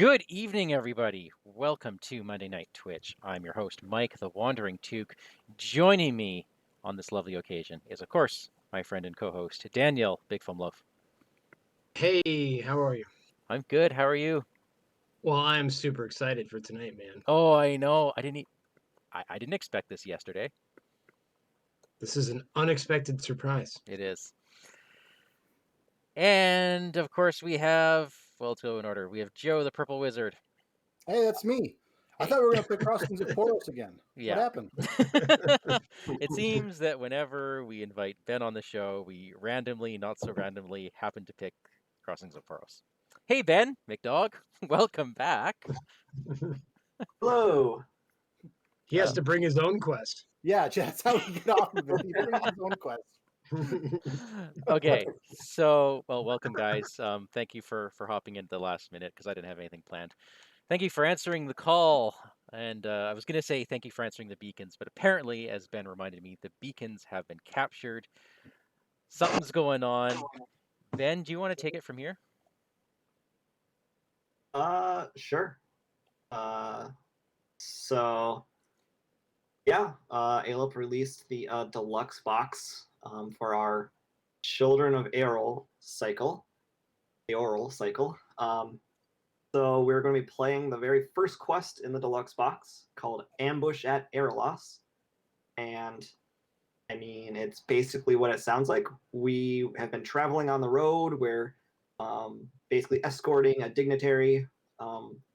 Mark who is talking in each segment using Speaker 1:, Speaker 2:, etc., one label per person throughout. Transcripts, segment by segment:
Speaker 1: Good evening, everybody. Welcome to Monday Night Twitch. I'm your host, Mike, the WanderingTook. Joining me on this lovely occasion is, of course, my friend and co-host, Daniel Bigfomlof.
Speaker 2: Hey, how are you?
Speaker 1: I'm good. How are you?
Speaker 2: Well, I'm super excited for tonight, man.
Speaker 1: Oh, I know. I didn't expect this yesterday.
Speaker 2: This is an unexpected surprise.
Speaker 1: It is. And, of course, we have, well, let's go in order. We have Joe, the Purple Wizard.
Speaker 3: Hey, that's me. I thought we were going to play Crossings of Poros again.
Speaker 1: Yeah.
Speaker 3: What happened?
Speaker 1: It seems that whenever we invite Ben on the show, we randomly, not so randomly, happen to pick Crossings of Poros. Hey, Ben, McDog, welcome back.
Speaker 4: Hello.
Speaker 2: He has to bring his own quest.
Speaker 3: Yeah, that's how we get off of it. He brings his own quest.
Speaker 1: Okay, so, well, welcome, guys. Thank you for hopping in at the last minute because I didn't have anything planned. Thank you for answering the call. And I was going to say thank you for answering the beacons, but apparently, as Ben reminded me, the beacons have been captured. Something's going on. Ben, do you want to take it from here?
Speaker 4: Sure. So yeah, Alep released the deluxe box for our Children of Eorl cycle. So we're going to be playing the very first quest in the deluxe box called Ambush at Erelas. And I mean, it's basically what it sounds like. We have been traveling on the road. We're basically escorting a dignitary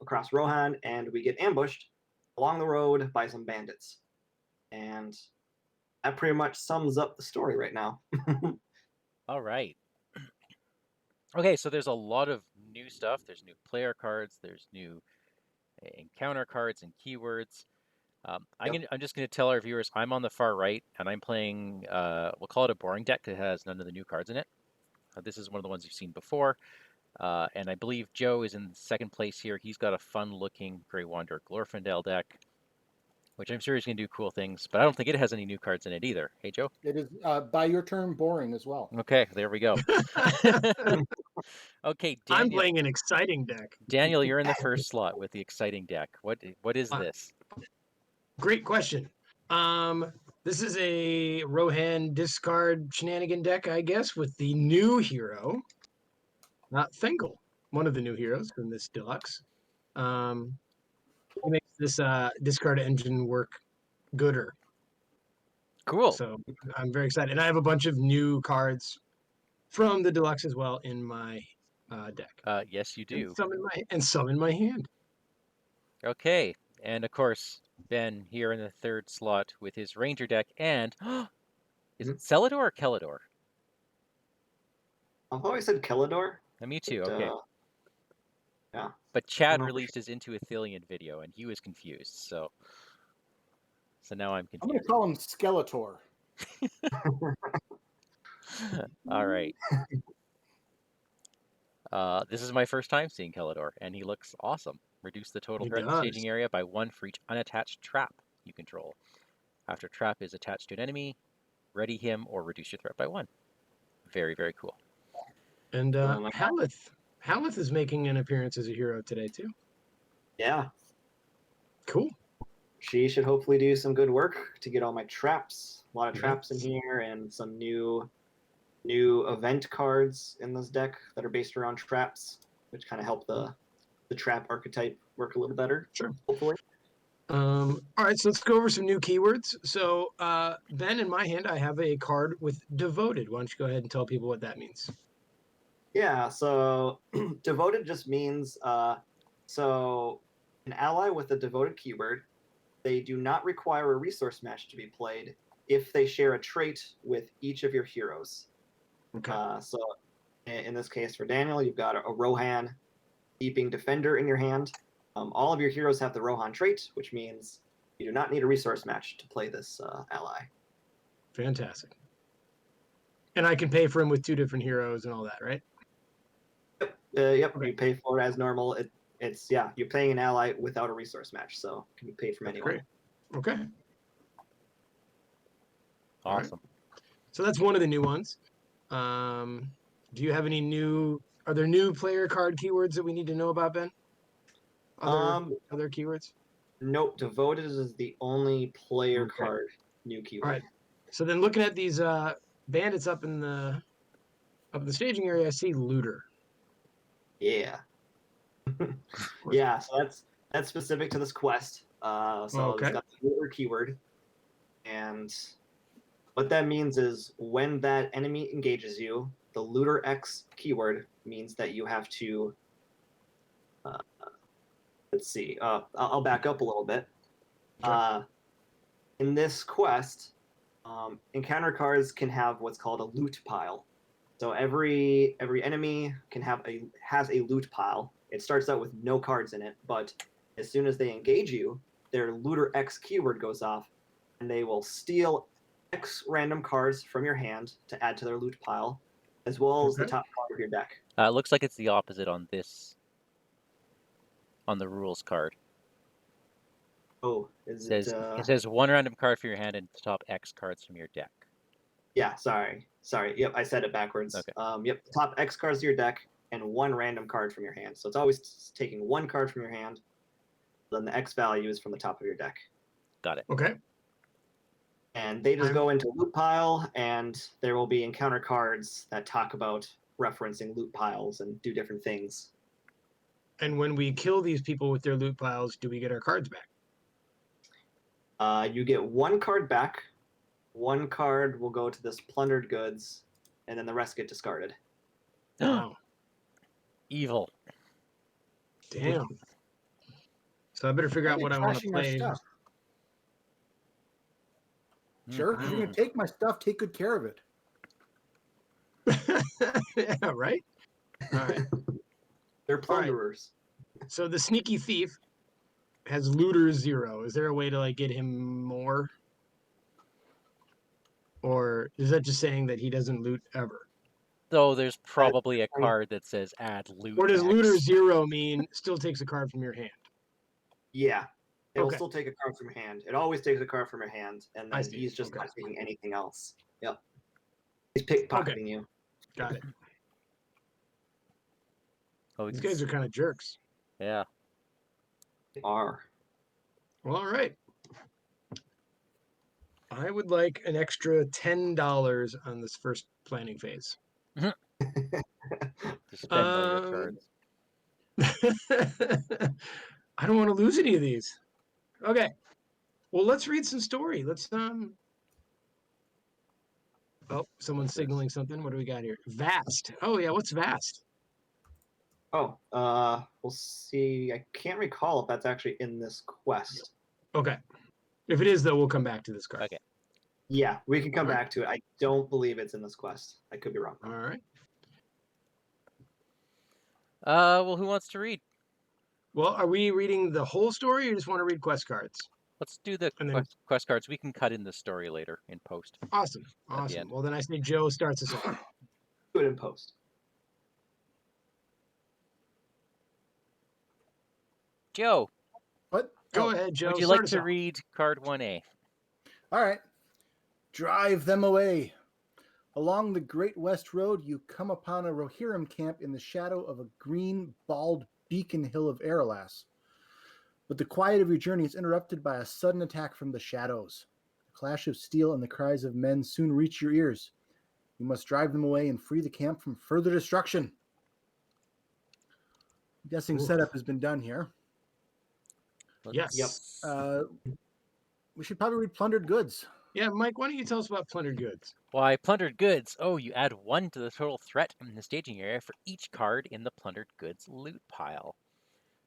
Speaker 4: across Rohan, and we get ambushed along the road by some bandits. And that pretty much sums up the story right now.
Speaker 1: All right. Okay, so there's a lot of new stuff. There's new player cards. There's new encounter cards and keywords. I'm just going to tell our viewers I'm on the far right, and I'm playing. We'll call it a boring deck that has none of the new cards in it. This is one of the ones you've seen before, and I believe Joe is in second place here. He's got a fun-looking Grey Wanderer Glorfindel deck, which I'm sure he's going to do cool things, but I don't think it has any new cards in it either. Hey, Joe?
Speaker 3: It is, by your term, boring as well.
Speaker 1: Okay, there we go. Okay, Daniel.
Speaker 2: I'm playing an exciting deck.
Speaker 1: Daniel, you're in the first slot with the exciting deck. What is this?
Speaker 2: Great question. This is a Rohan discard shenanigan deck, I guess, with the new hero, not Thengel, one of the new heroes from this deluxe. He makes this discard engine work gooder.
Speaker 1: Cool.
Speaker 2: So I'm very excited. And I have a bunch of new cards from the deluxe as well in my deck.
Speaker 1: Yes, you do.
Speaker 2: And some in my hand.
Speaker 1: Okay, and of course, Ben here in the third slot with his Ranger deck, and is it Celador or Kelador?
Speaker 4: I've always said Kelador.
Speaker 1: Me too. Okay.
Speaker 4: Yeah.
Speaker 1: But Chad released his Into Athelion video, and he was confused. So now I'm confused.
Speaker 3: I'm going to call him Skeletor.
Speaker 1: All right. This is my first time seeing Kelador, and he looks awesome. Reduce the total threat staging area by 1 for each unattached trap you control. After trap is attached to an enemy, ready him or reduce your threat by 1. Very, very cool.
Speaker 2: And Haleth is making an appearance as a hero today too.
Speaker 4: Yeah.
Speaker 2: Cool.
Speaker 4: She should hopefully do some good work to get all my traps. A lot of traps in here and some new event cards in this deck that are based around traps, which kind of help the trap archetype work a little better.
Speaker 2: Sure.
Speaker 4: Hopefully.
Speaker 2: All right, so let's go over some new keywords. So, Ben, in my hand, I have a card with devoted. Why don't you go ahead and tell people what that means?
Speaker 4: Yeah, so devoted just means so an ally with a devoted keyword, they do not require a resource match to be played if they share a trait with each of your heroes.
Speaker 2: Okay.
Speaker 4: So in this case, for Daniel, you've got a Rohan Deeping Defender in your hand. All of your heroes have the Rohan trait, which means you do not need a resource match to play this ally.
Speaker 2: Fantastic. And I can pay for him with 2 different heroes and all that, right?
Speaker 4: Yep.
Speaker 2: Okay.
Speaker 4: You pay for it as normal. It's you're paying an ally without a resource match, so it can be paid from anyone.
Speaker 2: Great. Okay.
Speaker 1: Awesome.
Speaker 2: Right. So that's one of the new ones. Do you have any are there new player card keywords that we need to know about, Ben? Other keywords?
Speaker 4: Nope. Devoted is the only player
Speaker 2: Okay.
Speaker 4: card new
Speaker 2: All
Speaker 4: keyword.
Speaker 2: right. So then, looking at these bandits up in the staging area, I see looter.
Speaker 4: Yeah. Yeah. So that's specific to this quest. So it's got the looter keyword, and what that means is when that enemy engages you, the looter X keyword means that you have to. Let's see. I'll back up a little bit.
Speaker 2: Sure.
Speaker 4: In this quest, encounter cards can have what's called a loot pile. So every enemy has a loot pile. It starts out with no cards in it, but as soon as they engage you, their looter X keyword goes off, and they will steal X random cards from your hand to add to their loot pile, as well as the top card of your deck.
Speaker 1: It looks like it's the opposite on the rules card.
Speaker 4: Oh, is it?
Speaker 1: It says one random card from your hand and top X cards from your deck.
Speaker 4: Yeah, sorry. Yep, I said it backwards.
Speaker 1: Okay.
Speaker 4: Yep, top X cards of your deck and one random card from your hand. So it's always taking one card from your hand, then the X value is from the top of your deck.
Speaker 1: Got it.
Speaker 2: Okay.
Speaker 4: And they just go into loot pile, and there will be encounter cards that talk about referencing loot piles and do different things.
Speaker 2: And when we kill these people with their loot piles, do we get our cards back?
Speaker 4: You get one card back. One card will go to this plundered goods, and then the rest get discarded.
Speaker 2: Wow.
Speaker 1: Evil.
Speaker 2: Damn. So I better figure out what I want to
Speaker 3: Trashing our
Speaker 2: play.
Speaker 3: stuff. Sure. If you're going to take my stuff, take good care of it.
Speaker 2: Yeah, right? All right.
Speaker 4: They're plunderers.
Speaker 2: Right. So the sneaky thief has looter 0. Is there a way to like get him more? Or is that just saying that he doesn't loot ever?
Speaker 1: Though there's probably a card that says add loot.
Speaker 2: Or does
Speaker 1: X.
Speaker 2: looter 0 mean still takes a card from your hand?
Speaker 4: Yeah. It will still take a card from your hand. It always takes a card from your hand, and then he's just not taking anything else. Yep. He's pickpocketing you.
Speaker 2: Got it.
Speaker 1: Oh,
Speaker 2: These guys are kind of jerks.
Speaker 1: Yeah.
Speaker 4: They are.
Speaker 2: Well, all right. I would like an extra $10 on this first planning phase.
Speaker 1: To spend all your cards.
Speaker 2: I don't want to lose any of these. Okay. Well, let's read some story. Let's Oh, someone's signaling something. What do we got here? Vast. Oh yeah, what's vast?
Speaker 4: Oh, we'll see. I can't recall if that's actually in this quest.
Speaker 2: Okay. If it is, though, we'll come back to this card.
Speaker 1: Okay.
Speaker 4: Yeah, we can come back to it. I don't believe it's in this quest. I could be wrong.
Speaker 2: All right.
Speaker 1: Well, who wants to read?
Speaker 2: Well, are we reading the whole story or you just want to read quest cards?
Speaker 1: Let's do the quest cards. We can cut in the story later in post.
Speaker 2: Awesome.
Speaker 1: end.
Speaker 2: Well, then I say Joe starts us off.
Speaker 4: Do it in post.
Speaker 1: Joe,
Speaker 3: What?
Speaker 2: Go ahead, Joe.
Speaker 1: would you
Speaker 2: Start
Speaker 1: like
Speaker 2: us
Speaker 1: to
Speaker 2: off.
Speaker 1: read card 1A?
Speaker 3: All right. Drive them away. Along the Great West Road, you come upon a Rohirrim camp in the shadow of a green, bald beacon hill of Erelas. But the quiet of your journey is interrupted by a sudden attack from the shadows. The clash of steel and the cries of men soon reach your ears. You must drive them away and free the camp from further destruction. I'm guessing setup has been done here.
Speaker 2: Yes.
Speaker 4: Yep.
Speaker 3: We should probably read Plundered Goods.
Speaker 2: Yeah, Mike, why don't you tell us about plundered goods?
Speaker 1: Why, plundered goods. Oh, you add 1 to the total threat in the staging area for each card in the plundered goods loot pile.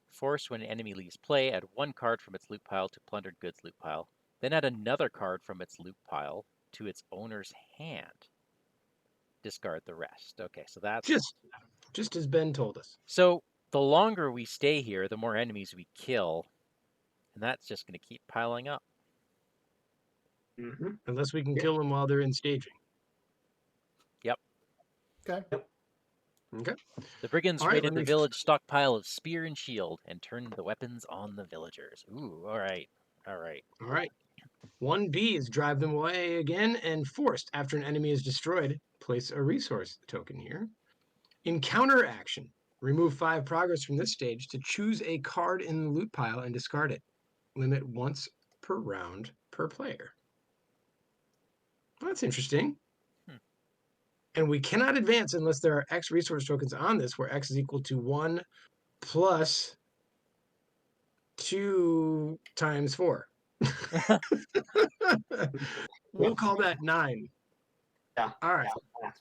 Speaker 1: Force when an enemy leaves play, add 1 card from its loot pile to plundered goods loot pile. Then add another card from its loot pile to its owner's hand. Discard the rest. Okay, so that's
Speaker 2: just as Ben told us.
Speaker 1: So the longer we stay here, the more enemies we kill, and that's just going to keep piling up.
Speaker 4: Mm-hmm.
Speaker 2: Unless we can kill them while they're in staging.
Speaker 1: Yep.
Speaker 3: Okay.
Speaker 4: Yep.
Speaker 2: Okay.
Speaker 1: The brigands
Speaker 2: All right,
Speaker 1: raided the village stockpile of spear and shield and turned the weapons on the villagers. Ooh, all right. All right.
Speaker 2: All right. 1B is drive them away again and forced after an enemy is destroyed. Place a resource token here. Encounter action. Remove 5 progress from this stage to choose a card in the loot pile and discard it. Limit once per round per player. Well, that's interesting. And we cannot advance unless there are X resource tokens on this, where X is equal to 1 plus 2 times 4. We'll call that 9.
Speaker 4: Yeah.
Speaker 2: All right.
Speaker 4: Yeah.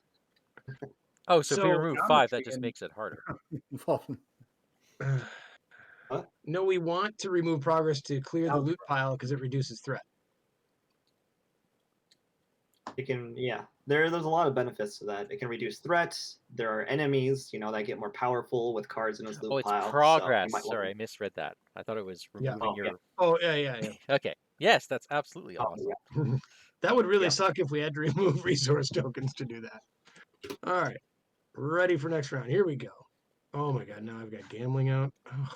Speaker 1: Oh, so if we
Speaker 2: So,
Speaker 1: remove 5, that
Speaker 3: geometry
Speaker 1: just
Speaker 3: and-
Speaker 1: makes it harder.
Speaker 4: What?
Speaker 2: No, we want to remove progress to clear the
Speaker 3: Algebra.
Speaker 2: loot pile because it reduces threat.
Speaker 4: It can, yeah. There's a lot of benefits to that. It can reduce threats. There are enemies, that get more powerful with cards in his loot
Speaker 1: Oh, it's
Speaker 4: pile. So
Speaker 1: progress.
Speaker 4: you might want
Speaker 1: Sorry, I misread that. I thought it was
Speaker 2: Yeah.
Speaker 1: removing
Speaker 4: Oh, yeah.
Speaker 1: your...
Speaker 2: Oh, yeah.
Speaker 1: Okay. Yes, that's absolutely
Speaker 4: Oh,
Speaker 1: awesome.
Speaker 4: yeah.
Speaker 2: That would really
Speaker 4: Yeah.
Speaker 2: suck if we had to remove resource tokens to do that. All right. Ready for next round. Here we go. Oh my god, now I've got gambling out. Ugh.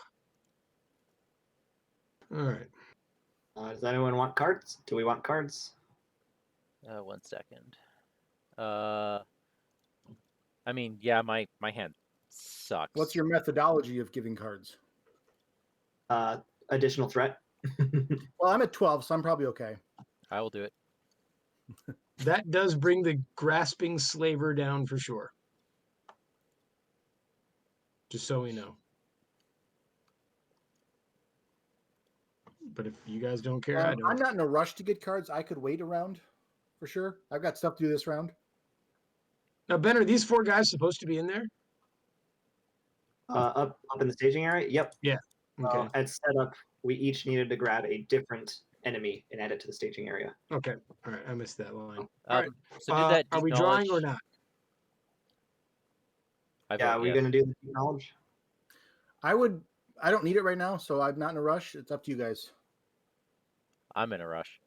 Speaker 2: All right.
Speaker 4: Does anyone want cards? Do we want cards?
Speaker 1: 1 second. I mean, yeah, my hand sucks.
Speaker 3: What's your methodology of giving cards?
Speaker 4: Additional threat.
Speaker 3: Well, I'm at 12, so I'm probably okay.
Speaker 1: I will do it.
Speaker 2: That does bring the grasping slaver down for sure. Just so we know. But if you guys don't care, I don't.
Speaker 3: I'm not in a rush to get cards. I could wait around for sure. I've got stuff to do this round.
Speaker 2: Now, Ben, are these 4 guys supposed to be in there?
Speaker 4: Up in the staging area? Yep.
Speaker 2: Okay.
Speaker 4: At setup, we each needed to grab a different enemy and add it to the staging area.
Speaker 2: Okay. All right. I missed that line. All right.
Speaker 1: So do that.
Speaker 2: Are we
Speaker 1: deep
Speaker 2: drawing or
Speaker 1: knowledge.
Speaker 2: not?
Speaker 1: I
Speaker 4: Yeah,
Speaker 1: vote
Speaker 4: are we
Speaker 1: yes.
Speaker 4: going to do the deep knowledge?
Speaker 3: I don't need it right now, so I'm not in a rush. It's up to you guys.
Speaker 1: I'm in a rush.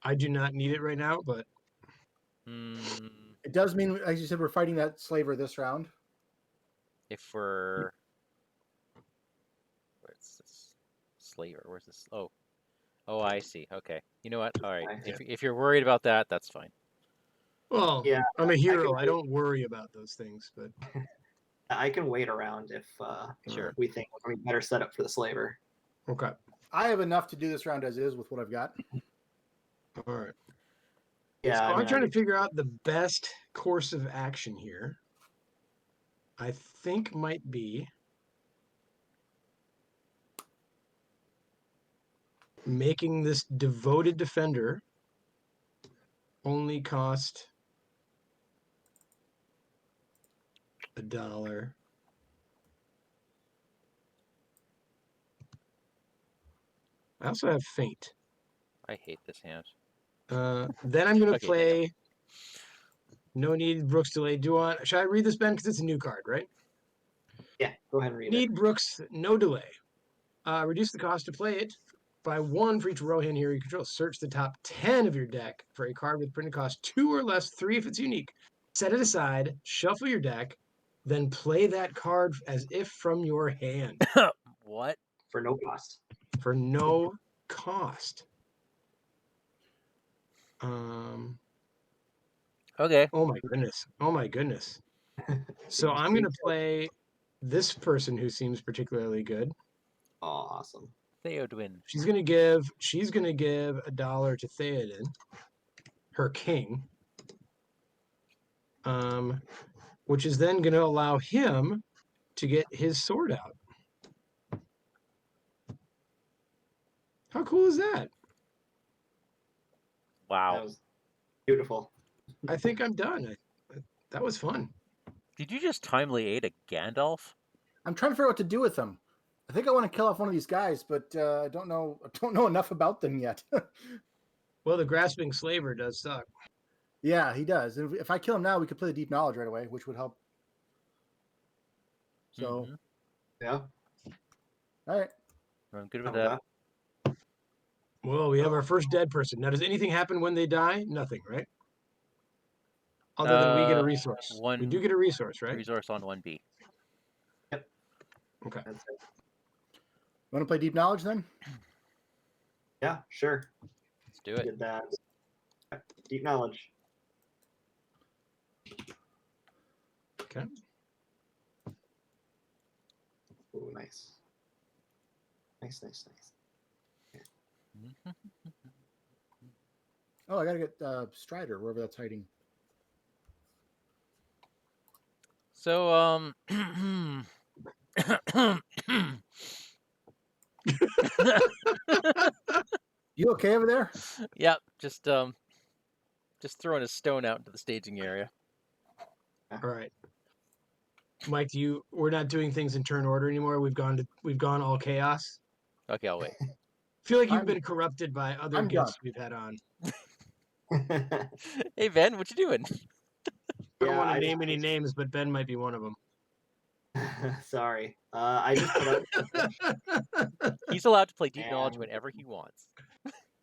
Speaker 2: I do not need it right now, but
Speaker 3: It does mean, as you said, we're fighting that slaver this round.
Speaker 1: If we're... Where's this slaver? Where's this? Oh, I see. Okay. You know what? All right. If you're worried about that, that's fine.
Speaker 2: well,
Speaker 4: Yeah,
Speaker 2: I'm a hero. I
Speaker 4: wait.
Speaker 2: don't worry about those things, but
Speaker 4: I can wait around if
Speaker 1: Sure.
Speaker 4: we think we're going to be better set up for the slaver.
Speaker 2: okay.
Speaker 3: I have enough to do this round as is with what I've got.
Speaker 2: All right.
Speaker 4: Yeah,
Speaker 2: So
Speaker 4: I
Speaker 2: I'm
Speaker 4: mean,
Speaker 2: trying to figure out the best course of action here. I think might be making this devoted defender only cost $1. I also have faint.
Speaker 1: I hate this hand.
Speaker 2: Then I'm going to
Speaker 1: Okay,
Speaker 2: play No Need Brooks Delay. Should I read this, Ben? Because it's a new card, right?
Speaker 4: yeah, go ahead and read
Speaker 2: Need
Speaker 4: it.
Speaker 2: Brooks No Delay. Reduce the cost to play it by 1 for each Rohan hero you control. Search the top 10 of your deck for a card with printed cost 2 or less, 3 if it's unique. Set it aside, shuffle your deck, then play that card as if from your hand
Speaker 1: What?
Speaker 4: For no cost.
Speaker 2: for no cost.
Speaker 1: Okay.
Speaker 2: Oh my goodness. Oh my goodness. So I'm going to play this person who seems particularly good.
Speaker 4: Oh, awesome.
Speaker 1: Theodwin.
Speaker 2: She's gonna give $1 to Theoden, her king, which is then gonna allow him to get his sword out. How cool is that?
Speaker 1: Wow.
Speaker 4: That was beautiful.
Speaker 2: I think I'm done. That was fun.
Speaker 1: Did you just timely aid a Gandalf?
Speaker 3: I'm trying to figure out what to do with them. I think I want to kill off one of these guys, but I don't know enough about them yet.
Speaker 2: Well, the grasping slaver does suck.
Speaker 3: Yeah, he does. And if I kill him now, we could play the deep knowledge right away, which would help. So,
Speaker 4: Yeah.
Speaker 3: all right.
Speaker 1: I'm good with that.
Speaker 2: Well, we have our first dead person. Now, does anything happen when they die? Nothing, right? Other than we get a resource. We do get a resource, right?
Speaker 1: Resource on 1B.
Speaker 4: Yep.
Speaker 2: Okay.
Speaker 4: That's it.
Speaker 3: Want to play deep knowledge then?
Speaker 4: Yeah, sure.
Speaker 1: Let's do it.
Speaker 4: Did that. Deep knowledge.
Speaker 2: Okay.
Speaker 4: Ooh, nice. Nice.
Speaker 3: Oh, I gotta get Strider, wherever that's hiding.
Speaker 1: So,
Speaker 3: You okay over there?
Speaker 1: yeah, just throwing a stone out into the staging area.
Speaker 2: All right. Mike, we're not doing things in turn order anymore. We've gone all chaos.
Speaker 1: Okay, I'll wait.
Speaker 2: I feel like you've
Speaker 3: I'm-
Speaker 2: been corrupted by other
Speaker 3: I'm
Speaker 2: guests
Speaker 3: done.
Speaker 2: we've had on.
Speaker 1: Hey Ben, what you doing?
Speaker 2: I don't want to name any names, but Ben might be one of them.
Speaker 4: Sorry. I just put out,
Speaker 1: He's allowed to play Deep Knowledge
Speaker 4: And-
Speaker 1: whenever he wants.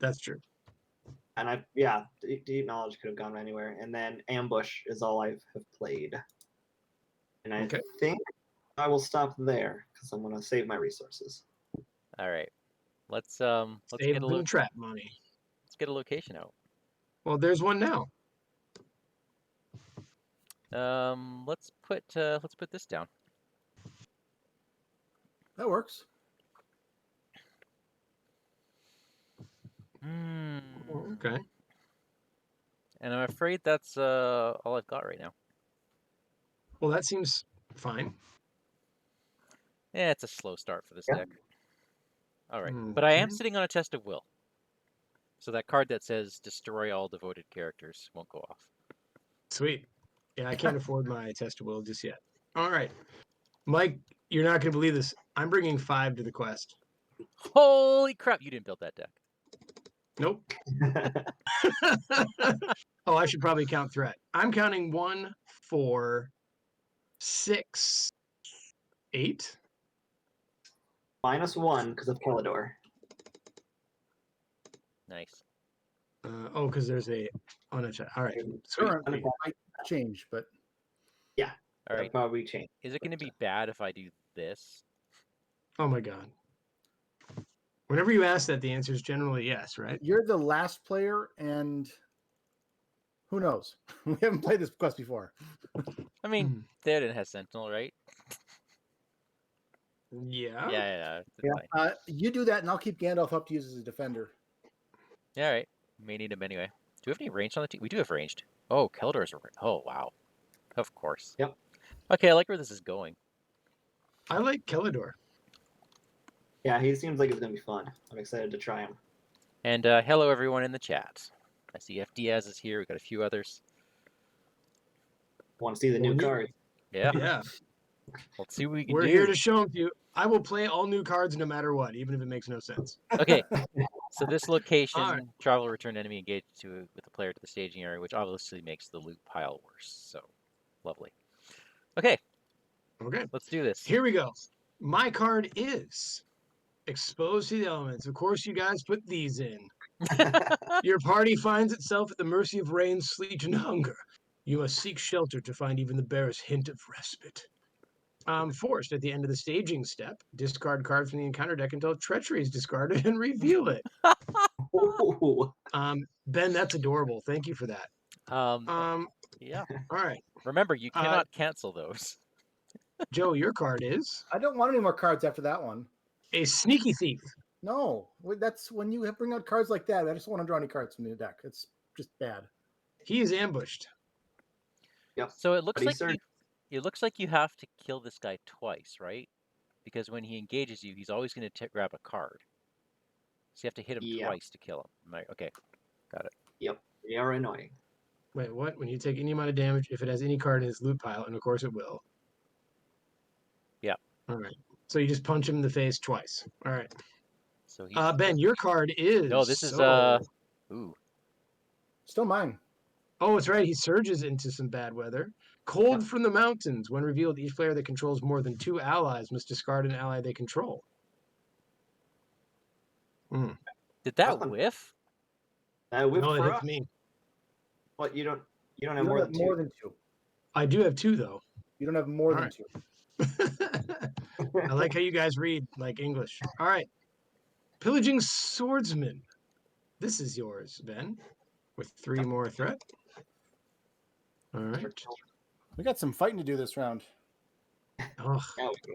Speaker 2: That's true.
Speaker 4: and deep knowledge could have gone anywhere. And then ambush is all I have played. And I
Speaker 2: Okay.
Speaker 4: think I will stop there because I'm gonna save my resources.
Speaker 1: All right, let's
Speaker 2: Save
Speaker 1: get a
Speaker 2: and trap money.
Speaker 1: let's get a location out.
Speaker 2: Well, there's one now.
Speaker 1: Let's put this down.
Speaker 3: That works.
Speaker 1: Hmm.
Speaker 2: Okay.
Speaker 1: And I'm afraid that's all I've got right now.
Speaker 2: Well, that seems fine.
Speaker 1: Yeah, it's a slow start for this
Speaker 4: Yeah.
Speaker 1: deck. All right, but I am
Speaker 2: Okay.
Speaker 1: sitting on a test of will, so that card that says "Destroy all devoted characters" won't go off.
Speaker 2: Sweet. Yeah, I can't afford my test of will just yet. All right. Mike, you're not going to believe this. I'm bringing 5 to the quest.
Speaker 1: Holy crap! You didn't build that deck.
Speaker 2: Nope. Oh, I should probably count threat. I'm counting 1, 4, 6, 8.
Speaker 4: -1 because of Kelador.
Speaker 1: Nice.
Speaker 2: Oh, because there's a unattacked. All right. Sweet.
Speaker 3: Currently, it might change, but
Speaker 1: All right.
Speaker 4: That'll probably change.
Speaker 1: Is it going to be bad if I do this?
Speaker 2: Oh my God. Whenever you ask that, the answer is generally yes, right?
Speaker 3: you're the last player, and who knows? We haven't played this quest before.
Speaker 1: I mean, Theoden has Sentinel, right?
Speaker 2: Yeah.
Speaker 1: Yeah. It's
Speaker 3: Yeah.
Speaker 1: fine.
Speaker 3: You do that, and I'll keep Gandalf up to use as a defender.
Speaker 1: Yeah, all right. May need him anyway. Do we have any ranged on the team? We do have ranged. Oh, Keldor's. Oh, wow. Of course.
Speaker 4: Yep.
Speaker 1: Okay, I like where this is going.
Speaker 2: I like Kelador.
Speaker 4: Yeah, he seems like it's gonna be fun. I'm excited to try him.
Speaker 1: And hello, everyone in the chat. I see F. Diaz is here. We got a few others.
Speaker 4: Want to see the new card?
Speaker 1: Yeah.
Speaker 2: Yeah.
Speaker 1: Let's see what we can
Speaker 2: We're
Speaker 1: do.
Speaker 2: here to show them to you. I will play all new cards no matter what, even if it makes no sense.
Speaker 1: Okay. So this location,
Speaker 2: All right.
Speaker 1: travel return enemy engaged with the player to the staging area, which obviously makes the loot pile worse. So, lovely. Okay,
Speaker 2: Okay.
Speaker 1: let's do this.
Speaker 2: Here we go. My card is exposed to the elements. Of course, you guys put these in. Your party finds itself at the mercy of rain, sleet, and hunger. You must seek shelter to find even the barest hint of respite. Forced at the end of the staging step, discard card from the encounter deck until treachery is discarded and reveal it.
Speaker 4: Ooh.
Speaker 2: Ben, that's adorable. Thank you for that.
Speaker 1: Yeah.
Speaker 2: All right.
Speaker 1: Remember, you cannot cancel those.
Speaker 2: Joe, your card is
Speaker 3: I don't want any more cards after that one.
Speaker 2: a sneaky thief.
Speaker 3: No, that's when you bring out cards like that. I just don't want to draw any cards from the deck. It's just bad.
Speaker 2: He is ambushed.
Speaker 4: Yep.
Speaker 1: So it looks
Speaker 4: But
Speaker 1: like
Speaker 4: he's
Speaker 1: it looks like you have to kill this guy twice, right? Because when he engages you, he's always going to grab a card. So you have to hit him
Speaker 4: Yeah.
Speaker 1: twice to kill him. Okay, got it.
Speaker 4: Yep. They are annoying.
Speaker 2: Wait, what? When you take any amount of damage, if it has any card in its loot pile, and of course it will.
Speaker 1: Yeah.
Speaker 2: All right. So you just punch him in the face twice. All right.
Speaker 1: So he's
Speaker 2: Ben, your card is.
Speaker 1: no. This is Ooh.
Speaker 3: Still mine.
Speaker 2: Oh, it's right. He surges into some bad weather. Cold from the mountains. When revealed, each player that controls more than 2 allies must discard an ally they control.
Speaker 1: Did that
Speaker 4: Nothing.
Speaker 1: whiff?
Speaker 4: Whip
Speaker 2: No, it
Speaker 4: for
Speaker 2: hits
Speaker 4: us.
Speaker 2: me.
Speaker 4: What you don't have
Speaker 3: You
Speaker 4: more
Speaker 3: don't
Speaker 4: than
Speaker 3: have more
Speaker 4: two.
Speaker 3: than two.
Speaker 2: I do have 2 though.
Speaker 3: You don't have more
Speaker 2: All
Speaker 3: than
Speaker 2: right.
Speaker 3: 2.
Speaker 2: I like how you guys read like English. All right. Pillaging Swordsman. This is yours, Ben, with 3 more threat. All right.
Speaker 3: We got some fighting to do this round.
Speaker 2: Oh,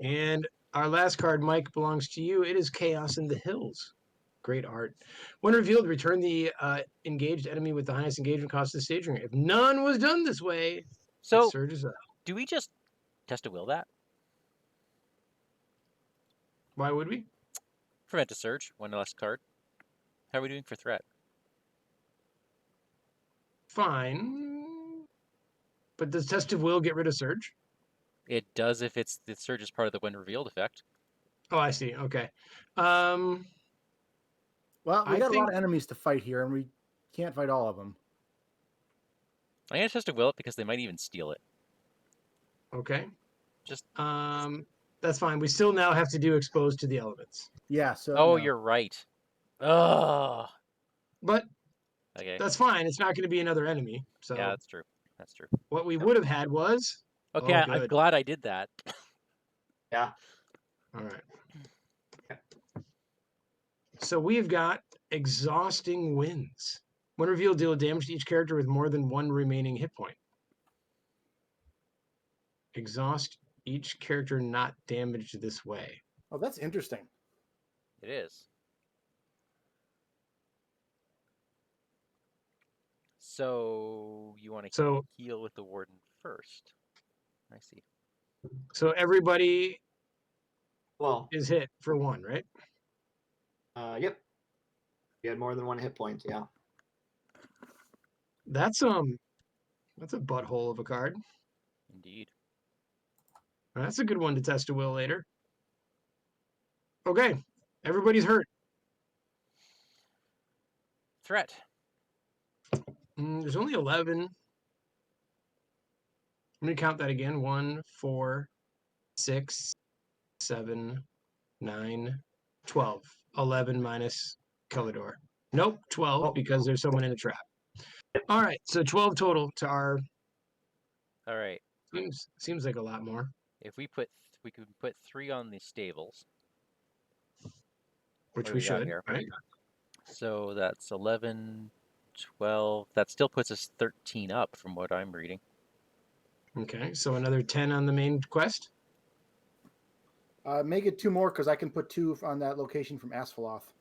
Speaker 2: and our last card, Mike, belongs to you. It is Chaos in the Hills. Great art. When revealed, return the engaged enemy with the highest engagement cost to the staging area. If none was done this way, it
Speaker 1: So,
Speaker 2: surges up.
Speaker 1: do we just test a will that?
Speaker 2: Why would we?
Speaker 1: Prevent a surge, one less card. How are we doing for threat?
Speaker 2: Fine. But does Test of Will get rid of Surge?
Speaker 1: It does if the surge is part of the when revealed effect.
Speaker 2: Oh, I see. Okay.
Speaker 3: Well, we
Speaker 2: I
Speaker 3: got a lot
Speaker 2: think-
Speaker 3: of enemies to fight here, and we can't fight all of them.
Speaker 1: I'm gonna test a will it because they might even steal it.
Speaker 2: Okay.
Speaker 1: Just
Speaker 2: That's fine. We still now have to do Exposed to the Elements.
Speaker 3: Yeah, so
Speaker 1: oh,
Speaker 3: no.
Speaker 1: you're right. Oh,
Speaker 2: But
Speaker 1: okay.
Speaker 2: that's fine. It's not going to be another enemy. So
Speaker 1: Yeah, that's true. That's true.
Speaker 2: what we would have had was...
Speaker 1: Okay,
Speaker 2: Oh,
Speaker 1: I'm
Speaker 2: good.
Speaker 1: glad I did that.
Speaker 4: Yeah.
Speaker 2: All right. So we've got Exhausting Winds. When revealed, deal damage to each character with more than one remaining hit point. Exhaust each character not damaged this way.
Speaker 3: Oh, that's interesting.
Speaker 1: It is. So you want to
Speaker 2: So
Speaker 1: heal with the warden first. I see.
Speaker 2: so everybody
Speaker 4: Well,
Speaker 2: is hit for one, right?
Speaker 4: yep. You had more than one hit point, yeah.
Speaker 2: That's a butthole of a card.
Speaker 1: Indeed.
Speaker 2: That's a good one to test a will later. Okay, everybody's hurt.
Speaker 1: Threat.
Speaker 2: There's only 11. I'm gonna count that again. 1, 4, 6, 7, 9, 12. 11 minus Kellador. Nope, 12
Speaker 4: Oh.
Speaker 2: because there's someone in a trap. All right, so 12 total to our.
Speaker 1: All right.
Speaker 2: Seems like a lot more.
Speaker 1: If we could put 3 on the stables.
Speaker 2: Which
Speaker 1: What do
Speaker 2: we
Speaker 1: we got
Speaker 2: should,
Speaker 1: here?
Speaker 2: right?
Speaker 1: So that's 11, 12. That still puts us 13 up from what I'm reading.
Speaker 2: Okay, so another 10 on the main quest.
Speaker 3: Make it 2 more because I can put 2 on that location from Asphaloth.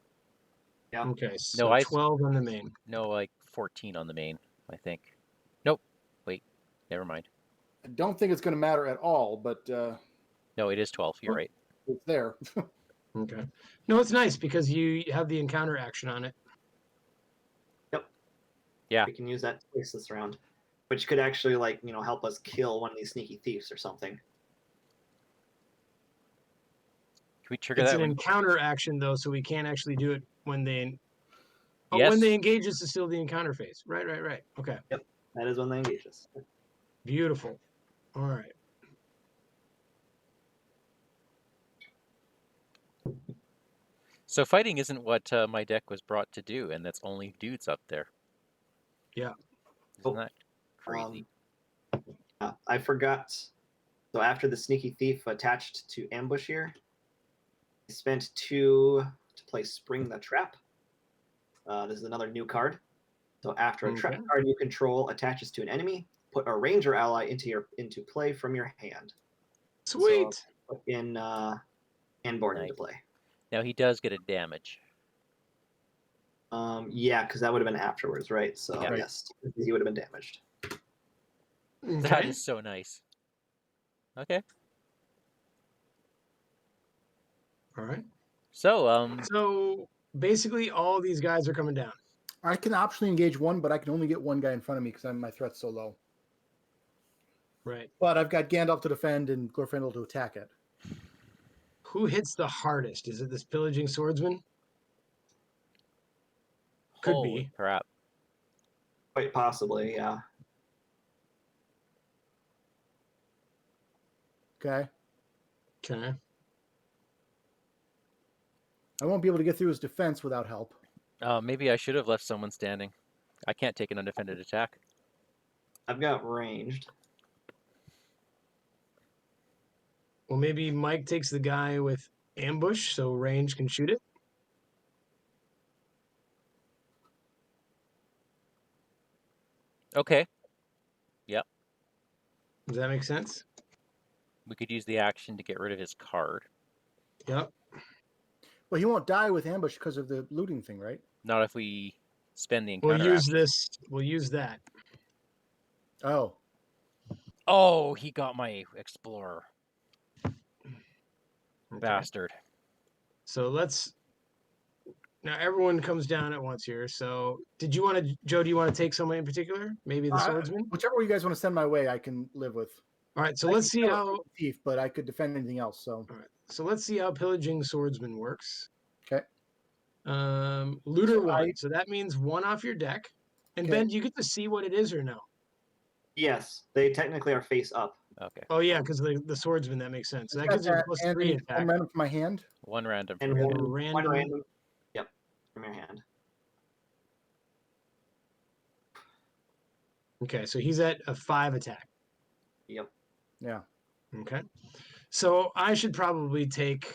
Speaker 4: Yeah.
Speaker 2: Okay, so 12 on the main.
Speaker 1: No, like 14 on the main, I think. Nope. Wait. Never mind.
Speaker 3: I don't think it's going to matter at all, but
Speaker 1: No, it is 12. You're right.
Speaker 3: it's there.
Speaker 2: Okay. No, it's nice because you have the encounter action on it.
Speaker 4: Yep.
Speaker 1: Yeah.
Speaker 4: We can use that twice this round, which could actually, like, help us kill one of these sneaky thieves or something.
Speaker 1: Can we trigger
Speaker 2: It's
Speaker 1: that
Speaker 2: an
Speaker 1: when...
Speaker 2: encounter action though, so we can't actually do it when they. Oh,
Speaker 1: Yes.
Speaker 2: when they engage us is still the encounter phase. Right. Okay.
Speaker 4: Yep. That is when they engage us.
Speaker 2: Beautiful. All right.
Speaker 1: So fighting isn't what my deck was brought to do, and that's only dudes up there.
Speaker 2: Yeah.
Speaker 1: Isn't that crazy?
Speaker 4: I forgot. So after the sneaky thief attached to ambush here, I spent 2 to play Spring the Trap. This is another new card. So after a trap card you control attaches to an enemy, put a ranger ally into play from your hand.
Speaker 2: Sweet.
Speaker 4: So put in Anborn into play.
Speaker 1: Now he does get a damage.
Speaker 4: Yeah, because that would have been afterwards, right? So
Speaker 1: Yeah.
Speaker 4: yes, he would have been damaged.
Speaker 1: That is so nice. Okay.
Speaker 2: All right.
Speaker 1: So
Speaker 2: So basically, all these guys are coming down.
Speaker 3: I can optionally engage one, but I can only get one guy in front of me because my threat's so low.
Speaker 2: Right.
Speaker 3: But I've got Gandalf to defend and Glorfindel to attack it.
Speaker 2: Who hits the hardest? Is it this pillaging swordsman? Could
Speaker 1: holy
Speaker 2: be.
Speaker 1: crap.
Speaker 4: Quite possibly, yeah.
Speaker 3: Okay.
Speaker 2: Okay.
Speaker 3: I won't be able to get through his defense without help.
Speaker 1: Maybe I should have left someone standing. I can't take an undefended attack.
Speaker 4: I've got ranged.
Speaker 2: Well, maybe Mike takes the guy with ambush, so range can shoot it.
Speaker 1: Okay. Yep.
Speaker 2: Does that make sense?
Speaker 1: We could use the action to get rid of his card.
Speaker 2: Yep.
Speaker 3: Well, he won't die with ambush because of the looting thing, right?
Speaker 1: Not if we spend the
Speaker 2: We'll
Speaker 1: encounter
Speaker 2: use
Speaker 1: action.
Speaker 2: this. We'll use that.
Speaker 3: Oh,
Speaker 1: Oh, he got my explorer.
Speaker 2: Okay.
Speaker 1: Bastard.
Speaker 2: So let's. Now everyone comes down at once here. So did you want to, Joe? Do you want to take someone in particular? Maybe the swordsman.
Speaker 3: whichever one you guys want to send my way, I can live with.
Speaker 2: All right. So
Speaker 3: I
Speaker 2: let's
Speaker 3: can
Speaker 2: see
Speaker 3: kill a
Speaker 2: how.
Speaker 3: thief, but I could defend anything else. So
Speaker 2: All right. So let's see how pillaging swordsman works.
Speaker 3: okay.
Speaker 2: Looter
Speaker 3: So
Speaker 2: 1. So that means 1 off your deck. And
Speaker 3: Okay.
Speaker 2: Ben, do you get to see what it is or no?
Speaker 4: Yes, they technically are face up.
Speaker 1: Okay.
Speaker 2: Oh yeah, because the swordsman, that makes sense. So that
Speaker 3: Got
Speaker 2: gives him
Speaker 3: that,
Speaker 2: plus
Speaker 3: and
Speaker 2: 3
Speaker 3: then
Speaker 2: attack.
Speaker 3: one random from my hand.
Speaker 1: One random.
Speaker 4: And
Speaker 2: We have a
Speaker 4: one
Speaker 2: random-
Speaker 4: random. Yep, from your hand.
Speaker 2: Okay, so he's at a 5 attack.
Speaker 4: Yep.
Speaker 3: Yeah.
Speaker 2: Okay. So I should probably take.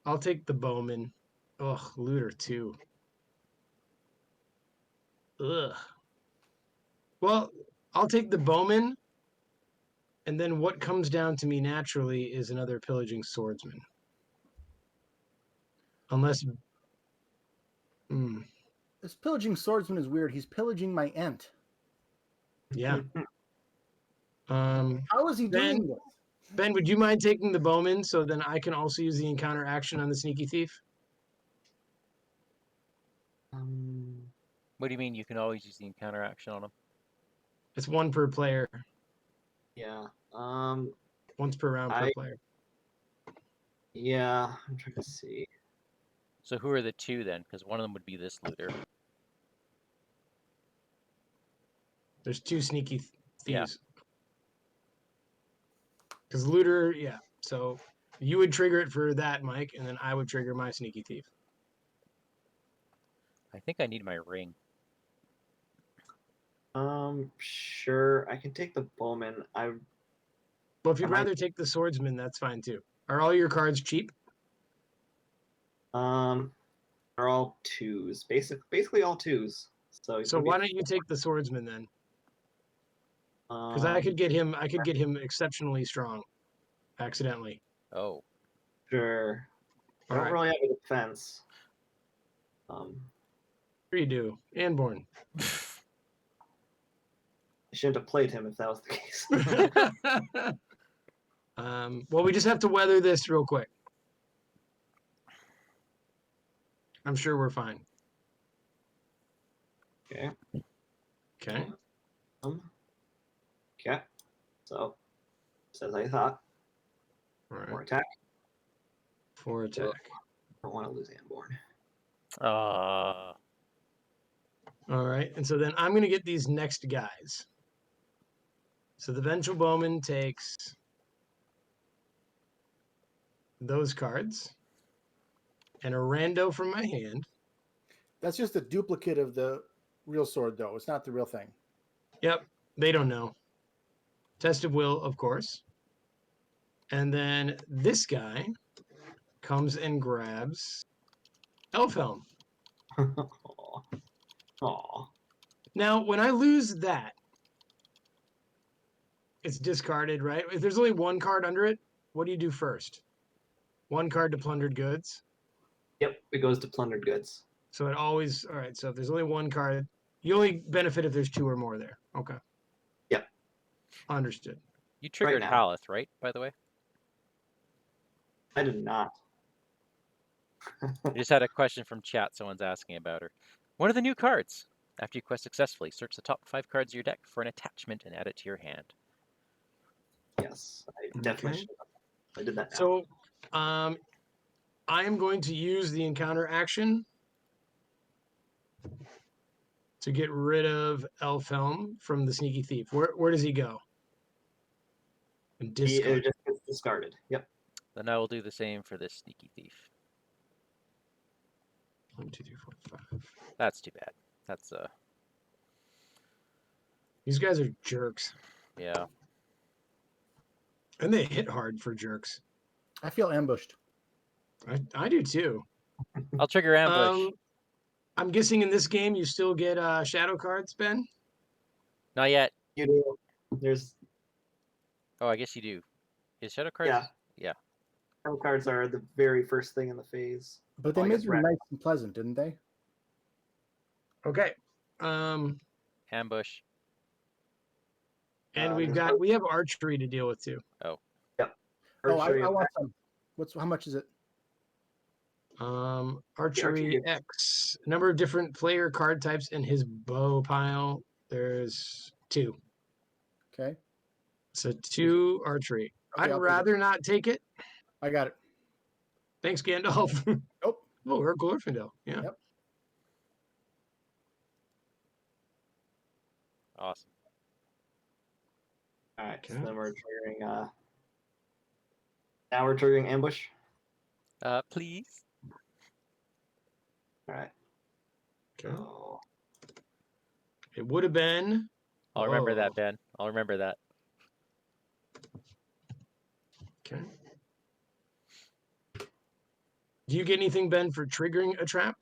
Speaker 2: I'll take the bowman. Ugh, looter 2. Ugh. Well, I'll take the bowman. And then what comes down to me naturally is another pillaging swordsman. Unless.
Speaker 3: This pillaging swordsman is weird. He's pillaging my ent.
Speaker 2: Yeah.
Speaker 3: How is he
Speaker 2: Ben-
Speaker 3: doing this?
Speaker 2: Ben, would you mind taking the bowman so then I can also use the encounter action on the sneaky thief?
Speaker 1: What do you mean you can always use the encounter action on him?
Speaker 2: It's 1 per player,
Speaker 4: Yeah.
Speaker 2: once per round per player.
Speaker 4: Yeah. I'm trying to see.
Speaker 1: So who are the 2 then? Because one of them would be this looter.
Speaker 2: There's 2 sneaky
Speaker 1: Yeah.
Speaker 2: thieves. Because looter, yeah. So you would trigger it for that, Mike, and then I would trigger my sneaky thief.
Speaker 1: I think I need my ring.
Speaker 4: Sure. I can take the bowman.
Speaker 2: Well, if you'd
Speaker 4: I might-
Speaker 2: rather take the swordsman, that's fine too. Are all your cards cheap?
Speaker 4: They're all 2s. Basically all 2s. So
Speaker 2: Why don't you take the swordsman then? Because I could get him. I could get him exceptionally strong, accidentally.
Speaker 1: Oh.
Speaker 4: Sure. I
Speaker 2: All
Speaker 4: don't
Speaker 2: right.
Speaker 4: really have a defense.
Speaker 2: Sure you do. Anborn.
Speaker 4: I shouldn't have played him if that was the case.
Speaker 2: Well, we just have to weather this real quick. I'm sure we're fine.
Speaker 4: Okay.
Speaker 2: Okay.
Speaker 4: Okay. So, just as I thought,
Speaker 2: All right.
Speaker 4: more attack.
Speaker 2: 4 attack.
Speaker 4: I don't want to lose Anborn.
Speaker 2: All right. And so then I'm going to get these next guys. So the Vengeful Bowman takes those cards and a rando from my hand.
Speaker 3: That's just a duplicate of the real sword, though. It's not the real thing.
Speaker 2: Yep. They don't know. Test of will, of course. And then this guy comes and grabs Elfhelm.
Speaker 4: Aw.
Speaker 2: Now, when I lose that, it's discarded, right? If there's only 1 card under it, what do you do first? 1 card to plundered goods.
Speaker 4: Yep, it goes to plundered goods.
Speaker 2: So it always, all right, so if there's only 1 card, you only benefit if there's 2 or more there. Okay.
Speaker 4: Yep.
Speaker 2: Understood.
Speaker 1: You triggered
Speaker 4: now.
Speaker 1: Haleth, right, by the way?
Speaker 4: I did not.
Speaker 1: I just had a question from chat. Someone's asking about her. What are the new cards? After you quest successfully, search the top 5 cards of your deck for an attachment and add it to your hand.
Speaker 4: Yes, I definitely
Speaker 2: Okay.
Speaker 4: should have. I did that now.
Speaker 2: So I am going to use the encounter action to get rid of Elfhelm from the Sneaky Thief. Where does he go? And
Speaker 4: It
Speaker 2: discard.
Speaker 4: just gets discarded. Yep.
Speaker 1: Then I will do the same for this sneaky thief.
Speaker 2: 1, 2, 3, 4, 5.
Speaker 1: That's too bad. That's
Speaker 2: These guys are jerks.
Speaker 1: yeah.
Speaker 2: And they hit hard for jerks.
Speaker 3: I feel ambushed.
Speaker 2: I do too.
Speaker 1: I'll trigger ambush.
Speaker 2: I'm guessing in this game you still get shadow cards, Ben?
Speaker 1: Not yet.
Speaker 4: You do. There's
Speaker 1: Oh, I guess you do. Is shadow cards?
Speaker 4: Yeah.
Speaker 1: Yeah.
Speaker 4: Battle cards are the very first thing in the phase.
Speaker 3: But they
Speaker 4: Well, I
Speaker 3: made
Speaker 4: guess
Speaker 3: them nice and pleasant, didn't they?
Speaker 2: Okay.
Speaker 1: Ambush.
Speaker 2: And
Speaker 4: there's
Speaker 2: we have archery to deal with too.
Speaker 1: Oh,
Speaker 4: Yep.
Speaker 3: Oh, I
Speaker 4: Archery
Speaker 3: want
Speaker 4: attack.
Speaker 3: some. How much is it?
Speaker 2: Archery
Speaker 4: Archery.
Speaker 2: X. Number of different player card types in his bow pile. There's 2.
Speaker 3: Okay.
Speaker 2: So 2 archery.
Speaker 3: Okay,
Speaker 2: I'd
Speaker 3: I'll take it.
Speaker 2: rather not take it.
Speaker 3: I got it.
Speaker 2: Thanks, Gandalf.
Speaker 3: Nope.
Speaker 2: Oh, or Glorfindel. Yeah.
Speaker 3: Yep.
Speaker 1: awesome.
Speaker 4: All right. So
Speaker 2: Okay.
Speaker 4: then we're triggering. Now we're triggering ambush.
Speaker 1: Please.
Speaker 4: All right.
Speaker 2: Okay.
Speaker 4: So
Speaker 2: It would have been.
Speaker 1: I'll remember
Speaker 2: Oh,
Speaker 1: that, Ben. I'll remember that.
Speaker 2: Okay. Do you get anything, Ben, for triggering a trap?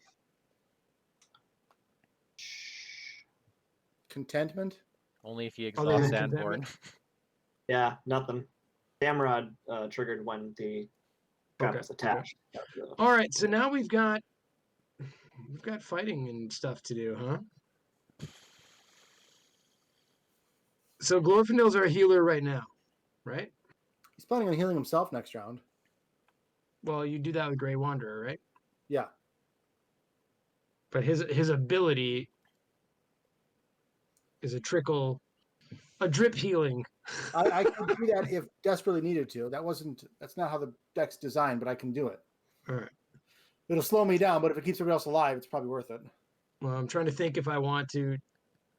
Speaker 3: Contentment.
Speaker 1: Only if you
Speaker 2: Oh, there's
Speaker 1: exhaust
Speaker 2: contentment.
Speaker 1: Sandborn.
Speaker 4: yeah, nothing. Damrod triggered when the trap
Speaker 2: Okay,
Speaker 4: was attached.
Speaker 2: All right. So now we've got fighting and stuff to do, huh? So Glorfindel's our healer right now, right?
Speaker 3: He's planning on healing himself next round.
Speaker 2: Well, you do that with Grey Wanderer, right?
Speaker 3: Yeah.
Speaker 2: But his ability is a drip healing.
Speaker 3: I could do that if desperately needed to. That's not how the deck's designed, but I can do it.
Speaker 2: All right.
Speaker 3: It'll slow me down, but if it keeps everybody else alive, it's probably worth it.
Speaker 2: Well, I'm trying to think if I want to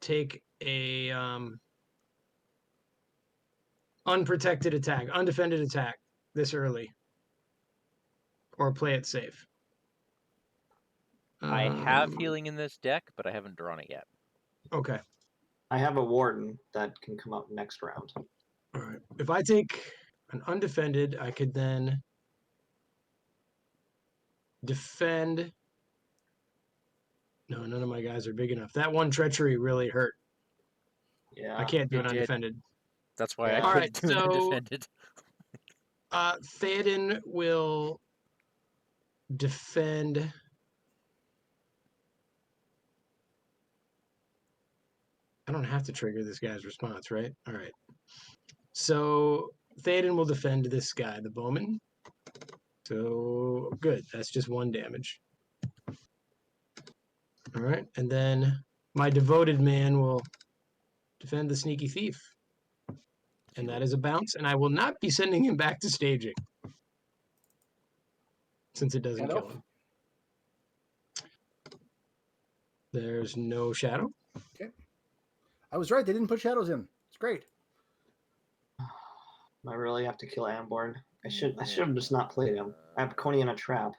Speaker 2: take a undefended attack this early, or play it safe.
Speaker 1: I have healing in this deck, but I haven't drawn it yet.
Speaker 2: Okay.
Speaker 4: I have a warden that can come up next round.
Speaker 2: All right. If I take an undefended, I could then defend. No, none of my guys are big enough. That one treachery really hurt.
Speaker 4: Yeah.
Speaker 2: I can't do
Speaker 1: It
Speaker 2: an
Speaker 1: did.
Speaker 2: undefended.
Speaker 1: That's why
Speaker 4: Yeah.
Speaker 1: I
Speaker 2: Alright,
Speaker 1: couldn't do an
Speaker 2: so-
Speaker 1: undefended.
Speaker 2: Theoden will defend. I don't have to trigger this guy's response, right? All right. So Theoden will defend this guy, the bowman. So good. That's just 1 damage. All right. And then my devoted man will defend the sneaky thief. And that is a bounce. And I will not be sending him back to staging, since it doesn't kill him. There's no shadow.
Speaker 3: I was right. They didn't put shadows in. It's great.
Speaker 4: I really have to kill Amborn. I should have just not played him. I have Coney in a trap.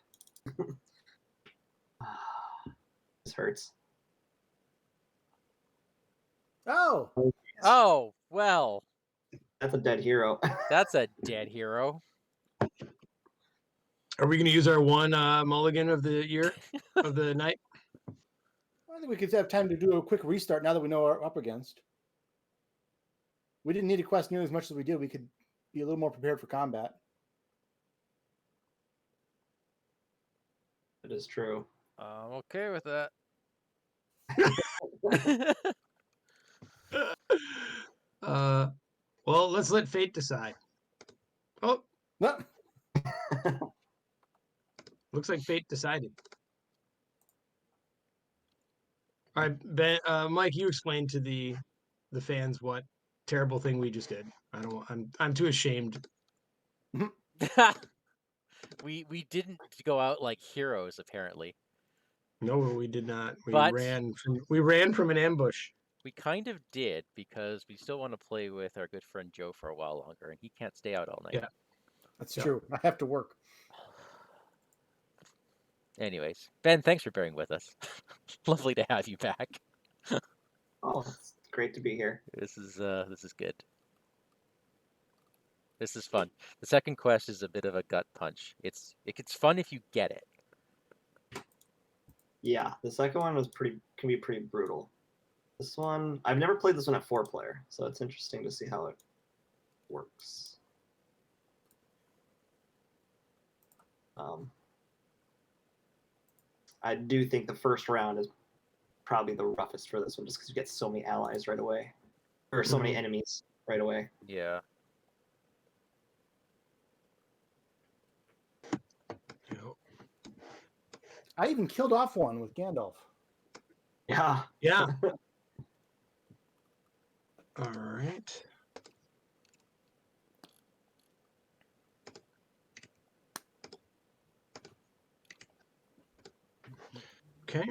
Speaker 4: This hurts.
Speaker 3: Oh,
Speaker 1: Oh, well,
Speaker 4: That's a dead hero.
Speaker 1: that's a dead hero.
Speaker 2: Are we going to use our 1 mulligan of the year, of the night?
Speaker 3: I think we could have time to do a quick restart now that we know what we're up against. We didn't need a quest nearly as much as we did. We could be a little more prepared for combat.
Speaker 4: It is true.
Speaker 1: I'm okay with that.
Speaker 2: Well, let's let fate decide. Oh,
Speaker 3: No.
Speaker 2: looks like fate decided. All right, Ben, Mike, you explain to the fans what terrible thing we just did. I'm too ashamed.
Speaker 1: we didn't go out like heroes, apparently.
Speaker 2: No, we did not.
Speaker 1: But-
Speaker 2: We ran from an ambush.
Speaker 1: We kind of did, because we still want to play with our good friend Joe for a while longer, and he can't stay out all night.
Speaker 2: Yeah.
Speaker 3: That's
Speaker 2: Yeah.
Speaker 3: true. I have to work.
Speaker 1: Anyways, Ben, thanks for bearing with us. Lovely to have you back.
Speaker 4: Oh, it's great to be here.
Speaker 1: This is good. This is fun. The second quest is a bit of a gut punch. It's fun if you get it.
Speaker 4: Yeah, the second one can be pretty brutal. This one, I've never played this one at 4-player, so it's interesting to see how it works. I do think the first round is probably the roughest for this one, just because you get so many allies right away, or so many enemies right away.
Speaker 1: Yeah.
Speaker 3: I even killed off one with Gandalf.
Speaker 4: Yeah.
Speaker 2: Yeah. All right. Okay.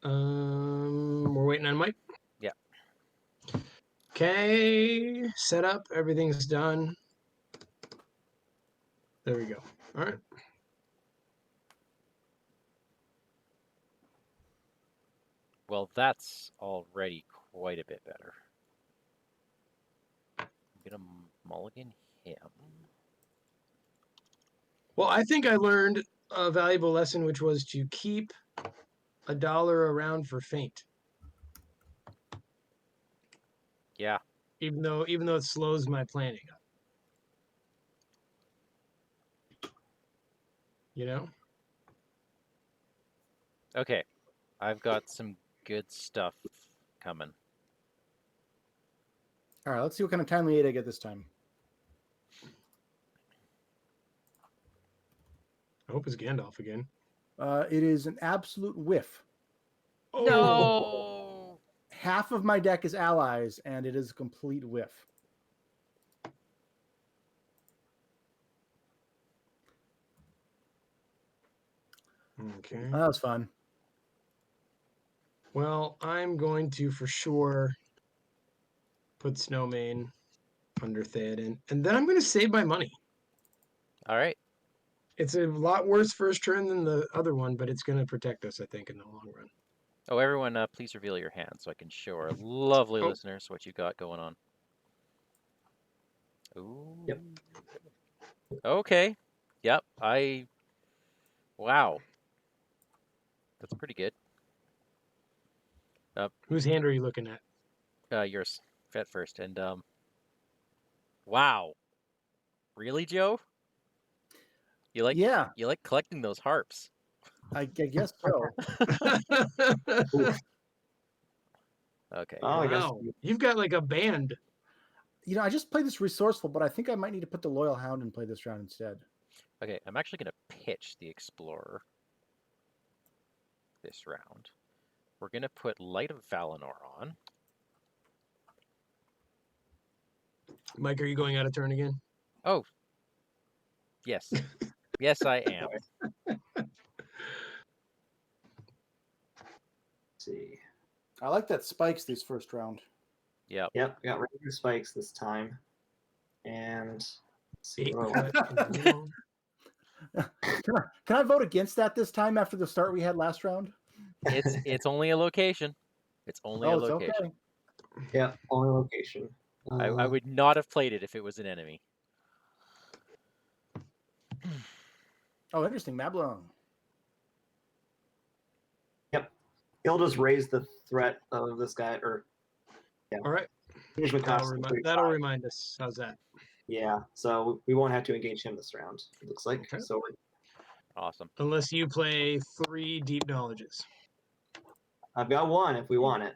Speaker 2: We're waiting on Mike.
Speaker 1: Yeah.
Speaker 2: Okay. Set up. Everything's done. There we go. All right.
Speaker 1: Well, that's already quite a bit better. I'm gonna mulligan him.
Speaker 2: Well, I think I learned a valuable lesson, which was to keep $1 around for feint.
Speaker 1: Yeah.
Speaker 2: Even though it slows my planning up. You know?
Speaker 1: Okay. I've got some good stuff coming.
Speaker 3: All right, let's see what kind of timely aid I get this time.
Speaker 2: I hope it's Gandalf again.
Speaker 3: It is an absolute whiff.
Speaker 2: Oh.
Speaker 1: No.
Speaker 3: Half of my deck is allies, and it is a complete whiff.
Speaker 2: Okay.
Speaker 3: That was fun.
Speaker 2: Well, I'm going to for sure put Snowmane under Theoden, and then I'm going to save my money.
Speaker 1: All right.
Speaker 2: It's a lot worse first turn than the other one, but it's going to protect us, I think, in the long run.
Speaker 1: Oh, everyone, please reveal your hand so I can show our lovely listeners what you got going on. Ooh.
Speaker 4: Yep.
Speaker 1: Okay. Yep. Wow. That's pretty good.
Speaker 2: Whose hand are you looking at?
Speaker 1: Yours. Vet first. And, wow. Really, Joe? You like collecting those harps.
Speaker 3: I guess so.
Speaker 1: Okay.
Speaker 4: Oh, I guess
Speaker 2: Wow. You've got like a band.
Speaker 3: You know, I just played this resourceful, but I think I might need to put the Loyal Hound and play this round instead.
Speaker 1: Okay, I'm actually going to pitch the Explorer this round. We're going to put Light of Valinor on.
Speaker 2: Mike, are you going out of turn again?
Speaker 1: Oh, yes. Yes, I am.
Speaker 4: Let's see.
Speaker 3: I like that spikes this first round.
Speaker 1: Yep.
Speaker 4: Yep, we got regular spikes this time. And let's see.
Speaker 2: Eight
Speaker 4: what
Speaker 2: cut.
Speaker 3: Can I vote against that this time after the start we had last round?
Speaker 1: It's only a location. It's only a
Speaker 3: It's
Speaker 1: location.
Speaker 3: okay.
Speaker 4: Yeah, only location.
Speaker 1: I would not have played it if it was an enemy.
Speaker 3: Oh, interesting. Mablon.
Speaker 4: Yep. He'll just raise the threat of this guy, or
Speaker 2: All right.
Speaker 4: engagement cost.
Speaker 2: That'll remind us. How's that?
Speaker 4: Yeah, so we won't have to engage him this round, it looks like.
Speaker 2: Okay.
Speaker 4: So
Speaker 1: Awesome.
Speaker 2: Unless you play 3 deep knowledges.
Speaker 4: I've got one if we want it.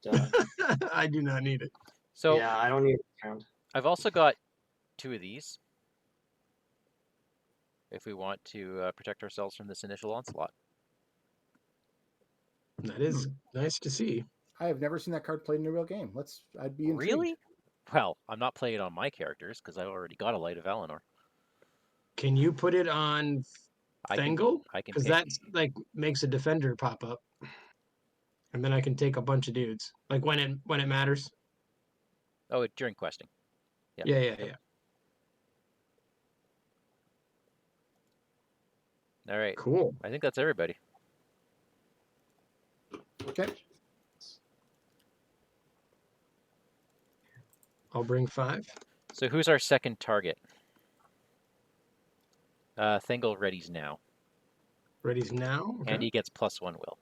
Speaker 4: But,
Speaker 2: I do not need it.
Speaker 1: So
Speaker 4: yeah, I don't need it this round.
Speaker 1: I've also got 2 of these. If we want to protect ourselves from this initial onslaught.
Speaker 2: That is nice to see.
Speaker 3: I have never seen that card played in a real game. I'd be intrigued.
Speaker 1: Really? Well, I'm not playing it on my characters because I already got a Light of Valinor.
Speaker 2: Can you put it on Thengel?
Speaker 1: I can
Speaker 2: Because
Speaker 1: pick.
Speaker 2: that like makes a defender pop up, and then I can take a bunch of dudes. Like when it matters.
Speaker 1: Oh, during questing. Yep.
Speaker 2: Yeah.
Speaker 1: All right.
Speaker 2: Cool.
Speaker 1: I think that's everybody.
Speaker 3: Okay.
Speaker 2: I'll bring 5.
Speaker 1: So who's our second target? Thengel readies now.
Speaker 2: Ready's now. Okay.
Speaker 1: And he gets +1 will.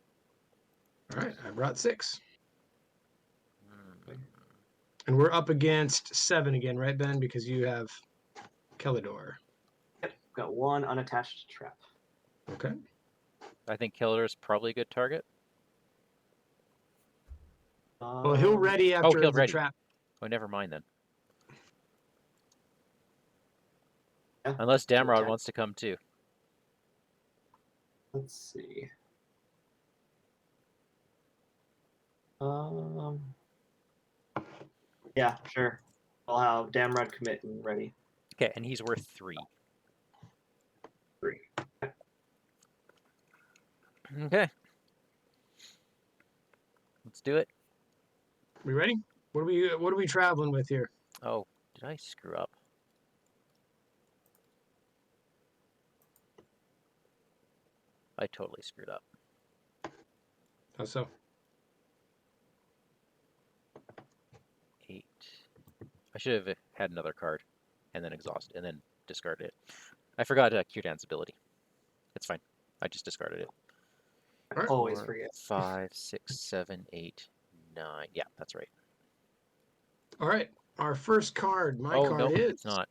Speaker 2: All right. I brought 6.
Speaker 1: Hmm.
Speaker 2: And we're up against 7 again, right, Ben? Because you have Kelador.
Speaker 4: got one unattached trap.
Speaker 2: Okay.
Speaker 1: I think Killer is probably a good target.
Speaker 2: Well, he'll ready after
Speaker 1: he'll
Speaker 2: the
Speaker 1: ready.
Speaker 2: trap.
Speaker 1: Oh, never mind then.
Speaker 4: Yeah,
Speaker 1: Unless
Speaker 4: to
Speaker 1: Damrod
Speaker 4: attack.
Speaker 1: wants to come too.
Speaker 4: Let's see. Yeah, sure. I'll have Damrod commit and ready.
Speaker 1: Okay, and he's worth 3.
Speaker 4: 3.
Speaker 1: Okay. Let's do it.
Speaker 2: We ready? What are we traveling with here?
Speaker 1: Oh, did I screw up? I totally screwed up.
Speaker 2: How so?
Speaker 1: 8. I should have had another card and then exhaust and then discarded it. I forgot Q-Dan's ability. It's fine. I just discarded it.
Speaker 4: I always
Speaker 1: 4,
Speaker 4: forget.
Speaker 1: 5, 6, 7, 8, 9. Yeah, that's right.
Speaker 2: All right. Our first card. My
Speaker 1: Oh,
Speaker 2: card
Speaker 1: no,
Speaker 2: is.
Speaker 1: it's not.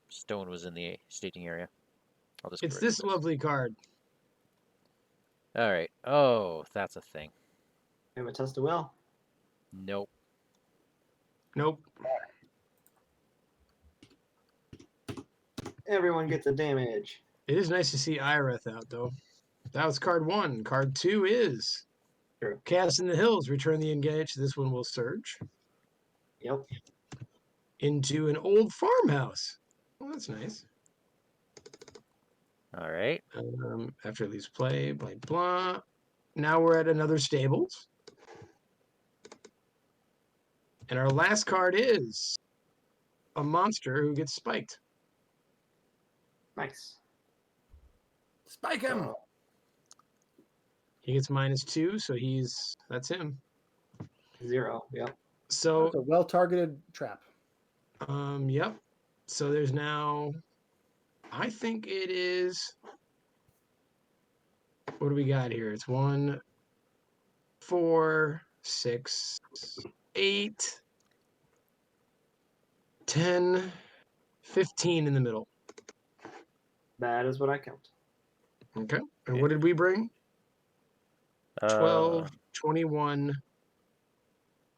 Speaker 1: Stone was in the staging area. I'll just
Speaker 2: It's
Speaker 1: get rid of
Speaker 2: this lovely card.
Speaker 1: All right. Oh, that's a thing.
Speaker 4: We have a test of will.
Speaker 1: Nope.
Speaker 2: Nope.
Speaker 4: Everyone gets a damage.
Speaker 2: It is nice to see Ireth out, though. That was card 1. Card 2 is.
Speaker 4: True.
Speaker 2: Cast in the Hills. Return the engage. This one will surge
Speaker 4: Yep.
Speaker 2: into an old farmhouse. Well, that's nice.
Speaker 1: All right.
Speaker 2: After it leaves play, blah, blah. Now we're at another stables. And our last card is a monster who gets spiked.
Speaker 4: Nice.
Speaker 3: Spike him.
Speaker 2: He gets -2, so that's him.
Speaker 4: 0. Yep.
Speaker 2: So,
Speaker 3: That's a well-targeted trap.
Speaker 2: yep. So there's now, I think it is, what do we got here? It's 1, 4, 6, 8, 10, 15 in the middle.
Speaker 4: That is what I count.
Speaker 2: Okay. And what did we bring? 12,
Speaker 1: Uh,
Speaker 2: 21,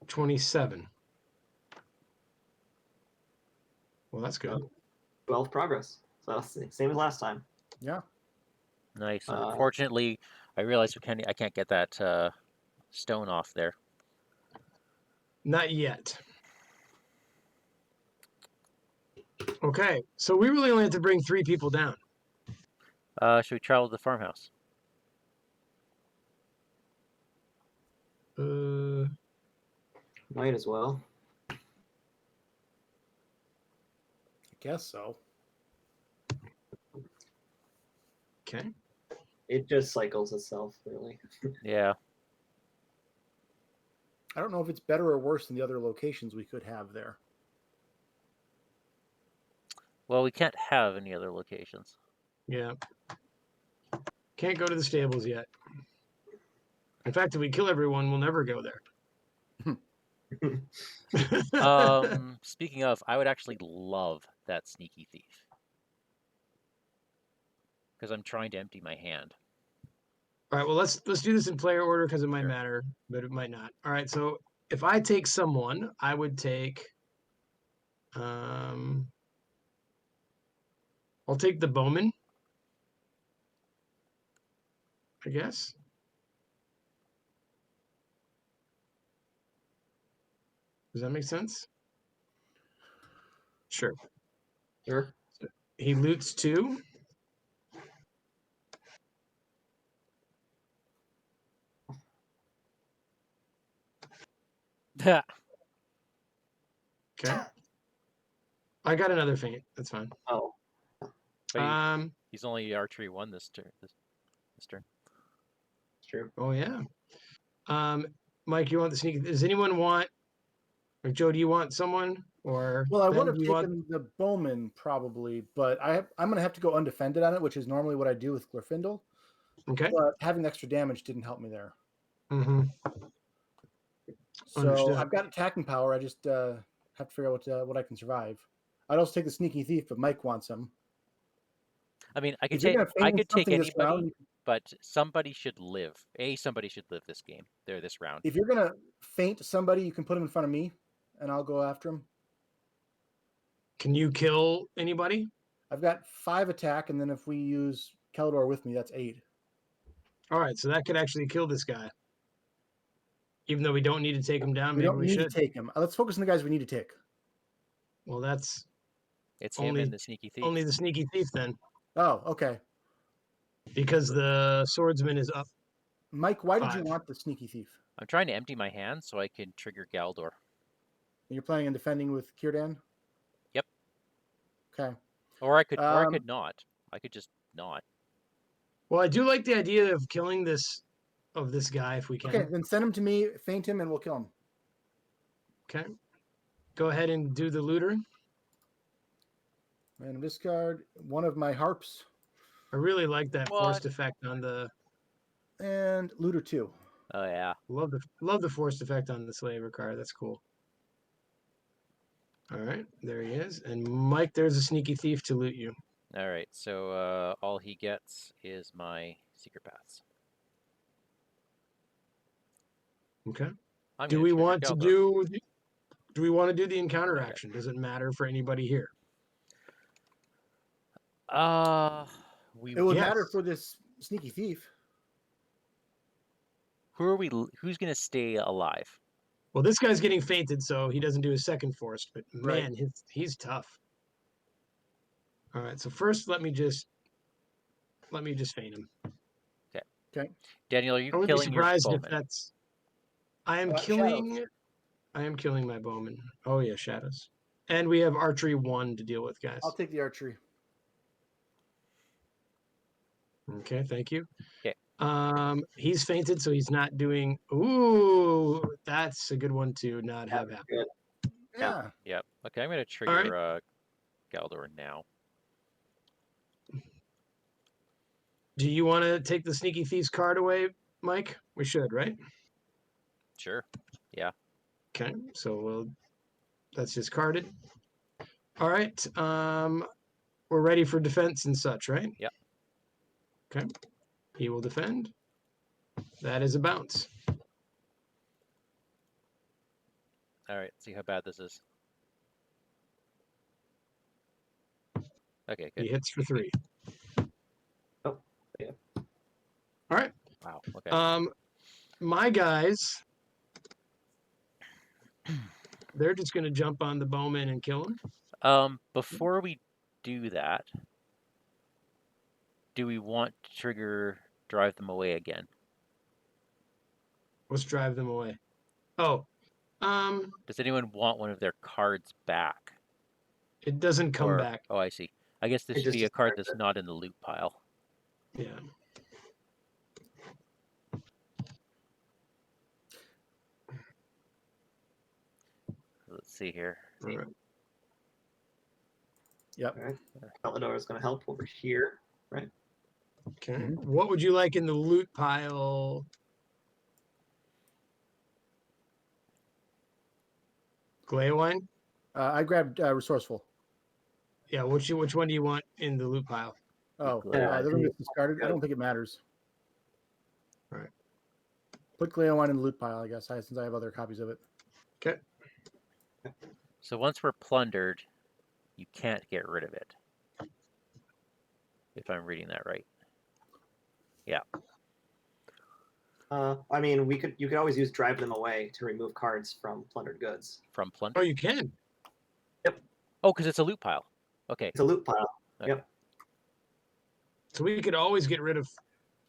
Speaker 2: 27. Well, that's good.
Speaker 4: 12 progress. So that's the same as last time.
Speaker 3: Yeah.
Speaker 1: nice. Unfortunately, I realized I can't get that stone off there.
Speaker 2: Not yet. Okay, so we really only have to bring 3 people down.
Speaker 1: Should we travel to the farmhouse?
Speaker 4: Might as well.
Speaker 3: I guess so.
Speaker 2: Okay.
Speaker 4: It just cycles itself, really.
Speaker 1: Yeah.
Speaker 3: I don't know if it's better or worse than the other locations we could have there.
Speaker 1: Well, we can't have any other locations.
Speaker 2: Yeah. Can't go to the stables yet. In fact, if we kill everyone, we'll never go there.
Speaker 1: Speaking of, I would actually love that sneaky thief. Because I'm trying to empty my hand.
Speaker 2: All right, well, let's do this in player order because it might
Speaker 1: Sure.
Speaker 2: matter, but it might not. All right, so if I take someone, I would take I'll take the bowman, I guess. Does that make sense? Sure.
Speaker 4: Sure.
Speaker 2: He loots 2. Okay. I got another feint. That's fine.
Speaker 4: Oh,
Speaker 1: But he's only archery 1 this turn. This turn.
Speaker 4: it's true.
Speaker 2: Oh yeah. Mike, you want the sneak? Does anyone want? Or Joe, do you want someone? Or
Speaker 3: Well, I
Speaker 2: Ben,
Speaker 3: would have
Speaker 2: do you
Speaker 3: taken
Speaker 2: want?
Speaker 3: the bowman probably, but I'm going to have to go undefended on it, which is normally what I do with Glorfindel.
Speaker 2: Okay.
Speaker 3: But having extra damage didn't help me there.
Speaker 2: Mm-hmm.
Speaker 3: So
Speaker 2: Understood.
Speaker 3: I've got attacking power. I just have to figure out what I can survive. I'd also take the sneaky thief, but Mike wants him.
Speaker 1: I mean, I could
Speaker 3: If you're
Speaker 1: take
Speaker 3: gonna
Speaker 1: I
Speaker 3: feign
Speaker 1: could take
Speaker 3: something this
Speaker 1: anybody,
Speaker 3: round,
Speaker 1: but somebody should live. Somebody should live this game. They're this round.
Speaker 3: if you're gonna feint somebody, you can put them in front of me, and I'll go after him.
Speaker 2: Can you kill anybody?
Speaker 3: I've got 5 attack, and then if we use Keldor with me, that's 8.
Speaker 2: All right, so that could actually kill this guy. Even though we don't need to take him down,
Speaker 3: We
Speaker 2: maybe
Speaker 3: don't
Speaker 2: we
Speaker 3: need
Speaker 2: should.
Speaker 3: to take him. Let's focus on the guys we need to take.
Speaker 2: Well, that's
Speaker 1: It's him
Speaker 2: only
Speaker 1: and the sneaky thief.
Speaker 2: only the sneaky thief then,
Speaker 3: Oh, okay.
Speaker 2: because the swordsman is up.
Speaker 3: Mike, why did you
Speaker 2: 5.
Speaker 3: want the sneaky thief?
Speaker 1: I'm trying to empty my hand so I can trigger Galdor.
Speaker 3: You're planning on defending with Kirdan?
Speaker 1: Yep.
Speaker 3: Okay.
Speaker 1: Or I could not. I could just not.
Speaker 2: Well, I do like the idea of killing this guy if we can.
Speaker 3: Okay, then send him to me, feint him, and we'll kill him.
Speaker 2: Okay. Go ahead and do the looter.
Speaker 3: Random discard. One of my harps.
Speaker 2: I really like that
Speaker 1: What?
Speaker 2: forced effect on the.
Speaker 3: And looter 2.
Speaker 1: Oh yeah.
Speaker 2: Love the forced effect on the slaver card. That's cool. All right, there he is. And Mike, there's a sneaky thief to loot you.
Speaker 1: All right. So all he gets is my secret paths.
Speaker 2: Okay.
Speaker 1: I'm
Speaker 2: Do
Speaker 1: gonna
Speaker 2: we
Speaker 1: trigger
Speaker 2: want to
Speaker 1: Galdor.
Speaker 2: do we want to do the encounter
Speaker 1: Okay.
Speaker 2: action? Does it matter for anybody here?
Speaker 1: We
Speaker 3: It would
Speaker 2: Yes.
Speaker 3: matter for this sneaky thief.
Speaker 1: who's gonna stay alive?
Speaker 2: Well, this guy's getting fainted, so he doesn't do his second forced. But
Speaker 3: Right.
Speaker 2: man, he's tough. All right, so first let me just feint him.
Speaker 3: Okay.
Speaker 1: Daniel, are you
Speaker 2: I wouldn't be
Speaker 1: killing your
Speaker 2: surprised if
Speaker 1: bowman?
Speaker 2: that's. I am
Speaker 3: Shadows.
Speaker 2: killing. I am killing my bowman. Oh yeah, shadows. And we have archery 1 to deal with, guys.
Speaker 3: I'll take the archery.
Speaker 2: Okay, thank you.
Speaker 1: Okay.
Speaker 2: He's fainted, so he's not doing. Ooh, that's a good one to not have happen.
Speaker 4: Good.
Speaker 3: Yeah.
Speaker 1: Yep. Okay, I'm gonna
Speaker 2: right.
Speaker 1: trigger Galdor now.
Speaker 2: Do you want to take the sneaky thief's card away, Mike? We should, right?
Speaker 1: Sure. Yeah.
Speaker 2: Okay, so that's discarded. All right. We're ready for defense and such, right?
Speaker 1: Yep.
Speaker 2: Okay. He will defend. That is a bounce.
Speaker 1: All right. See how bad this is. Okay.
Speaker 2: He
Speaker 1: Good.
Speaker 2: hits for 3.
Speaker 4: Oh, yeah.
Speaker 2: All right.
Speaker 1: Wow. Okay.
Speaker 2: My guys, they're just gonna jump on the bowman and kill him.
Speaker 1: Before we do that, do we want to trigger drive them away again?
Speaker 2: Let's drive them away. Oh,
Speaker 1: Does anyone want one of their cards back?
Speaker 2: it doesn't come back.
Speaker 1: Oh, I see. I guess this
Speaker 4: It
Speaker 1: should
Speaker 4: just
Speaker 1: be a card
Speaker 4: discards
Speaker 1: that's not in the loot pile.
Speaker 2: Yeah.
Speaker 1: Let's see here.
Speaker 2: All right.
Speaker 3: Yep.
Speaker 4: All right. Keldor is going to help over here, right?
Speaker 2: Okay.
Speaker 3: Mhm.
Speaker 2: What would you like in the loot pile? Glaewine?
Speaker 3: I grabbed resourceful.
Speaker 2: Yeah, which one do you want in the loot pile?
Speaker 3: Oh,
Speaker 1: Yeah,
Speaker 3: the one that's discarded. I don't think it matters.
Speaker 2: All right.
Speaker 3: Put Gleowine in the loot pile, I guess, since I have other copies of it.
Speaker 2: Okay.
Speaker 1: So once we're plundered, you can't get rid of it. If I'm reading that right. Yeah.
Speaker 4: I mean, you could always use drive them away to remove cards from plundered goods.
Speaker 1: From
Speaker 2: Oh,
Speaker 1: plunder.
Speaker 2: you can.
Speaker 1: Oh, because it's a loot pile. Okay.
Speaker 4: It's a loot pile.
Speaker 1: Okay.
Speaker 4: Yep.
Speaker 2: So we could always get rid of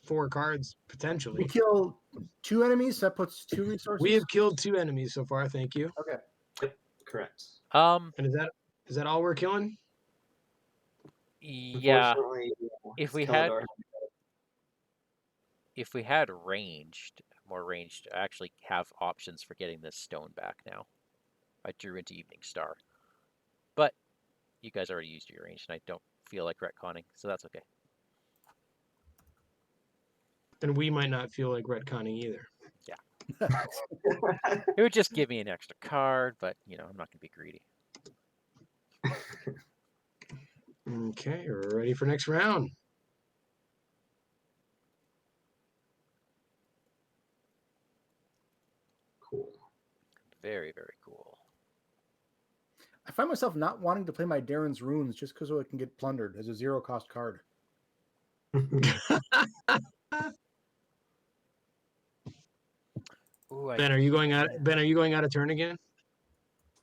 Speaker 2: 4 cards
Speaker 3: We
Speaker 2: potentially.
Speaker 3: kill 2 enemies. That puts 2 resources.
Speaker 2: We have killed 2 enemies so far. Thank you.
Speaker 3: Okay.
Speaker 4: Correct.
Speaker 2: And is that all we're killing?
Speaker 1: Yeah.
Speaker 4: Unfortunately,
Speaker 1: If
Speaker 4: it's
Speaker 1: we had
Speaker 4: Keldor.
Speaker 1: more ranged, I actually have options for getting this stone back now. I drew into Evening Star. But you guys already used your range, and I don't feel like retconning, so that's okay.
Speaker 2: And we might not feel like retconning either.
Speaker 1: It would just give me an extra card, but, I'm not going to be greedy.
Speaker 2: Okay, we're ready for next round.
Speaker 4: Cool.
Speaker 1: Very, very cool.
Speaker 3: I find myself not wanting to play my Darren's Runes just because it can get plundered as a 0-cost card.
Speaker 1: Ooh,
Speaker 2: Ben, are you going out? Ben, are you going out of turn again?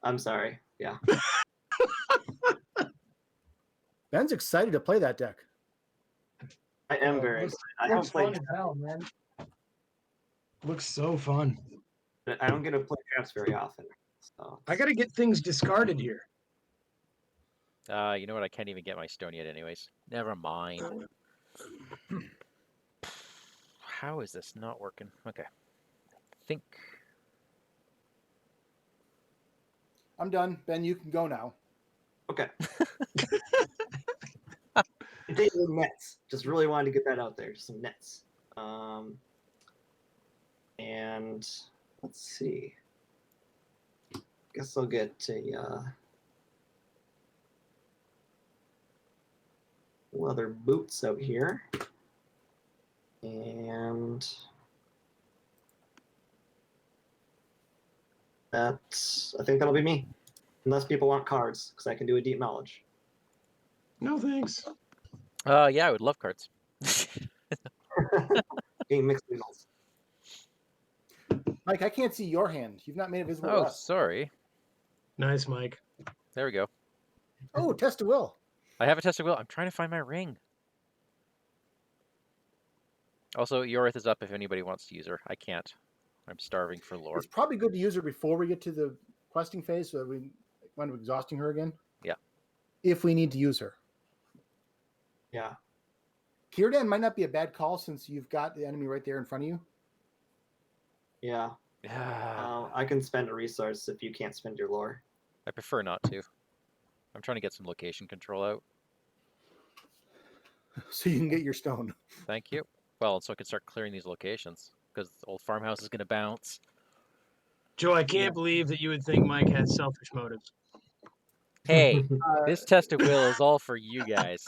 Speaker 4: I'm sorry. Yeah.
Speaker 3: Ben's excited to play that deck.
Speaker 4: I am very excited. I haven't played.
Speaker 2: hell, man. Looks so fun.
Speaker 4: I don't get to play drafts very often. So
Speaker 2: I got to get things discarded here.
Speaker 1: you know what? I can't even get my stone yet anyways. Never mind. How is this not working? Okay. Think.
Speaker 3: I'm done. Ben, you can go now.
Speaker 4: okay. Daily nets. Just really wanted to get that out there. Just some nets. And let's see. Guess I'll get a leather boots out here. And I think that'll be me. Unless people want cards, because I can do a deep knowledge.
Speaker 2: No thanks.
Speaker 1: Yeah, I would love cards.
Speaker 4: Getting mixed signals.
Speaker 3: Mike, I can't see your hand. You've not made it visible to
Speaker 1: Oh,
Speaker 3: us.
Speaker 1: sorry.
Speaker 2: Nice, Mike.
Speaker 1: There we go.
Speaker 3: Oh, test of will.
Speaker 1: I have a test of will. I'm trying to find my ring. Also, Yorith is up if anybody wants to use her. I can't. I'm starving for lore.
Speaker 3: It's probably good to use her before we get to the questing phase so that we wind up exhausting her again.
Speaker 1: Yeah.
Speaker 3: If we need to use her.
Speaker 4: Yeah.
Speaker 3: Círdan might not be a bad call since you've got the enemy right there in front of you.
Speaker 4: Yeah. I can spend a resource if you can't spend your lore.
Speaker 1: I prefer not to. I'm trying to get some location control out.
Speaker 3: So you can get your stone.
Speaker 1: Thank you. Well, so I can start clearing these locations because the old farmhouse is going to bounce.
Speaker 2: Joe, I can't believe that you would think Mike had selfish motives.
Speaker 1: Hey, this test of will is all for you guys.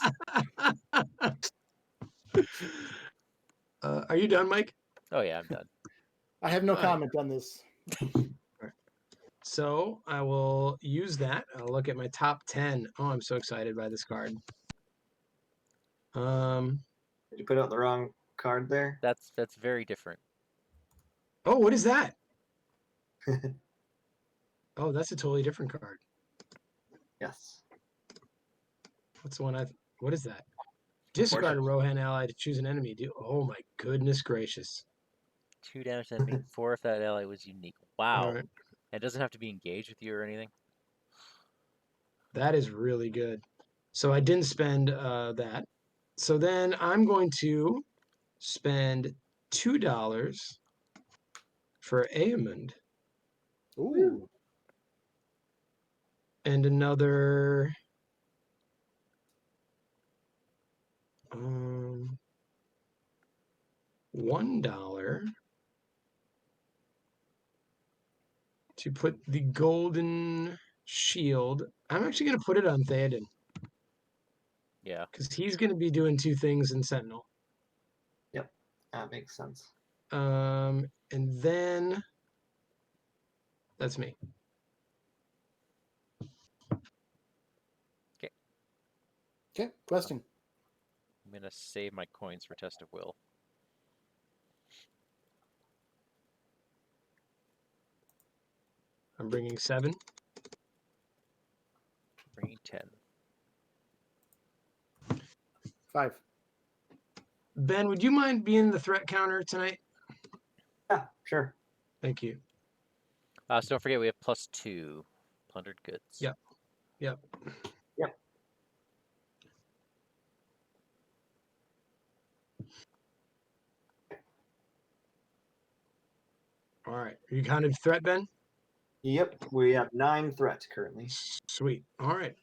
Speaker 2: Are you done, Mike?
Speaker 1: Oh yeah, I'm done.
Speaker 3: I have no
Speaker 2: All right.
Speaker 3: comment on this.
Speaker 2: So I will use that. I'll look at my top 10. Oh, I'm so excited by this card.
Speaker 4: Did you put out the wrong card there?
Speaker 1: That's very different.
Speaker 2: Oh, what is that? Oh, that's a totally different card.
Speaker 4: Yes.
Speaker 2: What's the one what is that? Discard a Rohan ally to choose an enemy. Oh my goodness gracious.
Speaker 1: 2 damage to enemy, 4 if that ally was unique. Wow.
Speaker 2: All right.
Speaker 1: It doesn't have to be engaged with you or anything.
Speaker 2: That is really good. So I didn't spend that. So then I'm going to spend $2 for Aemond.
Speaker 3: Ooh.
Speaker 2: And another $1 to put the golden shield. I'm actually going to put it on Theoden.
Speaker 1: Yeah.
Speaker 2: Because he's going to be doing 2 things in Sentinel.
Speaker 4: Yep, that makes sense.
Speaker 2: And then that's me.
Speaker 3: Okay, question.
Speaker 1: I'm going to save my coins for test of will.
Speaker 2: I'm bringing 7.
Speaker 1: Bringing 10.
Speaker 3: 5.
Speaker 2: Ben, would you mind being the threat counter tonight?
Speaker 4: Yeah, sure.
Speaker 2: Thank you.
Speaker 1: So don't forget we have +2 plundered goods.
Speaker 2: Yep. Yep.
Speaker 4: Yep.
Speaker 2: All right. Are you counted threat, Ben?
Speaker 4: Yep, we have 9 threat currently.
Speaker 2: Sweet. All right.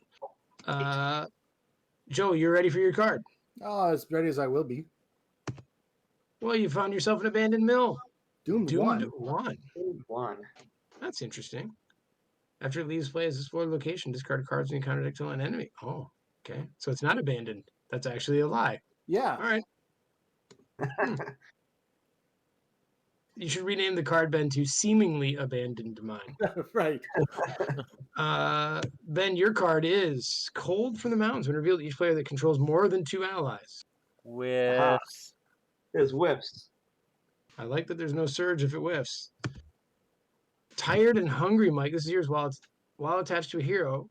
Speaker 2: Joe, you're ready for your card?
Speaker 3: Oh, as ready as I will be.
Speaker 2: Well, you found yourself an abandoned mill.
Speaker 3: Doomed 1.
Speaker 4: 1.
Speaker 2: That's interesting. After it leaves play as a explored location, discard cards when you counter to kill an enemy. Oh. Okay, so it's not abandoned. That's actually a lie.
Speaker 3: Yeah.
Speaker 2: All right. You should rename the card, Ben, to Seemingly Abandoned Mine.
Speaker 3: Right.
Speaker 2: Ben, your card is Cold from the Mountains. When revealed, each player that controls more than 2 allies.
Speaker 1: Whiffs.
Speaker 4: There's whiffs.
Speaker 2: I like that there's no surge if it whiffs. Tired and hungry, Mike. This is yours. While attached to a hero,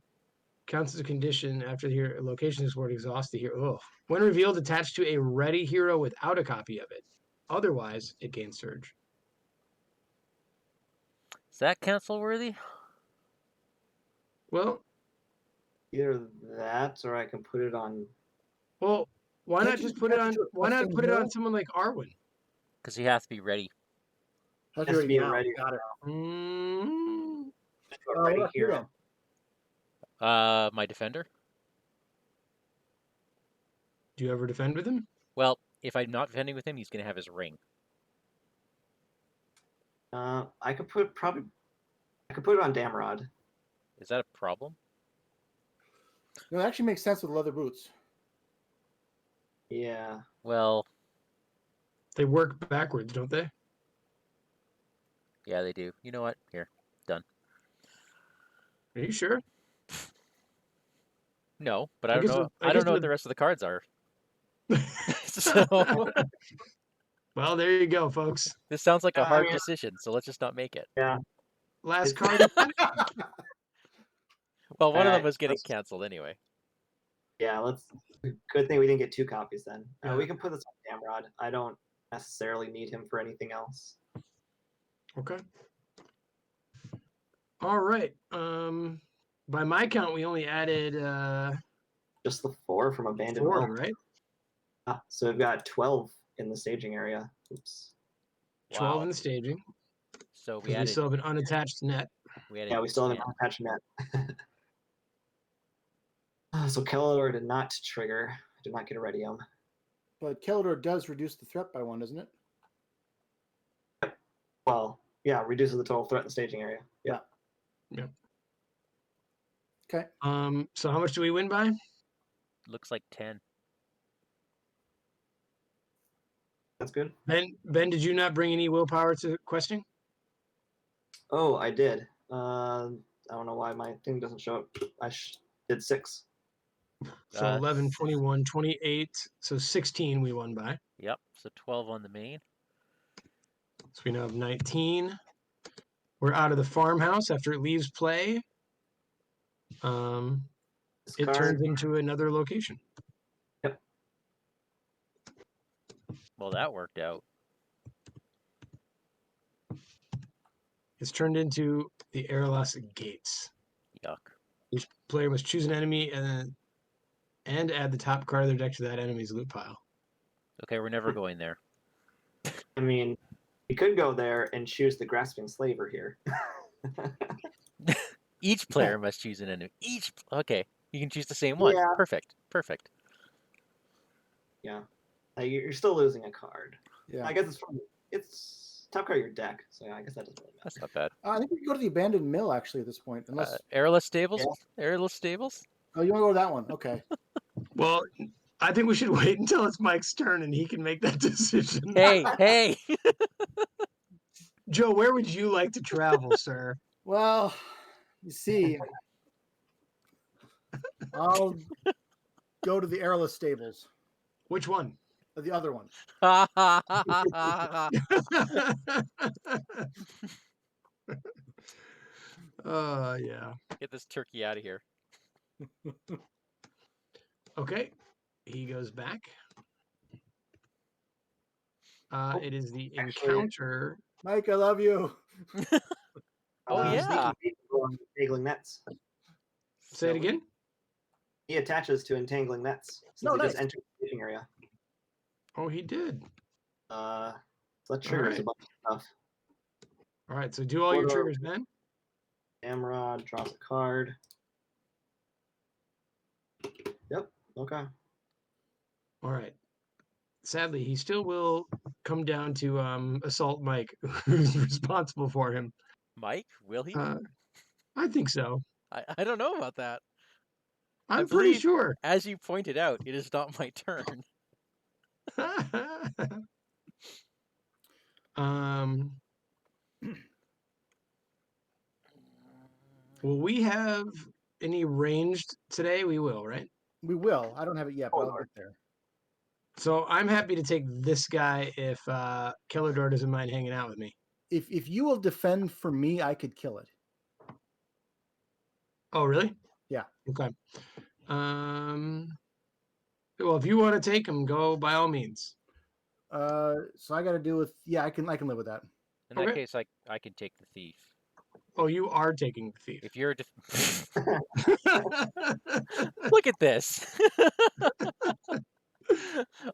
Speaker 2: counts as a condition after the hero location is word exhaust the hero. Ugh. When revealed, attached to a ready hero without a copy of it. Otherwise, it gains surge.
Speaker 1: Is that cancel worthy?
Speaker 2: Well,
Speaker 4: Either that, or I can put it on.
Speaker 2: why
Speaker 3: Can't
Speaker 2: not
Speaker 3: you
Speaker 2: just
Speaker 3: just
Speaker 2: put it
Speaker 3: attach
Speaker 2: on?
Speaker 3: it to a
Speaker 2: Why not
Speaker 3: custom
Speaker 2: put it on
Speaker 3: hero?
Speaker 2: someone like Arwen?
Speaker 1: Because he has to be ready.
Speaker 3: Has
Speaker 4: Has to be a
Speaker 3: now.
Speaker 4: ready-
Speaker 3: Got it.
Speaker 2: Mm,
Speaker 4: A ready
Speaker 3: What about you
Speaker 4: hero.
Speaker 3: then?
Speaker 1: My defender.
Speaker 2: do you ever defend with him?
Speaker 1: Well, if I'm not defending with him, he's gonna have his ring.
Speaker 4: I could put it on Damrod.
Speaker 1: Is that a problem?
Speaker 3: No, it actually makes sense with leather boots.
Speaker 4: Yeah.
Speaker 1: Well,
Speaker 2: They work backwards, don't they?
Speaker 1: yeah, they do. You know what? Here, done.
Speaker 2: Are you sure?
Speaker 1: No, but
Speaker 2: I
Speaker 1: I don't
Speaker 2: guess
Speaker 1: know.
Speaker 2: the- I
Speaker 1: I don't
Speaker 2: guess
Speaker 1: know what
Speaker 2: the-
Speaker 1: the rest of the cards are. So
Speaker 2: Well, there you go, folks.
Speaker 1: this sounds like a hard
Speaker 4: Yeah.
Speaker 1: decision. So let's just not make it.
Speaker 2: Last
Speaker 4: It's-
Speaker 2: card.
Speaker 1: Well, one of them
Speaker 4: Alright,
Speaker 1: was getting
Speaker 4: let's-
Speaker 1: canceled anyway.
Speaker 4: Yeah, let's. Good thing we didn't get 2 copies then.
Speaker 2: Yeah.
Speaker 4: We can put this on Damrod. I don't necessarily need him for anything else.
Speaker 2: Okay. All right. By my count, we only added
Speaker 4: Just the 4 from Abandoned
Speaker 2: 4,
Speaker 4: Mill.
Speaker 2: right?
Speaker 4: So we've got 12 in the staging area. Oops.
Speaker 2: 12
Speaker 1: Wow.
Speaker 2: in the staging.
Speaker 1: So we
Speaker 2: Because we
Speaker 1: added.
Speaker 2: still have an unattached net.
Speaker 4: Yeah, we still have an
Speaker 1: 10.
Speaker 4: unattached net. So Kelador did not trigger. Did not get a Redium.
Speaker 3: But Kelador does reduce the threat by 1, doesn't it?
Speaker 4: Well, yeah, reduces the total threat in the staging area. Yeah.
Speaker 3: Okay.
Speaker 2: So how much do we win by?
Speaker 1: Looks like 10.
Speaker 4: That's good.
Speaker 2: Ben, did you not bring any willpower to questing?
Speaker 4: Oh, I did. I don't know why my thing doesn't show up. I did 6.
Speaker 2: So 11, 21, 28. So 16 we won by.
Speaker 1: Yep. So 12 on the main.
Speaker 2: So we now have 19. We're out of the farmhouse after it leaves play.
Speaker 4: This
Speaker 2: It
Speaker 4: card,
Speaker 2: turns into another location.
Speaker 1: Well, that worked out.
Speaker 2: It's turned into the Erelas gates.
Speaker 1: Yuck.
Speaker 2: Each player must choose an enemy and add the top card of their deck to that enemy's loot pile.
Speaker 1: Okay, we're never going there.
Speaker 4: I mean, you could go there and choose the Grasping Slaver here.
Speaker 1: Each player must choose an enemy. Okay, you can choose the same one.
Speaker 4: Yeah.
Speaker 1: Perfect.
Speaker 4: Yeah. You're still losing a card.
Speaker 3: Yeah.
Speaker 4: I guess it's top card of your deck, so yeah, I guess that doesn't really matter.
Speaker 1: That's not bad.
Speaker 3: I think we can go to the abandoned mill actually at this point. Unless
Speaker 1: Erelas stables. Erelas stables.
Speaker 3: oh, you want to go to that one? Okay.
Speaker 2: Well, I think we should wait until it's Mike's turn and he can make that decision.
Speaker 1: Hey.
Speaker 2: Joe, where would you like to travel, sir?
Speaker 3: Well, you see, I'll go to the Erelas stables.
Speaker 2: Which one?
Speaker 3: The other one.
Speaker 2: Yeah.
Speaker 1: Get this turkey out of here.
Speaker 2: Okay. He goes back. It is the
Speaker 4: actually-
Speaker 2: encounter.
Speaker 3: Mike, I love you.
Speaker 1: Oh, yeah.
Speaker 4: Entangling nets.
Speaker 2: Say it again.
Speaker 4: He attaches to entangling nets. Since
Speaker 3: Oh,
Speaker 4: he just
Speaker 3: nice.
Speaker 4: entered the staging area.
Speaker 2: Oh, he did.
Speaker 4: So that triggers a
Speaker 2: Alright.
Speaker 4: bunch of stuff.
Speaker 2: All right. So do all your
Speaker 4: What are-
Speaker 2: triggers, Ben.
Speaker 4: Amrod draws a card. Yep. Okay.
Speaker 2: All right. Sadly, he still will come down to assault Mike, who's responsible for him.
Speaker 1: Mike, will he?
Speaker 2: I think so.
Speaker 1: I don't know about that.
Speaker 2: I'm pretty
Speaker 1: believe,
Speaker 2: sure.
Speaker 1: as you pointed out, it is not my turn.
Speaker 2: um, will we have any ranged today? We will, right?
Speaker 3: We will. I don't have it yet, but
Speaker 4: Oh,
Speaker 3: I'll
Speaker 4: Lord.
Speaker 3: get there.
Speaker 2: So I'm happy to take this guy if Kellador doesn't mind hanging out with me.
Speaker 3: If you will defend for me, I could kill it.
Speaker 2: Oh, really?
Speaker 3: Yeah.
Speaker 2: Okay. Well, if you want to take him, go by all means.
Speaker 3: So I got to deal with. Yeah, I can live with that.
Speaker 1: In that
Speaker 2: Okay.
Speaker 1: case, I can take the thief.
Speaker 2: Oh, you are taking the thief.
Speaker 1: If you're look at this.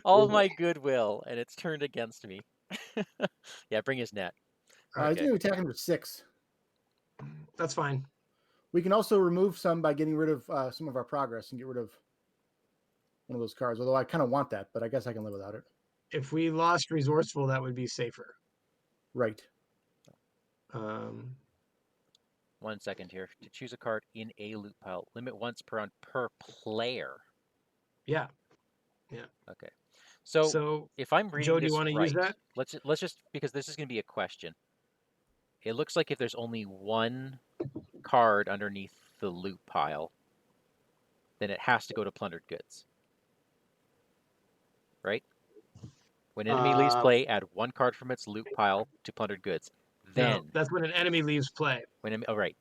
Speaker 1: All of my goodwill, and it's turned against me. Yeah, bring his net.
Speaker 3: He's
Speaker 1: Okay.
Speaker 3: going to be attacking for 6.
Speaker 2: That's fine.
Speaker 3: We can also remove some by getting rid of some of our progress and get rid of one of those cards. Although I kind of want that, but I guess I can live without it.
Speaker 2: If we lost resourceful, that would be safer.
Speaker 3: Right.
Speaker 1: 1 second here. To choose a card in a loot pile, limit once per round per player.
Speaker 2: Yeah.
Speaker 1: Okay. So
Speaker 2: So
Speaker 1: if I'm reading
Speaker 2: Joe, do you
Speaker 1: this
Speaker 2: want to
Speaker 1: right,
Speaker 2: use that?
Speaker 1: let's just, because this is going to be a question. It looks like if there's only one card underneath the loot pile, then it has to go to plundered goods. Right? When enemy leaves play, add one card from its loot pile to plundered goods. Then
Speaker 2: No, that's when an enemy leaves play.
Speaker 1: when right.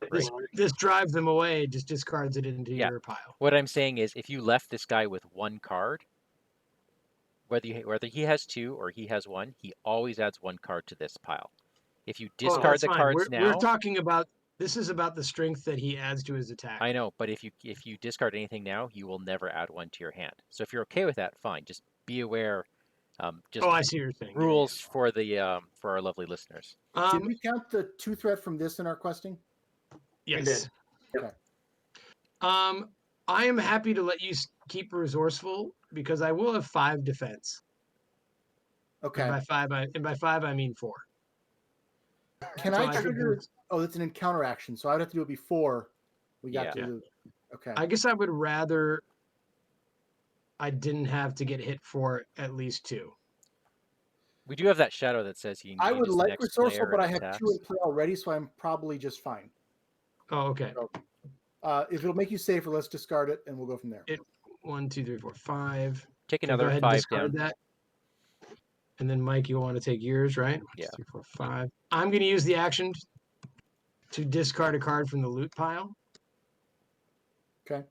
Speaker 2: This drives them away, just discards it into
Speaker 1: Yeah.
Speaker 2: your pile.
Speaker 1: What I'm saying is, if you left this guy with one card, whether he has 2 or he has 1, he always adds 1 card to this pile. If you discard
Speaker 2: that's
Speaker 1: the
Speaker 2: fine.
Speaker 1: cards
Speaker 2: We're
Speaker 1: now,
Speaker 2: talking about this is about the strength that he adds to his attack.
Speaker 1: I know, but if you discard anything now, you will never add 1 to your hand. So if you're okay with that, fine. Just be aware. Just
Speaker 2: I see what you're saying.
Speaker 1: rules for the for our lovely listeners.
Speaker 3: Did we count the 2 threat from this in our questing?
Speaker 2: Yes.
Speaker 3: Okay.
Speaker 2: I am happy to let you keep resourceful because I will have 5 defense.
Speaker 3: Okay.
Speaker 2: And by 5 I mean 4.
Speaker 3: Can
Speaker 2: So
Speaker 3: I
Speaker 2: could
Speaker 3: trigger?
Speaker 2: do-
Speaker 3: Oh, it's an encounter action, so I'd have to do it before we got
Speaker 1: Yeah.
Speaker 3: to. Okay.
Speaker 2: I guess I would rather I didn't have to get hit for at least 2.
Speaker 1: We do have that shadow that says he
Speaker 3: I
Speaker 1: engages
Speaker 3: would
Speaker 1: the
Speaker 3: like
Speaker 1: next
Speaker 3: resourceful,
Speaker 1: player
Speaker 3: but I
Speaker 1: and
Speaker 3: have
Speaker 1: attacks.
Speaker 3: 2 in play already, so I'm probably just fine.
Speaker 2: Oh, okay.
Speaker 3: So, if it'll make you safer, let's discard it, and we'll go from there.
Speaker 2: 1, 2, 3, 4, 5.
Speaker 1: Take
Speaker 2: So go
Speaker 1: another
Speaker 2: ahead and
Speaker 1: 5
Speaker 2: discard
Speaker 1: down.
Speaker 2: that. And then Mike, you'll want to take yours, right? 1,
Speaker 1: Yeah.
Speaker 2: 2, 3, 4, 5. I'm going to use the action to discard a card from the loot pile.
Speaker 3: Okay.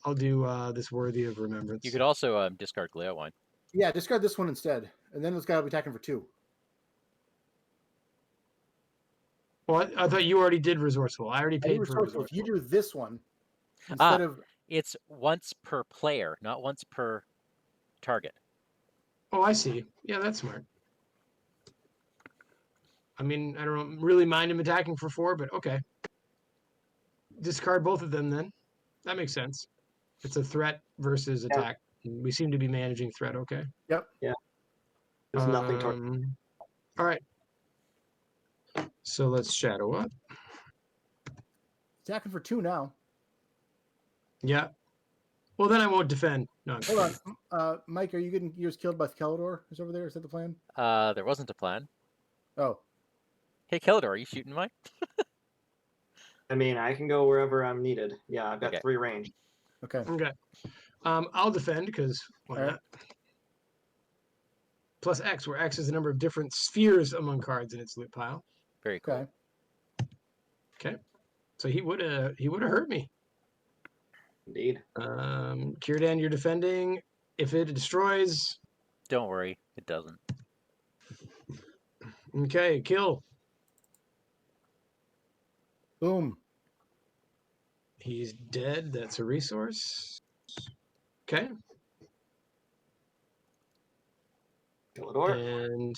Speaker 2: I'll do this worthy of remembrance.
Speaker 1: You could also discard Glare Wine.
Speaker 3: Yeah, discard this one instead, and then this guy will be attacking for 2.
Speaker 2: Well, I thought you already did resourceful. I already
Speaker 3: I do
Speaker 2: paid for
Speaker 3: resourceful.
Speaker 2: resourceful.
Speaker 3: If you do this one instead of
Speaker 1: It's once per player, not once per target.
Speaker 2: Oh, I see. Yeah, that's smart. I mean, I don't really mind him attacking for 4, but okay. Discard both of them then. That makes sense. It's a threat versus attack. We seem to be managing threat, okay?
Speaker 3: Yep.
Speaker 4: Yeah. There's nothing to
Speaker 2: All right. So let's shadow up.
Speaker 3: attacking for 2 now.
Speaker 2: Yeah. Well, then I won't defend. No, I'm
Speaker 3: Hold on, Mike. Are you getting yours killed by Kellador? Is over there? Is that the plan?
Speaker 1: There wasn't a plan.
Speaker 3: Oh,
Speaker 1: Hey, Keldor, are you shooting mine?
Speaker 4: I mean, I can go wherever I'm needed. Yeah, I've got
Speaker 1: Okay.
Speaker 4: 3 range.
Speaker 3: okay.
Speaker 2: Okay. I'll defend because why
Speaker 3: All right.
Speaker 2: not? Plus X, where X is the number of different spheres among cards in its loot pile.
Speaker 1: Very cool.
Speaker 3: Okay.
Speaker 2: Okay. So he would have hurt me.
Speaker 4: Indeed.
Speaker 2: Kirdan, you're defending. If it destroys,
Speaker 1: Don't worry, it doesn't.
Speaker 2: okay, kill.
Speaker 3: Boom.
Speaker 2: He's dead. That's a resource. Okay.
Speaker 4: Kellador.
Speaker 2: And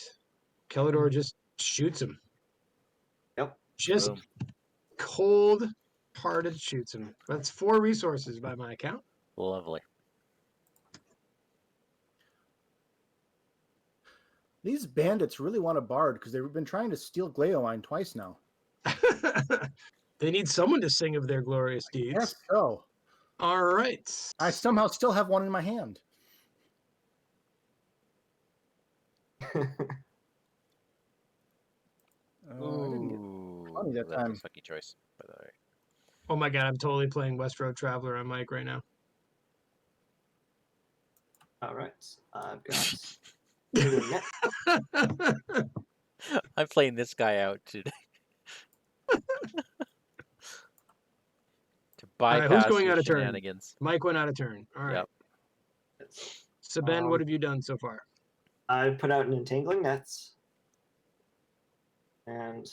Speaker 2: Kellador just shoots him.
Speaker 4: Yep.
Speaker 2: Just
Speaker 1: Boom.
Speaker 2: cold-hearted shoots him. That's 4 resources by my account.
Speaker 1: Lovely.
Speaker 3: These bandits really want a bard because they've been trying to steal Gleowine twice now.
Speaker 2: They need someone to sing of their glorious deeds.
Speaker 3: Yes. So
Speaker 2: All right.
Speaker 3: I somehow still have one in my hand. I didn't get money that
Speaker 1: That
Speaker 3: time.
Speaker 1: was a lucky choice. By the way.
Speaker 2: Oh my god, I'm totally playing West Road Traveler on Mike right now.
Speaker 4: All right. I've got two net.
Speaker 1: I'm playing this guy out today to
Speaker 2: All right, who's
Speaker 1: bypass
Speaker 2: going
Speaker 1: your
Speaker 2: out of turn?
Speaker 1: shenanigans.
Speaker 2: Mike went out of turn. All right.
Speaker 1: Yep.
Speaker 2: So Ben, what have you done so far?
Speaker 4: I've put out an entangling nets, and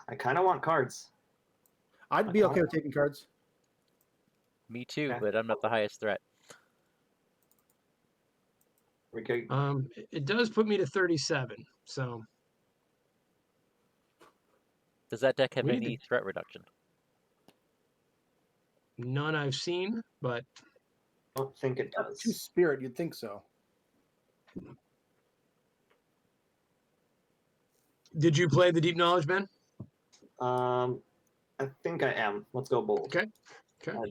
Speaker 4: I kind of want cards.
Speaker 3: I'd be okay with taking cards.
Speaker 1: Me too,
Speaker 4: Okay.
Speaker 1: but I'm not the highest threat.
Speaker 4: We could,
Speaker 2: It does put me to 37. So
Speaker 1: Does that deck have
Speaker 2: We need
Speaker 1: any threat reduction?
Speaker 2: none I've seen, but
Speaker 4: I don't think it
Speaker 3: Up to
Speaker 4: does.
Speaker 3: spirit, you'd think so.
Speaker 2: did you play the Deep Knowledge, Ben?
Speaker 4: I think I am. Let's go bold.
Speaker 2: Okay. Okay.
Speaker 4: I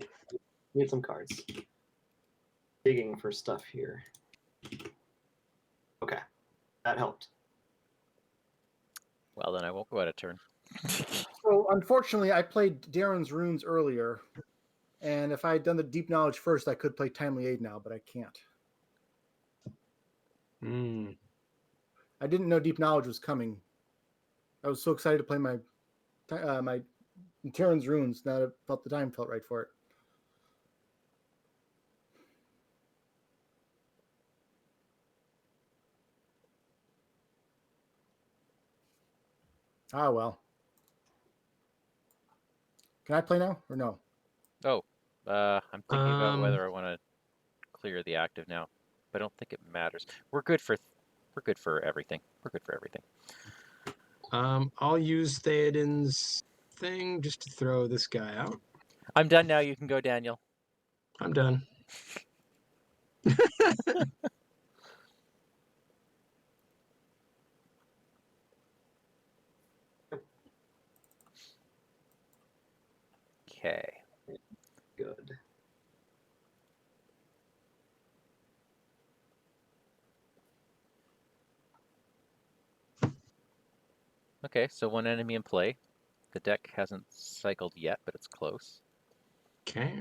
Speaker 4: need some cards. Digging for stuff here. Okay, that helped.
Speaker 1: Well, then I won't go out of turn.
Speaker 3: So unfortunately, I played Darren's runes earlier, and if I had done the deep knowledge first, I could play Timely Aid now, but I can't. I didn't know deep knowledge was coming. I was so excited to play my Darren's runes. Now the time felt right for it. Ah, well. Can I play now or no?
Speaker 1: Oh, I'm thinking about whether I want to clear the active now, but I don't think it matters. We're good for everything. We're good for everything.
Speaker 2: I'll use Theoden's thing just to throw this guy out.
Speaker 1: I'm done now. You can go, Daniel.
Speaker 2: I'm done.
Speaker 1: Okay.
Speaker 4: Good.
Speaker 1: Okay, so one enemy in play. The deck hasn't cycled yet, but it's close.
Speaker 2: Okay.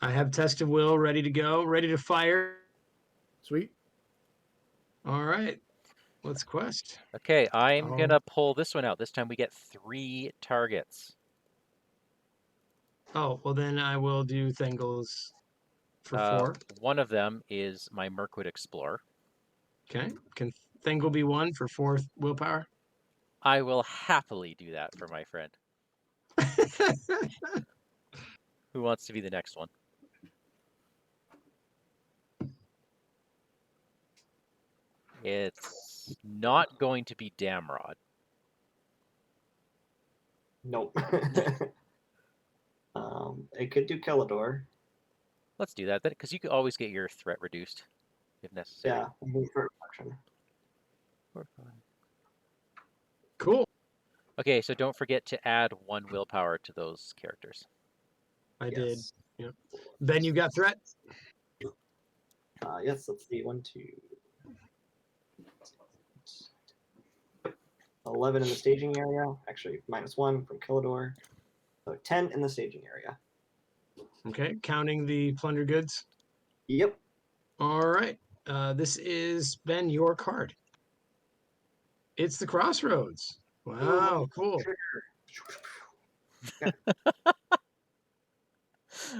Speaker 2: I have Test of Will ready to go, ready to fire.
Speaker 3: Sweet.
Speaker 2: All right. Let's quest.
Speaker 1: Okay, I'm
Speaker 2: Oh.
Speaker 1: gonna pull this one out. This time we get 3 targets.
Speaker 2: Oh, well then I will do Thengle's for 4.
Speaker 1: One of them is my Mirkwood Explorer.
Speaker 2: Okay. Can Thengle be 1 for 4 willpower?
Speaker 1: I will happily do that for my friend. Who wants to be the next one? It's not going to be Damrod.
Speaker 4: Nope. It could do Kellador.
Speaker 1: Let's do that, because you could always get your threat reduced if necessary.
Speaker 4: Yeah, move for action.
Speaker 2: Cool.
Speaker 1: Okay, so don't forget to add 1 willpower to those characters.
Speaker 2: I did.
Speaker 4: Yes.
Speaker 2: Yep. Ben, you got threat?
Speaker 4: Yes, let's see. 1, 2. 11 in the staging area. Actually, -1 from Kellador. So 10 in the staging area.
Speaker 2: Okay. Counting the plunder goods.
Speaker 4: Yep.
Speaker 2: All right. This is, Ben, your card. It's the Crossroads. Wow, cool.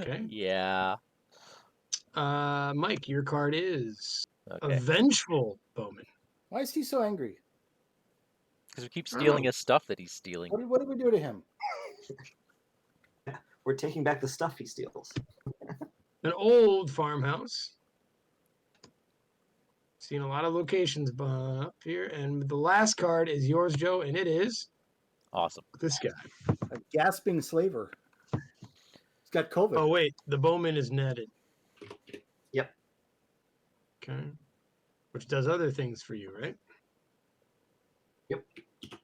Speaker 2: Okay.
Speaker 1: Yeah.
Speaker 2: Mike, your card is
Speaker 1: Okay.
Speaker 2: a Vengeful Bowman.
Speaker 3: Why is he so angry?
Speaker 1: Because we keep stealing
Speaker 2: Oh.
Speaker 1: his stuff that he's stealing.
Speaker 3: What did we do to him?
Speaker 4: We're taking back the stuff he steals.
Speaker 2: An old farmhouse. Seen a lot of locations up here. And the last card is yours, Joe, and it is
Speaker 1: Awesome.
Speaker 2: this guy.
Speaker 3: A gasping slaver. He's got COVID.
Speaker 2: Oh, wait. The Bowman is netted.
Speaker 4: Yep.
Speaker 2: Okay. Which does other things for you, right?
Speaker 4: Yep.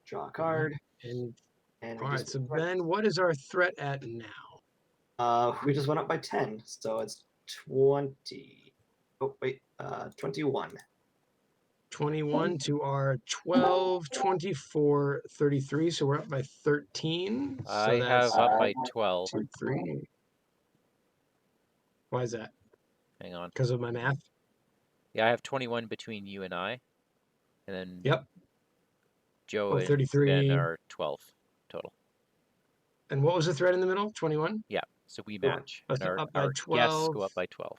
Speaker 4: Draw a card.
Speaker 2: And
Speaker 4: And
Speaker 2: all right. So, Ben, what is our threat at now?
Speaker 4: We just went up by 10, so it's 20. Oh wait, 21.
Speaker 2: 21 to our 12, 24, 33. So we're up by 13. So
Speaker 1: I
Speaker 2: that's
Speaker 1: have up by 12.
Speaker 2: 2, 3. Why is that?
Speaker 1: Hang on.
Speaker 2: Because of my math?
Speaker 1: Yeah, I have 21 between you and I. And then
Speaker 2: Yep.
Speaker 1: Joe
Speaker 2: Oh,
Speaker 1: and
Speaker 2: 33.
Speaker 1: Ben are 12 total.
Speaker 2: And what was the thread in the middle? 21?
Speaker 1: Yeah, so we
Speaker 4: Sure.
Speaker 1: match.
Speaker 2: That's
Speaker 1: And
Speaker 2: up by
Speaker 1: our guests
Speaker 2: 12.
Speaker 1: go up by 12.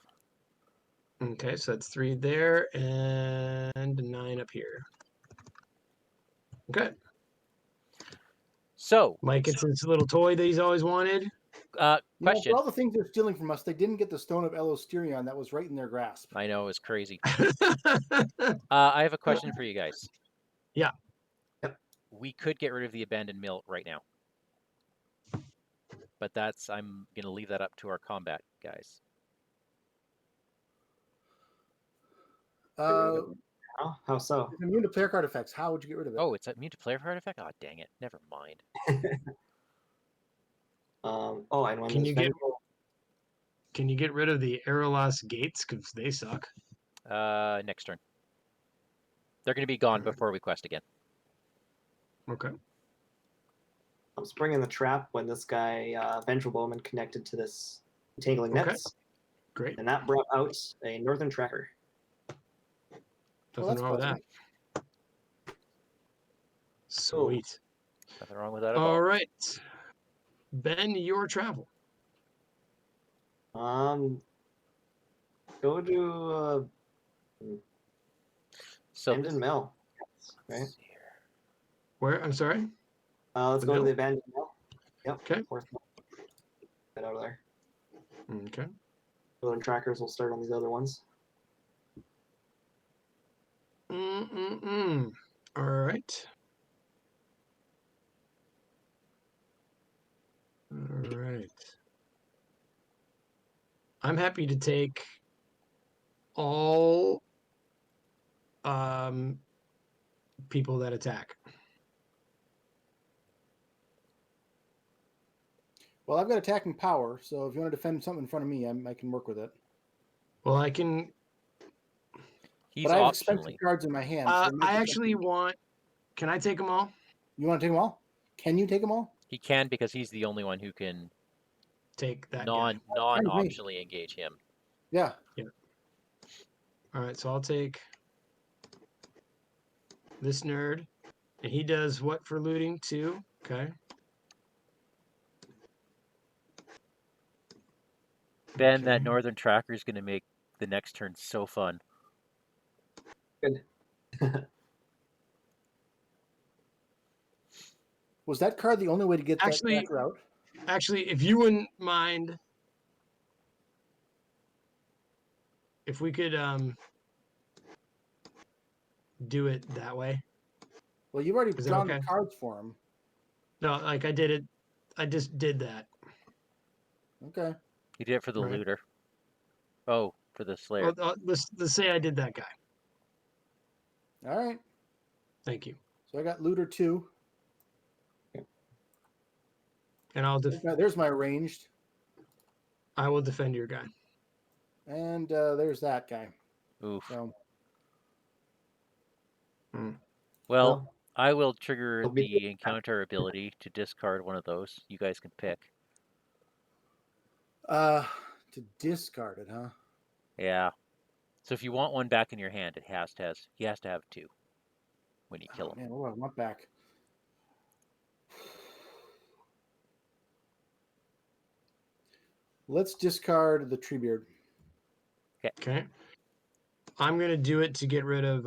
Speaker 2: Okay, so that's 3 there and 9 up here. Okay.
Speaker 1: So,
Speaker 2: Mike gets his little toy that he's always wanted.
Speaker 1: question.
Speaker 3: For all the things they're stealing from us, they didn't get the Stone of Elosterion that was right in their grasp.
Speaker 1: I know, it's crazy. I have a question for you guys.
Speaker 2: Yeah.
Speaker 4: Yep.
Speaker 1: We could get rid of the abandoned mill right now. But I'm going to leave that up to our combat guys.
Speaker 4: Oh, how so?
Speaker 3: It's immune to player card effects. How would you get rid of it?
Speaker 1: Oh, it's immune to player card effect? Oh, dang it. Never mind.
Speaker 4: Oh, and when
Speaker 2: Can
Speaker 4: there's
Speaker 2: Can you get rid of the Erelas gates? Because they suck.
Speaker 1: Next turn. They're going to be gone before we quest again.
Speaker 2: Okay.
Speaker 4: I'm springing the trap when this guy, Vengeful Bowman, connected to this entangling
Speaker 2: Okay.
Speaker 4: nets.
Speaker 2: Great.
Speaker 4: And that brought out a Northern Tracker.
Speaker 2: Nothing wrong with that. Sweet.
Speaker 1: Nothing wrong with that at
Speaker 2: All
Speaker 1: all.
Speaker 2: right. Ben, your travel.
Speaker 4: Go to
Speaker 1: So
Speaker 4: Abandoned Mill. Right?
Speaker 1: let's see here.
Speaker 2: Where? I'm sorry?
Speaker 4: Let's
Speaker 2: The
Speaker 4: go to
Speaker 2: mill?
Speaker 4: the Abandoned Mill. Yep.
Speaker 2: Okay.
Speaker 4: Fourth mill. Get out of there.
Speaker 2: Okay.
Speaker 4: Northern Trackers will start on these other ones.
Speaker 2: All right. All right. I'm happy to take all people that attack.
Speaker 3: Well, I've got attacking power, so if you want to defend something in front of me, I can work with it.
Speaker 2: Well, I can.
Speaker 1: He's
Speaker 3: But I have
Speaker 1: optionally.
Speaker 3: expensive cards in my hand. So
Speaker 2: I actually want. Can I take them all?
Speaker 3: You want to take them all? Can you take them all?
Speaker 1: He can because he's the only one who can
Speaker 2: Take that guy.
Speaker 1: non-optionally engage him.
Speaker 3: Yeah.
Speaker 2: All right, so I'll take this nerd, and he does what for looting too? Okay.
Speaker 1: Ben,
Speaker 2: Okay.
Speaker 1: that Northern Tracker is going to make the next turn so fun.
Speaker 4: Good.
Speaker 3: Was that card the only way to get that tracker out?
Speaker 2: Actually, if you wouldn't mind, if we could do it that way.
Speaker 3: Well, you've already
Speaker 2: Is that
Speaker 3: drawn
Speaker 2: okay?
Speaker 3: the cards for him.
Speaker 2: No, like I did it. I just did that.
Speaker 3: Okay.
Speaker 1: He did it for the
Speaker 2: Right.
Speaker 1: looter. Oh, for the Slayer.
Speaker 2: Well, let's say I did that guy.
Speaker 3: All right.
Speaker 2: Thank you.
Speaker 3: So I got looter 2.
Speaker 2: And I'll
Speaker 3: There's my ranged.
Speaker 2: I will defend your guy.
Speaker 3: And there's that guy.
Speaker 1: Oof.
Speaker 3: So.
Speaker 1: Well, I will trigger
Speaker 4: it'll be-
Speaker 1: the encounter ability to discard one of those. You guys can pick.
Speaker 3: To discard it, huh?
Speaker 1: Yeah. So if you want one back in your hand, he has to have 2 when you kill him.
Speaker 3: Man, what do I want back? Let's discard the Treebeard.
Speaker 2: Okay. I'm gonna do it to get rid of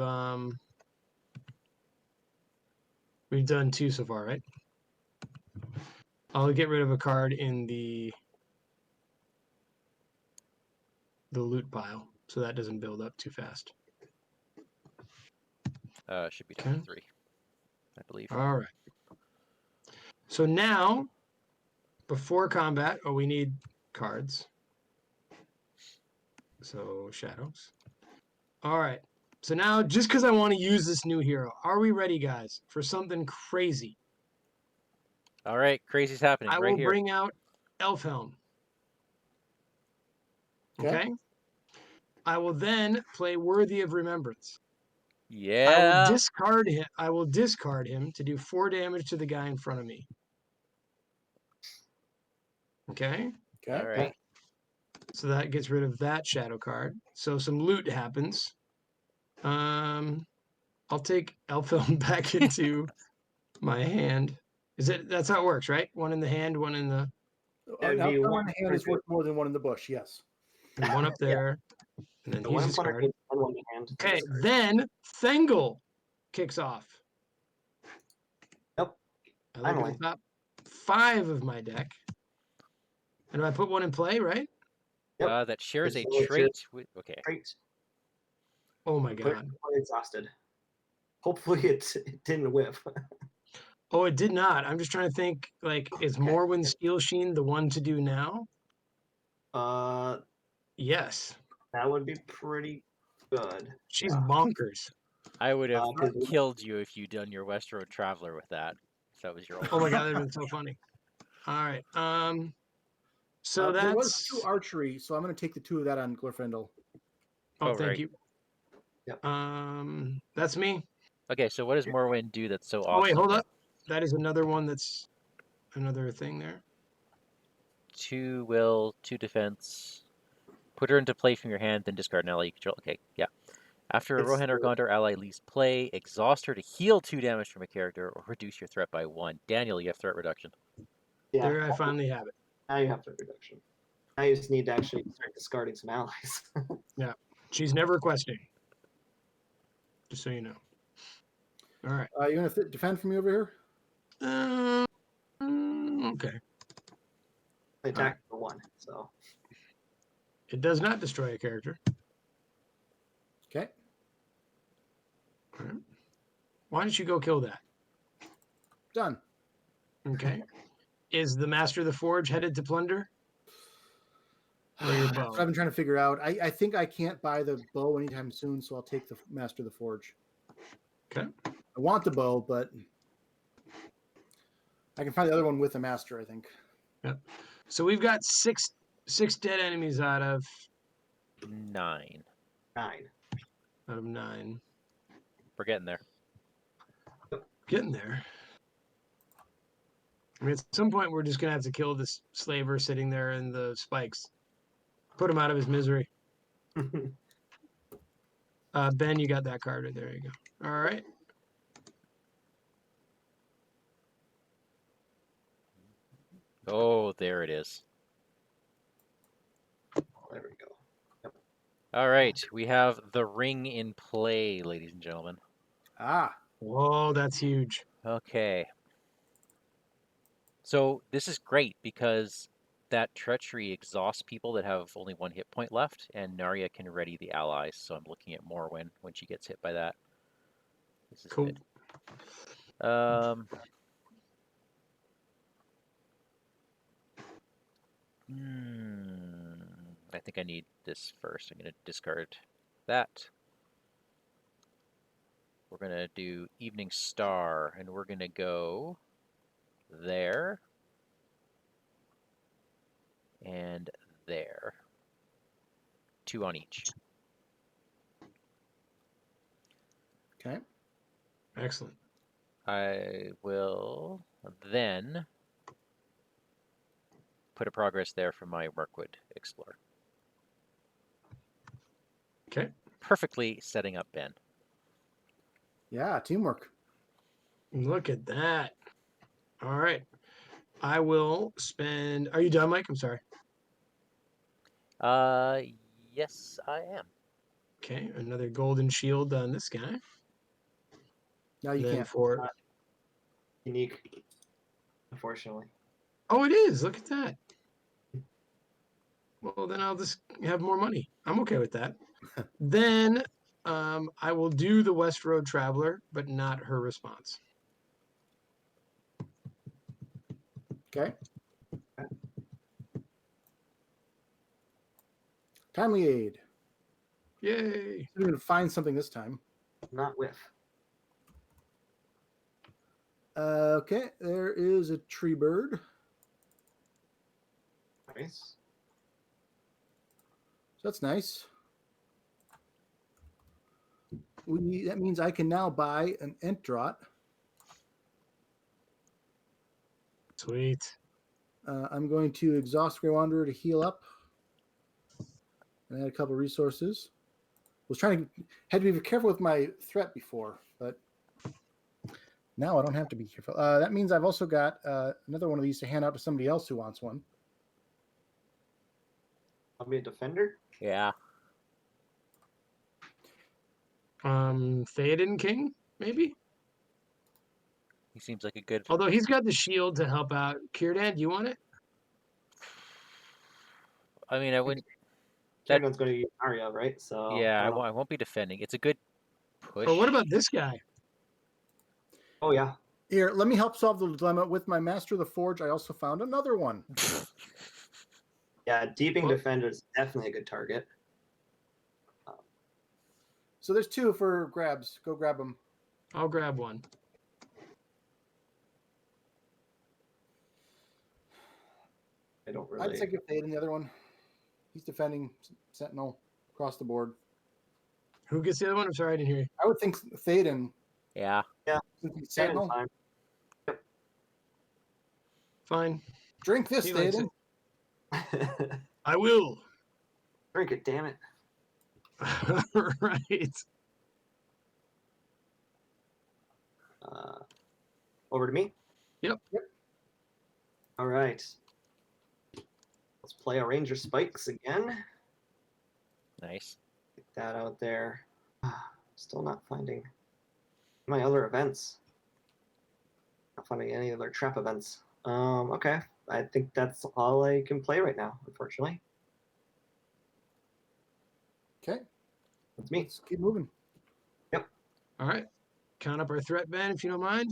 Speaker 2: we've done 2 so far, right? I'll get rid of a card in the loot pile, so that doesn't build up too fast.
Speaker 1: Should be down to
Speaker 2: Okay.
Speaker 1: 3, I believe.
Speaker 2: All right. So now, before combat, we need cards. So shadows. All right. So now, just because I want to use this new hero, are we ready, guys, for something crazy?
Speaker 1: All right, crazy's happening
Speaker 2: I
Speaker 1: right
Speaker 2: will
Speaker 1: here.
Speaker 2: bring out Elfhelm. Okay. I will then play Worthy of Remembrance.
Speaker 1: Yeah.
Speaker 2: I will discard him to do 4 damage to the guy in front of me. Okay.
Speaker 3: Okay.
Speaker 1: All right.
Speaker 2: So that gets rid of that shadow card. So some loot happens. I'll take Elfhelm back into my hand. That's how it works, right? One in the hand, one in the
Speaker 4: That'd
Speaker 3: Now,
Speaker 4: be
Speaker 3: one
Speaker 4: one
Speaker 3: in the hand is worth more than one in the bush. Yes.
Speaker 2: and one up
Speaker 4: Yeah.
Speaker 2: there. And then
Speaker 4: The
Speaker 2: he's
Speaker 4: one in front of you
Speaker 2: discarded.
Speaker 4: and one in hand.
Speaker 2: Okay,
Speaker 4: Discard.
Speaker 2: then Thengel kicks off.
Speaker 4: Yep.
Speaker 2: I look
Speaker 4: Finally.
Speaker 2: at the top 5 of my deck. And I put one in play, right?
Speaker 4: Yep.
Speaker 1: That shares a
Speaker 4: It's your
Speaker 1: trait with. Okay.
Speaker 4: trait.
Speaker 2: Oh my
Speaker 4: Put it
Speaker 2: god.
Speaker 4: exhausted. Hopefully it didn't whiff.
Speaker 2: Oh, it did not. I'm just trying to think, like, is
Speaker 4: Okay.
Speaker 2: Morwen Steel Sheen the one to do now?
Speaker 4: Uh,
Speaker 2: Yes.
Speaker 4: that would be pretty good.
Speaker 2: She's
Speaker 4: Yeah.
Speaker 2: bonkers.
Speaker 1: I would have
Speaker 4: 'Cause
Speaker 1: killed you if you'd done your Westroad Traveler with that. If that was your
Speaker 2: Oh my
Speaker 1: only.
Speaker 2: god, that'd been so funny. All right. So
Speaker 3: There was
Speaker 2: that's
Speaker 3: 2 archery, so I'm going to take the 2 of that on Glorfindel.
Speaker 2: oh,
Speaker 1: Oh,
Speaker 2: thank
Speaker 1: right.
Speaker 2: you.
Speaker 4: Yep.
Speaker 2: That's me.
Speaker 1: Okay, so what does Morwen do that's so awesome?
Speaker 2: Oh wait, hold up. That is another one that's another thing there.
Speaker 1: 2 will, 2 defense. Put her into play from your hand, then discard an ally you control. Okay, yeah. After a
Speaker 4: It's
Speaker 1: Rohan or
Speaker 4: the-
Speaker 1: Gondor ally leaves play, exhaust her to heal 2 damage from a character or reduce your threat by 1. Daniel, you have threat reduction.
Speaker 4: yeah.
Speaker 2: There, I finally have it.
Speaker 4: Now you have the reduction. Now you just need to actually start discarding some allies.
Speaker 2: Yeah, she's never questioning. Just so you know. All right.
Speaker 3: You want to defend from me over here?
Speaker 2: Okay.
Speaker 4: They attack for 1, so
Speaker 2: It does not destroy a character.
Speaker 3: Okay.
Speaker 2: All right. Why don't you go kill that?
Speaker 3: Done.
Speaker 2: Okay. Is the Master of the Forge headed to plunder? Or your
Speaker 3: That's
Speaker 2: bow?
Speaker 3: what I've been trying to figure out. I think I can't buy the bow anytime soon, so I'll take the Master of the Forge.
Speaker 2: Okay.
Speaker 3: I want the bow, but I can find the other one with the Master, I think.
Speaker 2: Yep. So we've got six dead enemies out of
Speaker 1: 9.
Speaker 4: 9.
Speaker 2: 9.
Speaker 1: We're getting there.
Speaker 2: Getting there. I mean, at some point, we're just gonna have to kill this slaver sitting there in the spikes. Put him out of his misery. Ben, you got that card right there. You go. All right.
Speaker 1: Oh, there it is.
Speaker 4: There we go.
Speaker 1: All right, we have the ring in play, ladies and gentlemen.
Speaker 3: Ah.
Speaker 2: Whoa, that's huge.
Speaker 1: Okay. So this is great because that treachery exhausts people that have only 1 hit point left, and Narya can ready the allies. So I'm looking at Morwen when she gets hit by that. This is
Speaker 2: Cool.
Speaker 1: good. I think I need this first. I'm going to discard that. We're going to do Evening Star, and we're going to go there and there. 2 on each.
Speaker 3: Okay.
Speaker 2: Excellent.
Speaker 1: I will then put a progress there for my Mirkwood Explorer.
Speaker 2: Okay.
Speaker 1: Perfectly setting up Ben.
Speaker 3: Yeah, teamwork.
Speaker 2: Look at that. All right. I will spend. Are you done, Mike? I'm sorry.
Speaker 1: Yes, I am.
Speaker 2: Okay. Another golden shield on this guy.
Speaker 3: Now you
Speaker 2: Then
Speaker 3: can't.
Speaker 2: for.
Speaker 4: Unique, unfortunately.
Speaker 2: Oh, it is. Look at that. Well, then I'll just have more money. I'm okay with that. Then I will do the West Road Traveler, but not her response.
Speaker 3: Okay. Timely aid.
Speaker 2: Yay.
Speaker 3: I'm going to find something this time.
Speaker 4: Not whiff.
Speaker 3: Okay, there is a tree bird.
Speaker 4: Nice.
Speaker 3: that's nice. That means I can now buy an Entdrot.
Speaker 2: Sweet.
Speaker 3: I'm going to exhaust Grey Wanderer to heal up. And add a couple resources. Had to be careful with my threat before, but now I don't have to be careful. That means I've also got another one of these to hand out to somebody else who wants one.
Speaker 4: I'll be a defender.
Speaker 1: Yeah.
Speaker 2: Theoden King, maybe?
Speaker 1: He seems like a good.
Speaker 2: Although he's got the shield to help out. Kierdan, do you want it?
Speaker 1: I mean, I wouldn't.
Speaker 4: Kieran's going to use Arya, right? So
Speaker 1: Yeah,
Speaker 4: I
Speaker 1: I
Speaker 4: don't know.
Speaker 1: won't be defending. It's a good push.
Speaker 2: Or what about this guy?
Speaker 4: Oh yeah,
Speaker 3: Here, let me help solve the dilemma. With my Master of the Forge, I also found another one.
Speaker 4: yeah. Deeping
Speaker 2: Well-
Speaker 4: defender is definitely a good target.
Speaker 3: So there's two for grabs. Go grab them.
Speaker 2: I'll grab one.
Speaker 4: I don't
Speaker 3: I'd
Speaker 4: really.
Speaker 3: say give Thaden the other one. He's defending Sentinel across the board.
Speaker 2: Who gets the other one? I'm sorry, I didn't hear you.
Speaker 3: I would think Thaden.
Speaker 1: Yeah.
Speaker 3: Since he's
Speaker 4: Kieran's
Speaker 3: Sentinel.
Speaker 4: fine.
Speaker 2: Fine.
Speaker 3: Drink this,
Speaker 2: He likes
Speaker 3: Thaden.
Speaker 2: I will.
Speaker 4: Drink it, damn it.
Speaker 2: Right.
Speaker 4: Over to me.
Speaker 2: Yep.
Speaker 4: All right. Let's play a Ranger Spikes again.
Speaker 1: Nice.
Speaker 4: Get that out there. Still not finding my other events. Not finding any other trap events. Okay. I think that's all I can play right now, unfortunately.
Speaker 3: Okay,
Speaker 4: That's me.
Speaker 3: let's keep moving.
Speaker 2: All right. Count up our threat, Ben, if you don't mind.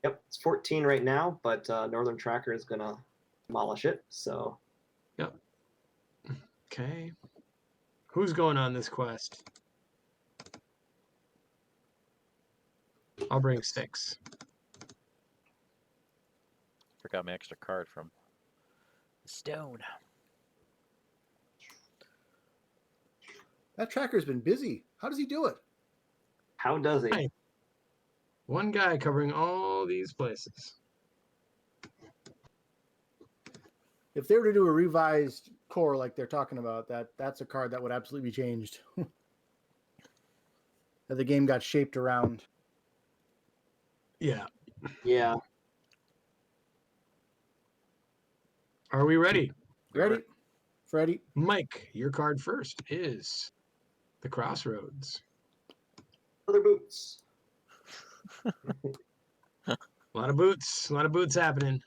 Speaker 4: Yep, it's 14 right now, but Northern Tracker is going to demolish it. So
Speaker 2: Okay. Who's going on this quest? I'll bring 6.
Speaker 1: Forgot my extra card from the stone.
Speaker 3: That tracker's been busy. How does he do it?
Speaker 4: how does he?
Speaker 2: Hey. One guy covering all these places.
Speaker 3: If they were to do a revised core like they're talking about, that's a card that would absolutely be changed. That the game got shaped around.
Speaker 2: Yeah.
Speaker 4: Yeah.
Speaker 2: Are we ready?
Speaker 3: Ready? Freddie?
Speaker 2: Mike, your card first is the Crossroads.
Speaker 4: Other boots.
Speaker 2: A lot of boots happening.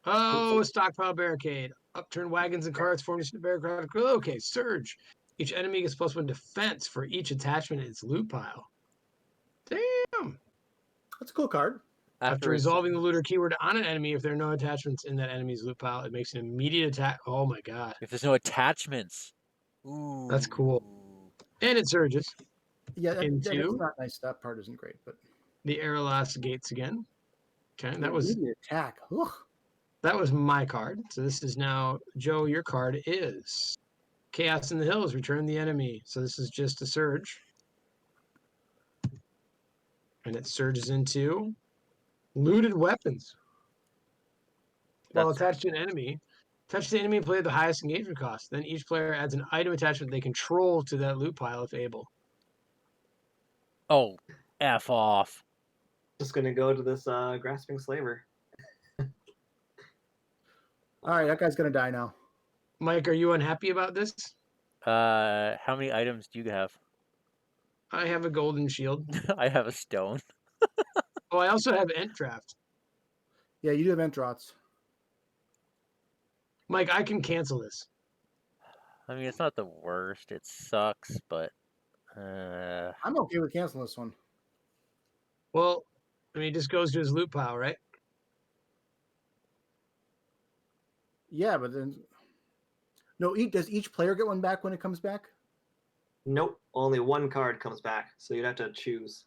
Speaker 2: Oh, stockpile barricade. Upturned wagons and carts formed into the barricade. Okay, surge. Each enemy gets +1 defense for each attachment in its loot pile. Damn.
Speaker 3: That's a cool card.
Speaker 2: After
Speaker 1: it's-
Speaker 2: resolving the looter keyword on an enemy, if there are no attachments in that enemy's loot pile, it makes an immediate attack. Oh my god.
Speaker 1: if there's no attachments. Ooh.
Speaker 2: That's cool. And it surges.
Speaker 3: Yeah, that is
Speaker 2: Into?
Speaker 3: not nice. That part isn't great, but
Speaker 2: The Erelas gates again. Okay, that was
Speaker 3: immediate attack. Ugh.
Speaker 2: my card. So this is now Joe. Your card is Chaos in the Hills. Return the enemy. So this is just a surge, and it surges into looted weapons. While
Speaker 1: That's-
Speaker 2: attached to an enemy, touch the enemy and play at the highest engagement cost. Then each player adds an item attachment they control to that loot pile if able.
Speaker 1: Oh, F off.
Speaker 4: Just going to go to this Grasping Slaver.
Speaker 3: All right, that guy's gonna die now.
Speaker 2: Mike, are you unhappy about this?
Speaker 1: How many items do you have?
Speaker 2: I have a golden shield.
Speaker 1: I have a stone.
Speaker 2: Oh, I also have Ent Draft.
Speaker 3: Yeah, you do have Entrots.
Speaker 2: Mike, I can cancel this.
Speaker 1: I mean, it's not the worst. It sucks, but
Speaker 3: I'm okay with canceling this one.
Speaker 2: Well, I mean, it just goes to his loot pile, right?
Speaker 3: Yeah, but then no. Does each player get one back when it comes back?
Speaker 4: Nope, only one card comes back, so you'd have to choose.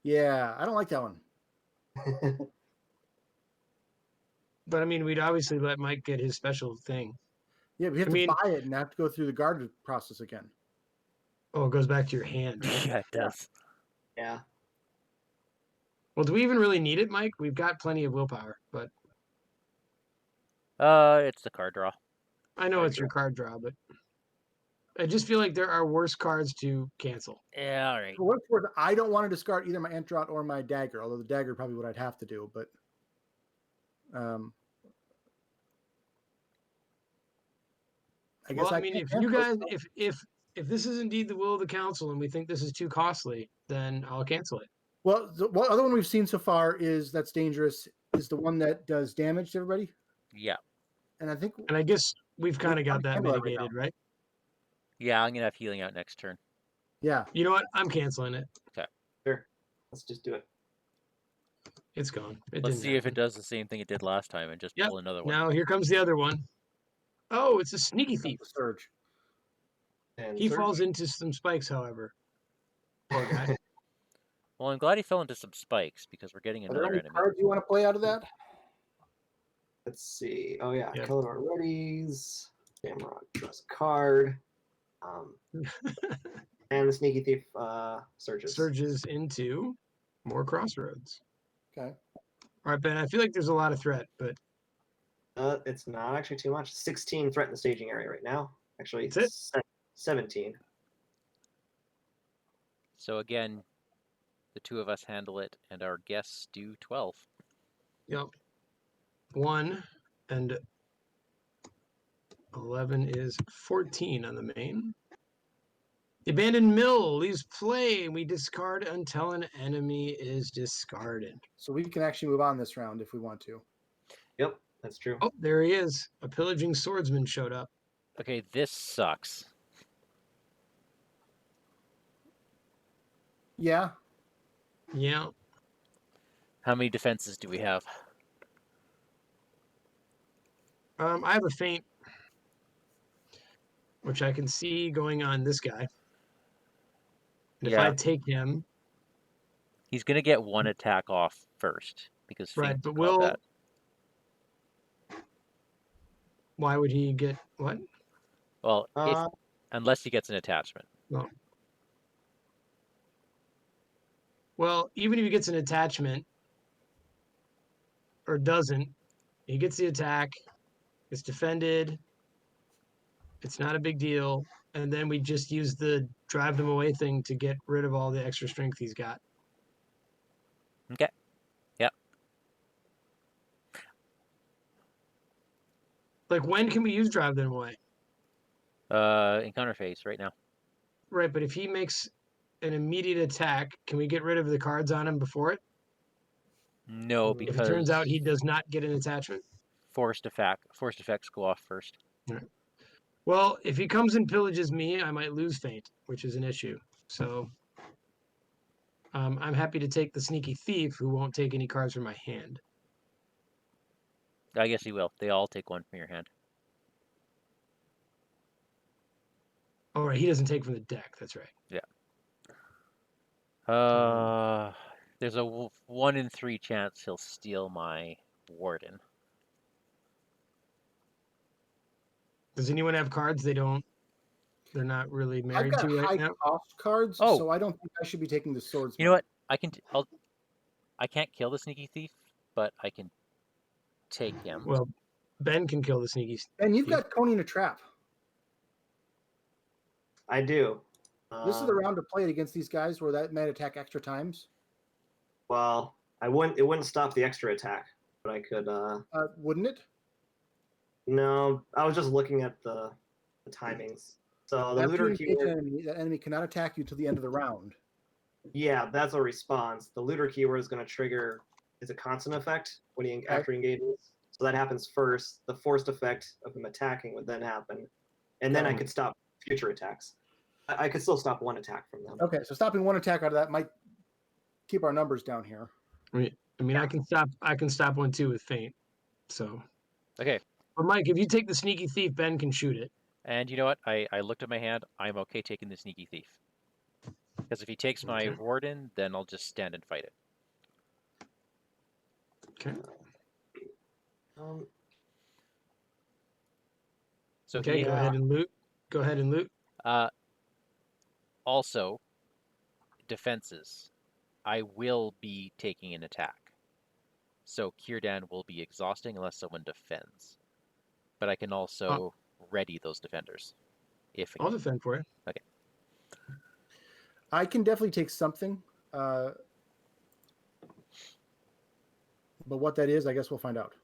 Speaker 3: Yeah, I don't like that one.
Speaker 2: But I mean, we'd obviously let Mike get his special thing.
Speaker 3: Yeah, we have
Speaker 2: I
Speaker 3: to
Speaker 2: mean-
Speaker 3: buy it and have to go through the guard process again.
Speaker 2: Oh, it goes back to your hand, right?
Speaker 1: Yeah, it does.
Speaker 4: Yeah.
Speaker 2: Well, do we even really need it, Mike? We've got plenty of willpower, but
Speaker 1: It's the card draw.
Speaker 2: I know
Speaker 4: Card
Speaker 2: it's your card draw, but I just feel like there are worse cards to cancel.
Speaker 1: Yeah, all right.
Speaker 3: For what it's worth, I don't want to discard either my Entrot or my dagger, although the dagger probably what I'd have to do, but I guess
Speaker 2: Well, I mean,
Speaker 3: can't
Speaker 2: if you
Speaker 3: cancel
Speaker 2: guys,
Speaker 3: it.
Speaker 2: if this is indeed the will of the council and we think this is too costly, then I'll cancel it.
Speaker 3: Well, the other one we've seen so far is that's dangerous is the one that does damage to everybody.
Speaker 1: Yeah.
Speaker 3: And I think
Speaker 2: And I guess we've kind of got
Speaker 3: can
Speaker 2: that
Speaker 3: handle that right
Speaker 2: mitigated, right?
Speaker 1: Yeah, I'm gonna have healing out next turn.
Speaker 3: yeah.
Speaker 2: You know what? I'm canceling it.
Speaker 4: Sure. Let's just do it.
Speaker 2: It's gone. It
Speaker 1: Let's
Speaker 2: didn't
Speaker 1: see if it
Speaker 2: happen.
Speaker 1: does the same thing it did last time and just
Speaker 2: Yep.
Speaker 1: pull another one.
Speaker 2: Now here comes the other one. Oh, it's a sneaky
Speaker 3: That's
Speaker 2: thief.
Speaker 3: the surge.
Speaker 4: And
Speaker 2: He
Speaker 4: Surge?
Speaker 2: falls into some spikes, however. Poor guy.
Speaker 1: Well, I'm glad he fell into some spikes because we're getting
Speaker 3: Are there
Speaker 1: another
Speaker 3: any
Speaker 1: enemy.
Speaker 3: cards you want to play out of that?
Speaker 4: Let's see. Oh yeah,
Speaker 2: Yep.
Speaker 4: Color Readies. Damrock draws a card. And the Sneaky Thief surges.
Speaker 2: Surges into more crossroads.
Speaker 3: Okay.
Speaker 2: All right, Ben. I feel like there's a lot of threat, but
Speaker 4: It's not actually too much. 16 threat in the staging area right now. Actually,
Speaker 2: That's
Speaker 4: 17.
Speaker 1: So again, the two of us handle it, and our guests do 12.
Speaker 2: yep. 1 and 11 is 14 on the main. The abandoned mill leaves play. We discard until an enemy is discarded.
Speaker 3: So we can actually move on this round if we want to.
Speaker 4: Yep, that's true.
Speaker 2: Oh, there he is. A pillaging swordsman showed up.
Speaker 1: Okay, this sucks.
Speaker 3: Yeah.
Speaker 2: Yeah.
Speaker 1: How many defenses do we have?
Speaker 2: I have a feint, which I can see going on this guy. And if I
Speaker 1: Yeah.
Speaker 2: take him,
Speaker 1: He's gonna get one attack off first because
Speaker 2: right,
Speaker 1: Fiend's
Speaker 2: but
Speaker 1: combat.
Speaker 2: why would he get what?
Speaker 1: Well,
Speaker 4: Uh,
Speaker 1: unless he gets an attachment.
Speaker 2: No. Well, even if he gets an attachment or doesn't, he gets the attack, it's defended, it's not a big deal, and then we just use the drive them away thing to get rid of all the extra strength he's got.
Speaker 1: Okay. Yep.
Speaker 2: Like, when can we use drive them away?
Speaker 1: Encounter phase right now.
Speaker 2: Right, but if he makes an immediate attack, can we get rid of the cards on him before it?
Speaker 1: No,
Speaker 3: If it
Speaker 1: because
Speaker 2: If it turns out he does not get an attachment?
Speaker 1: forced effects go off first.
Speaker 2: Well, if he comes and pillages me, I might lose feint, which is an issue. So I'm happy to take the sneaky thief who won't take any cards from my hand.
Speaker 1: I guess he will. They all take one from your hand.
Speaker 2: Oh, right, he doesn't take from the deck. That's right.
Speaker 1: There's a 1 in 3 chance he'll steal my warden.
Speaker 2: Does anyone have cards they're not really
Speaker 3: I've
Speaker 2: married
Speaker 3: got
Speaker 2: to right
Speaker 3: high
Speaker 2: now?
Speaker 3: cost cards,
Speaker 1: Oh.
Speaker 3: so I don't think I should be taking the swords.
Speaker 1: You know what? I can't kill the sneaky thief, but I can take him.
Speaker 2: Well, Ben can kill the sneaky.
Speaker 3: And you've
Speaker 2: thief.
Speaker 3: got Coney in a trap.
Speaker 4: I do.
Speaker 3: This is the round to play it against these guys where that might attack extra times.
Speaker 4: Well, I wouldn't. It wouldn't stop the extra attack, but I could.
Speaker 3: Wouldn't it?
Speaker 4: No, I was just looking at the timings. So the
Speaker 3: After you
Speaker 4: looter
Speaker 3: engage
Speaker 4: keyword.
Speaker 3: an enemy, that enemy cannot attack you till the end of the round.
Speaker 4: Yeah, that's a response. The looter keyword is going to trigger. Is a constant effect when he after he engages. So that happens first. The forced effect of him attacking would then happen, and then I could stop future attacks. I could still stop one attack from them.
Speaker 3: Okay, so stopping one attack out of that might keep our numbers down here.
Speaker 2: I mean, I can stop one too with feint. So,
Speaker 1: Okay.
Speaker 2: but Mike, if you take the sneaky thief, Ben can shoot it.
Speaker 1: And you know what? I looked at my hand. I'm okay taking the sneaky thief. Because if he takes my warden, then I'll just stand and fight it.
Speaker 2: Okay.
Speaker 1: So
Speaker 2: Okay,
Speaker 1: he
Speaker 2: go ahead and loot. Go ahead and loot.
Speaker 1: also defenses. I will be taking an attack. So Kirdan will be exhausting unless someone defends. But I can also ready those defenders. If
Speaker 2: I'll defend for you.
Speaker 1: Okay.
Speaker 3: I can definitely take something. But what that is, I guess we'll find out.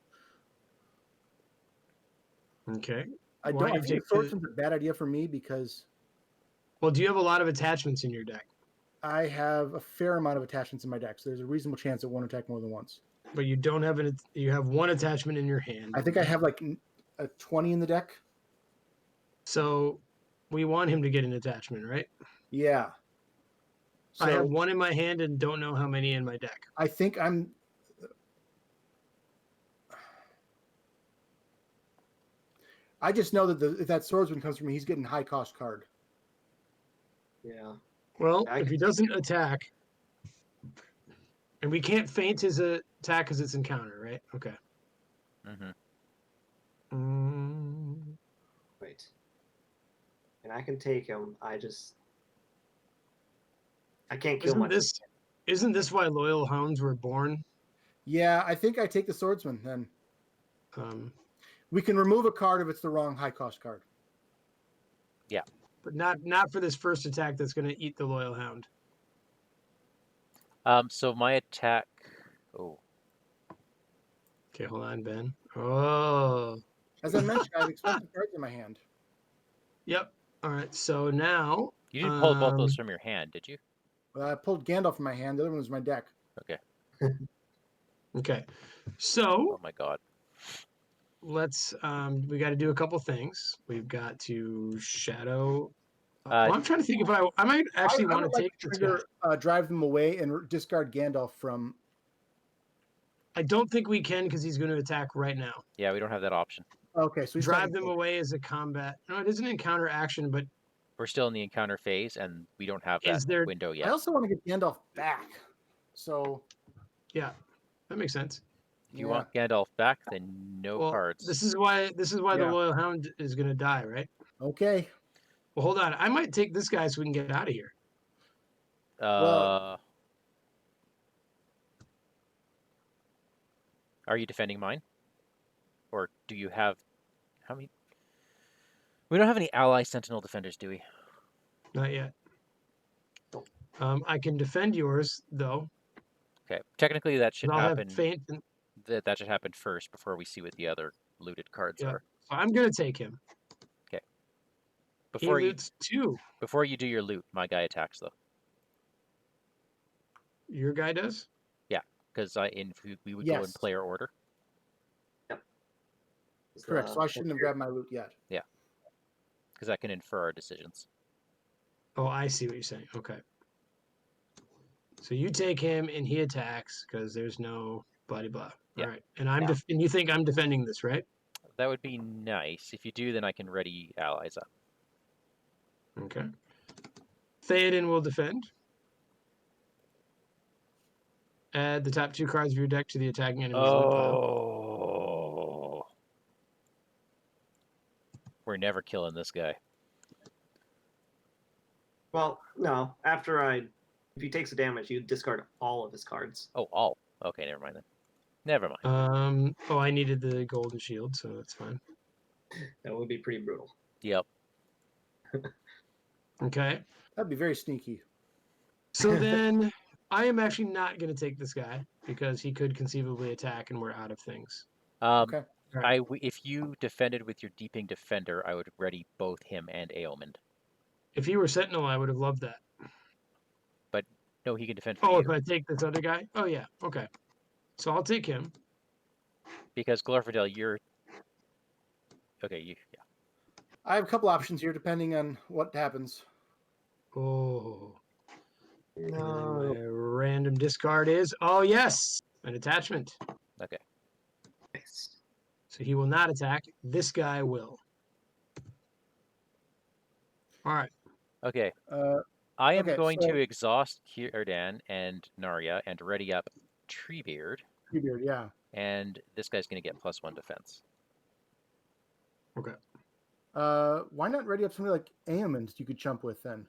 Speaker 2: Okay.
Speaker 3: I
Speaker 2: Why
Speaker 3: don't. I
Speaker 2: don't you
Speaker 3: think
Speaker 2: take
Speaker 3: the swordsman's a bad idea for me because
Speaker 2: Well, do you have a lot of attachments in your deck?
Speaker 3: I have a fair amount of attachments in my deck, so there's a reasonable chance it won't attack more than once.
Speaker 2: But you don't have an. You have one attachment in your hand.
Speaker 3: I think I have like a 20 in the deck.
Speaker 2: So we want him to get an attachment, right?
Speaker 3: Yeah. So
Speaker 2: I have one in my hand and don't know how many in my deck.
Speaker 3: I think I'm. I just know that if that swordsman comes from me, he's getting high cost card.
Speaker 4: Yeah.
Speaker 2: Well,
Speaker 4: I
Speaker 2: if
Speaker 4: can-
Speaker 2: he doesn't attack, and we can't feint his attack because it's encounter, right? Okay.
Speaker 4: Wait. And I can take him. I can't kill my.
Speaker 2: Isn't this why loyal hounds were born?
Speaker 3: Yeah, I think I take the swordsman then.
Speaker 2: Um,
Speaker 3: We can remove a card if it's the wrong high cost card.
Speaker 2: but not for this first attack that's going to eat the loyal hound.
Speaker 1: So my attack. Oh,
Speaker 2: Okay, hold on, Ben. Oh,
Speaker 3: As I mentioned, I have expensive cards in my hand.
Speaker 2: yep. All right. So now
Speaker 1: you didn't pull both those from your hand, did you?
Speaker 3: I pulled Gandalf from my hand. The other one was my deck.
Speaker 1: Okay.
Speaker 2: okay. So
Speaker 1: Oh my God.
Speaker 2: let's we got to do a couple things. We've got to shadow. Well, I'm trying to think if I might actually
Speaker 3: I
Speaker 2: want
Speaker 3: would
Speaker 2: to
Speaker 3: like
Speaker 2: take
Speaker 3: to
Speaker 2: this
Speaker 3: trigger
Speaker 2: guy.
Speaker 3: drive them away and discard Gandalf from.
Speaker 2: I don't think we can because he's going to attack right now.
Speaker 1: Yeah, we don't have that option.
Speaker 3: Okay, so he's
Speaker 2: Drive them away as a combat. No, it is an encounter action, but
Speaker 1: We're still in the encounter phase, and we don't have that
Speaker 2: is there?
Speaker 1: window
Speaker 3: I
Speaker 1: yet.
Speaker 3: also want to get Gandalf back. So
Speaker 2: Yeah, that makes sense.
Speaker 1: If you want Gandalf back, then no
Speaker 2: Well,
Speaker 1: cards.
Speaker 2: this is why the
Speaker 3: Yeah.
Speaker 2: loyal hound is going to die, right?
Speaker 3: Okay.
Speaker 2: Well, hold on. I might take this guy so we can get out of here.
Speaker 3: Well-
Speaker 1: Are you defending mine? Or do you have how many? We don't have any ally sentinel defenders, do we?
Speaker 2: Not yet. I can defend yours though.
Speaker 1: Okay. Technically, that should
Speaker 2: I'll
Speaker 1: happen.
Speaker 2: have feint. And,
Speaker 1: That should happen first before we see what the other looted cards
Speaker 2: yeah.
Speaker 1: are.
Speaker 2: So I'm going to take him.
Speaker 1: Before
Speaker 2: he
Speaker 1: you
Speaker 2: loots 2.
Speaker 1: before you do your loot, my guy attacks though.
Speaker 2: Your guy does.
Speaker 1: Because we would go in
Speaker 3: Yes.
Speaker 1: player order.
Speaker 3: Correct. So I shouldn't have grabbed my loot yet.
Speaker 1: Because that can infer our decisions.
Speaker 2: Oh, I see what you're saying. Okay. So you take him and he attacks because there's no blah blah blah.
Speaker 1: Yeah.
Speaker 2: All right. And and you think I'm defending this, right?
Speaker 1: That would be nice. If you do, then I can ready allies up.
Speaker 2: Okay. Theoden will defend. Add the top 2 cards of your deck to the attacking enemy's loot pile.
Speaker 1: Oh. We're never killing this guy.
Speaker 4: Well, no. If he takes a damage, you discard all of his cards.
Speaker 1: Oh, all. Okay, never mind then. Never mind.
Speaker 2: Oh, I needed the golden shield, so that's fine.
Speaker 4: That would be pretty brutal.
Speaker 1: Yep.
Speaker 2: Okay.
Speaker 3: That'd be very sneaky.
Speaker 2: So then I am actually not going to take this guy because he could conceivably attack and we're out of things.
Speaker 3: Okay.
Speaker 1: If you defended with your Deeping Defender, I would ready both him and Aelmond.
Speaker 2: If he were Sentinel, I would have loved that.
Speaker 1: But no, he can defend for
Speaker 2: Oh,
Speaker 1: you.
Speaker 2: if I take this other guy? Oh, yeah. Okay. So I'll take him.
Speaker 1: Because Glorfindel, you're... Okay, yeah.
Speaker 3: I have a couple options here depending on what happens.
Speaker 2: Oh.
Speaker 4: No.
Speaker 2: And my random discard is, oh, yes, an attachment.
Speaker 1: Okay.
Speaker 4: Nice.
Speaker 2: So he will not attack. This guy will. All right.
Speaker 1: Okay.
Speaker 3: Uh,
Speaker 1: I am
Speaker 3: okay,
Speaker 1: going
Speaker 3: so-
Speaker 1: to exhaust Círdan and Narya and ready up Treebeard.
Speaker 3: Treebeard, yeah.
Speaker 1: And this guy's going to get +1 defense.
Speaker 2: Okay.
Speaker 3: Why not ready up somebody like Aemond you could chump with then?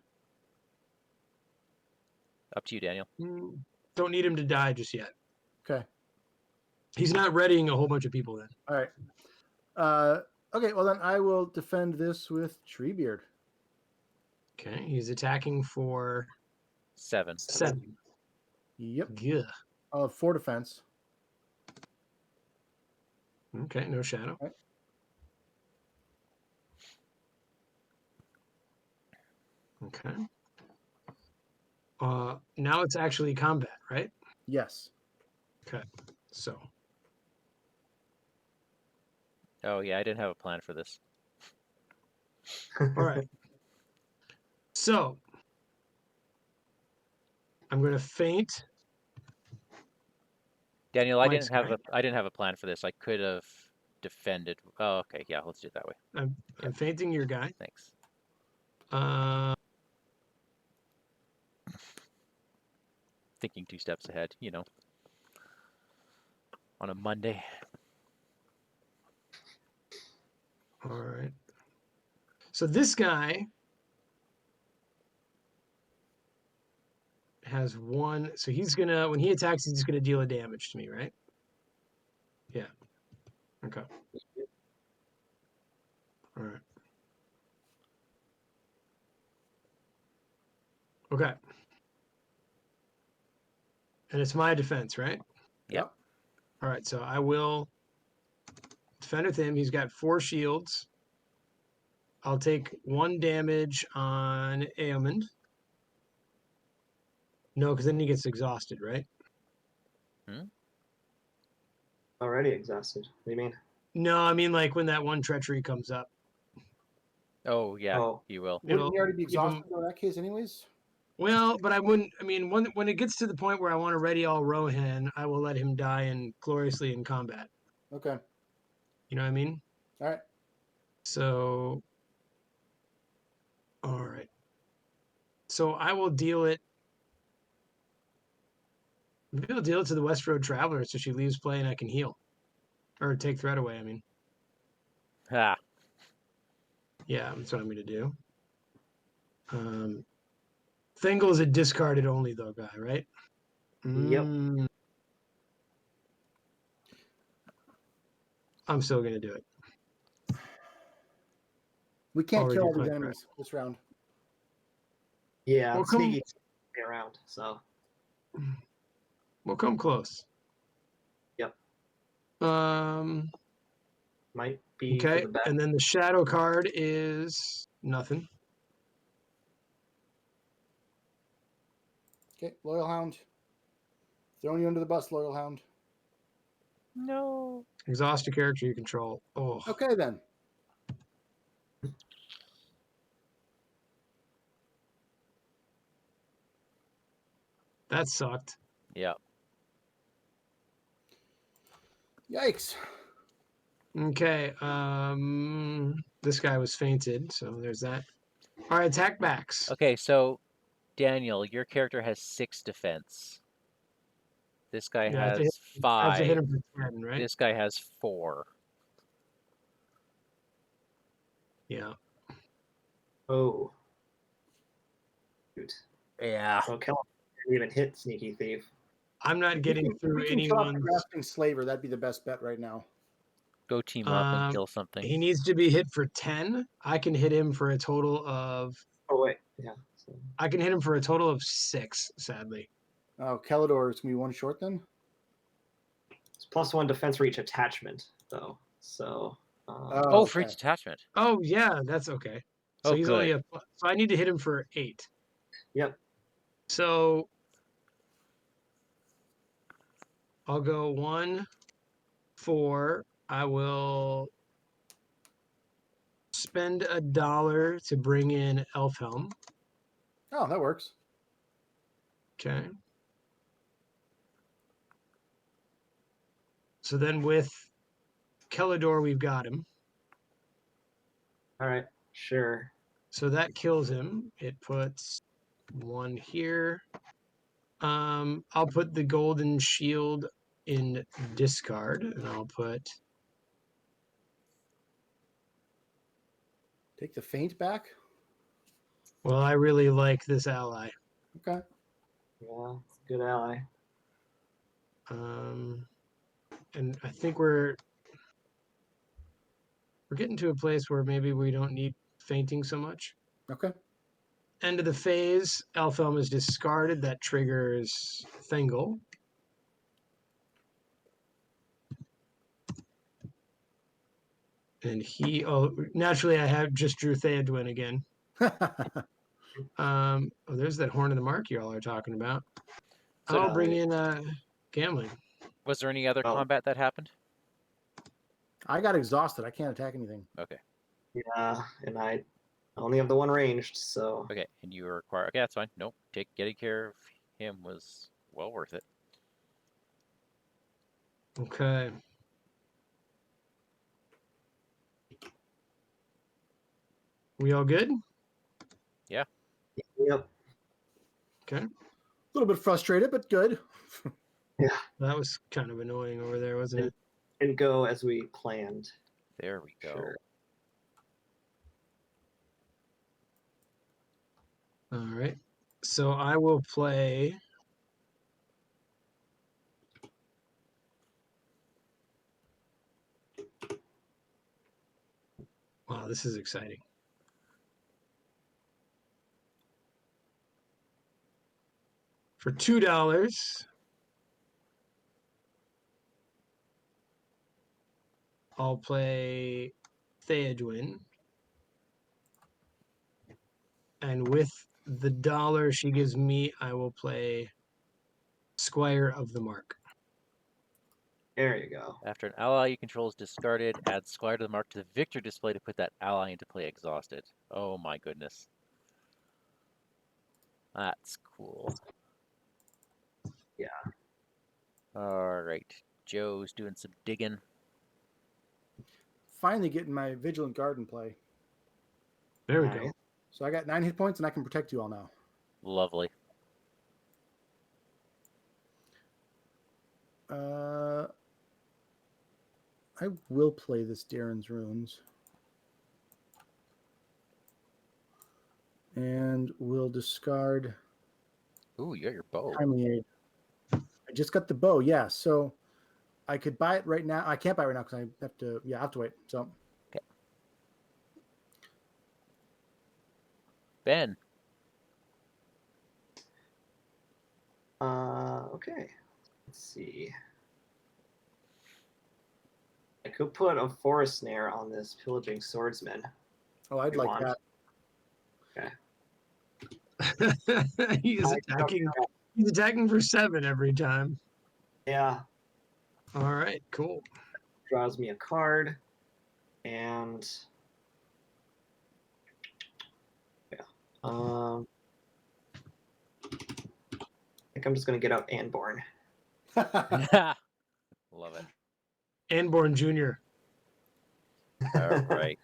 Speaker 1: Up to you, Daniel.
Speaker 2: Don't need him to die just yet.
Speaker 3: Okay.
Speaker 2: He's not readying a whole bunch of people then.
Speaker 3: All right. Okay, well then I will defend this with Treebeard.
Speaker 2: Okay, he's attacking for
Speaker 1: 7.
Speaker 2: 7.
Speaker 3: Yep.
Speaker 2: Yeah.
Speaker 3: 4 defense.
Speaker 2: Okay, no shadow.
Speaker 3: Right.
Speaker 2: Okay. Now it's actually combat, right?
Speaker 3: Yes.
Speaker 2: Okay. So
Speaker 1: Oh yeah, I didn't have a plan for this.
Speaker 2: all right. So I'm gonna feint.
Speaker 1: Daniel, I
Speaker 2: Mike's
Speaker 1: didn't have
Speaker 2: guy.
Speaker 1: a plan for this. I could have defended. Oh, okay, yeah, let's do it that way.
Speaker 2: I'm feinting your guy.
Speaker 1: Thanks. Thinking 2 steps ahead, you know. On a Monday.
Speaker 2: All right. So this guy has 1. So he's gonna, when he attacks, he's gonna deal a damage to me, right? Yeah. Okay. All right. Okay. And it's my defense, right?
Speaker 1: Yep.
Speaker 2: All right. So I will defend with him. He's got 4 shields. I'll take 1 damage on Aemond. No, because then he gets exhausted, right?
Speaker 4: Already exhausted. What do you mean?
Speaker 2: No, I mean like when that 1 treachery comes up.
Speaker 1: Oh yeah,
Speaker 4: Oh.
Speaker 1: you will.
Speaker 3: Wouldn't he already be
Speaker 2: give him-
Speaker 3: exhausted in that case anyways?
Speaker 2: Well, but I wouldn't. I mean, when it gets to the point where I want to ready all Rohan, I will let him die gloriously in combat.
Speaker 3: Okay.
Speaker 2: You know what I mean?
Speaker 3: All right.
Speaker 2: So, all right. So I will deal it. Maybe I'll deal it to the West Road Traveler, so she leaves play and I can heal, or take threat away. I mean,
Speaker 1: Ha.
Speaker 2: yeah, that's what I'm gonna do. Thingol is a discarded only though guy, right?
Speaker 4: Yep.
Speaker 2: I'm still gonna do it.
Speaker 3: We can't
Speaker 2: Already
Speaker 3: kill all these
Speaker 2: played
Speaker 3: enemies this round.
Speaker 4: Yeah,
Speaker 2: Well, come-
Speaker 4: sneaky around. So
Speaker 2: We'll come close.
Speaker 4: Yep.
Speaker 2: Okay,
Speaker 4: might be for the best.
Speaker 2: and then the shadow card is nothing.
Speaker 3: Okay, Loyal Hound. Throwing you under the bus, Loyal Hound.
Speaker 1: No.
Speaker 2: Exhaust a character you control. Oh,
Speaker 3: Okay then.
Speaker 2: that sucked.
Speaker 1: Yeah.
Speaker 3: Yikes.
Speaker 2: Okay, this guy was fainted, so there's that. All right, attack backs.
Speaker 1: Okay, so Daniel, your character has 6 defense. This guy
Speaker 2: Yeah, I have to
Speaker 1: has
Speaker 2: I have to hit
Speaker 1: 5.
Speaker 2: him for 10, right?
Speaker 1: This guy has 4.
Speaker 2: Yeah.
Speaker 4: Oh. Shoot.
Speaker 1: Yeah.
Speaker 4: Well, Kel didn't even hit Sneaky Thief.
Speaker 2: I'm not getting through
Speaker 3: We can kill off the
Speaker 2: anyone's.
Speaker 3: grasping slaver. That'd be the best bet right now.
Speaker 1: Go team up and kill something.
Speaker 2: He needs to be hit for 10. I can hit him for a total of.
Speaker 4: Oh wait, yeah. So,
Speaker 2: I can hit him for a total of 6. Sadly.
Speaker 3: Oh, Kelador is gonna be 1 short then.
Speaker 4: it's +1 defense for each attachment, though. So.
Speaker 1: Oh, for each
Speaker 3: okay.
Speaker 1: attachment.
Speaker 2: Oh yeah, that's okay. So
Speaker 1: Oh,
Speaker 2: he's
Speaker 1: good.
Speaker 2: only a. So I need to hit him for 8.
Speaker 4: Yep.
Speaker 2: So I'll go 1, 4. I will spend $1 to bring in Elfhelm.
Speaker 3: Oh, that works.
Speaker 2: Okay. So then with Kelador, we've got him.
Speaker 4: All right. Sure.
Speaker 2: So that kills him. It puts 1 here. I'll put the golden shield in discard, and I'll put
Speaker 3: Take the feint back.
Speaker 2: Well, I really like this ally.
Speaker 3: Okay.
Speaker 4: Yeah, it's a good ally.
Speaker 2: And I think we're getting to a place where maybe we don't need fainting so much.
Speaker 3: Okay.
Speaker 2: End of the phase, Elfhelm is discarded. That triggers Thengel. And naturally I have just drew Theoden again. There's that Horn of the Mark y'all are talking about.
Speaker 1: So
Speaker 2: I'll bring in gambling.
Speaker 1: was there any other
Speaker 4: Oh.
Speaker 1: combat that happened?
Speaker 3: I got exhausted. I can't attack anything.
Speaker 1: Okay.
Speaker 4: Yeah, and I only have the one ranged, so
Speaker 1: Okay, and you require. Okay, that's fine. Nope. Getting care of him was well worth it.
Speaker 2: Okay. We all good?
Speaker 1: Yeah.
Speaker 4: yep.
Speaker 2: Okay.
Speaker 3: A little bit frustrated, but good.
Speaker 2: That was kind of annoying over there, wasn't it?
Speaker 4: And go as we planned.
Speaker 1: There we go.
Speaker 4: Sure.
Speaker 2: All right. So I will play. Wow, this is exciting. For $2, I'll play Theoden. And with the dollar she gives me, I will play Squire of the Mark.
Speaker 4: There you go.
Speaker 1: After an ally you control is discarded, add Squire to the mark to the victor display to put that ally into play exhausted. Oh my goodness. That's cool.
Speaker 4: Yeah.
Speaker 1: All right. Joe's doing some digging.
Speaker 3: Finally getting my Vigilant Guard in play.
Speaker 2: There we
Speaker 4: Nice.
Speaker 2: go.
Speaker 3: So I got 9 hit points and I can protect you all now.
Speaker 1: Lovely.
Speaker 3: I will play this Darren's Runes. And we'll discard
Speaker 1: Ooh, you got your bow.
Speaker 3: Timely Aid. I just got the bow, yeah. So I could buy it right now. I can't buy it right now because I have to wait. So
Speaker 1: Okay. Ben.
Speaker 4: Okay. Let's see. I could put a forest snare on this pillaging swordsman.
Speaker 3: I'd
Speaker 4: You
Speaker 3: like
Speaker 4: want?
Speaker 3: that.
Speaker 2: He is attacking. He's attacking for 7 every time.
Speaker 4: Yeah.
Speaker 2: All right, cool.
Speaker 4: Draws me a card, and yeah. I think I'm just gonna get out Anborn.
Speaker 1: Love it.
Speaker 2: Anborn Jr.
Speaker 1: All right.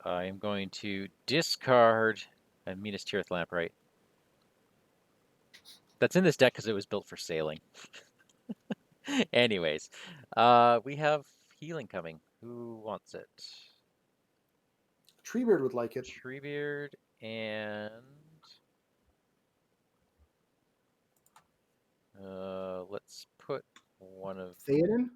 Speaker 1: I am going to discard a Minas Tirith Lamprite. That's in this deck because it was built for sailing. Anyways, we have healing coming. Who wants it?
Speaker 3: Treebeard would like it.
Speaker 1: Treebeard and let's put one of
Speaker 3: Theoden?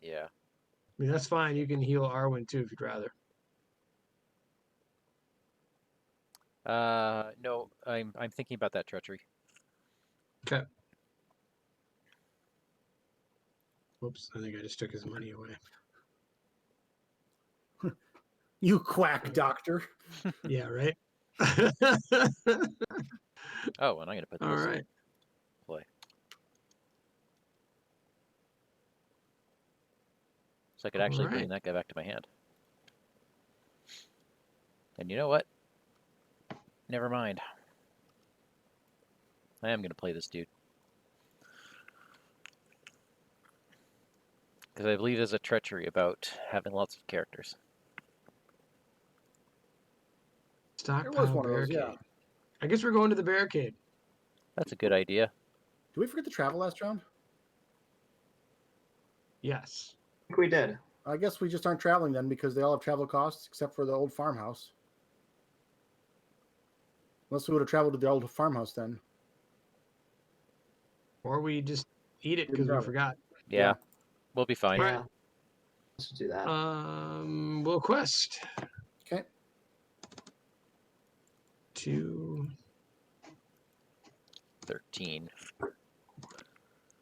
Speaker 1: yeah.
Speaker 2: I mean, that's fine. You can heal Arwen too if you'd rather.
Speaker 1: No, I'm thinking about that treachery.
Speaker 2: Okay. Whoops, I think I just took his money away.
Speaker 3: You quack doctor.
Speaker 2: Yeah, right?
Speaker 1: Oh, and I'm gonna put
Speaker 2: All
Speaker 1: this
Speaker 2: right.
Speaker 1: in play. So I could actually bring
Speaker 2: Alright.
Speaker 1: that guy back to my hand. And you know what? Never mind. I am gonna play this dude. Because I believe there's a treachery about having lots of characters.
Speaker 2: Stockpile
Speaker 3: There was one of those,
Speaker 2: barricade.
Speaker 3: yeah.
Speaker 2: I guess we're going to the barricade.
Speaker 1: That's a good idea.
Speaker 3: Did we forget to travel last round?
Speaker 2: Yes.
Speaker 4: I think we did.
Speaker 3: I guess we just aren't traveling then because they all have travel costs except for the old farmhouse. Unless we would have traveled to the old farmhouse then.
Speaker 2: Or we just eat it
Speaker 3: Didn't
Speaker 2: because we
Speaker 3: travel.
Speaker 1: Yeah.
Speaker 2: forgot.
Speaker 3: Yeah.
Speaker 1: We'll be fine.
Speaker 2: Right.
Speaker 4: Yeah. Let's do that.
Speaker 2: We'll quest.
Speaker 3: Okay.
Speaker 2: 2.
Speaker 1: 13.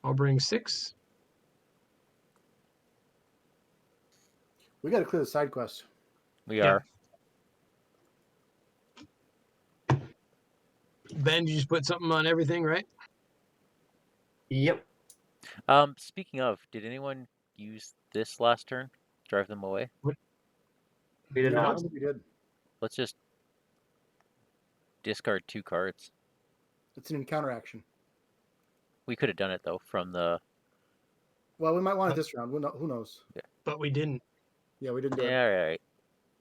Speaker 2: I'll bring 6.
Speaker 3: We got to clear the side quest.
Speaker 1: We
Speaker 2: Yeah.
Speaker 1: are.
Speaker 2: Ben, you just put something on everything, right?
Speaker 4: Yep.
Speaker 1: Speaking of, did anyone use this last turn? Drive them away?
Speaker 4: We did
Speaker 3: No, I
Speaker 4: not.
Speaker 3: don't think we did.
Speaker 1: Let's just discard 2 cards.
Speaker 3: It's an encounter action.
Speaker 1: We could have done it though from the.
Speaker 3: Well, we might want it this round. Who knows?
Speaker 2: But we didn't.
Speaker 3: Yeah, we didn't do it.
Speaker 1: Yeah, all right.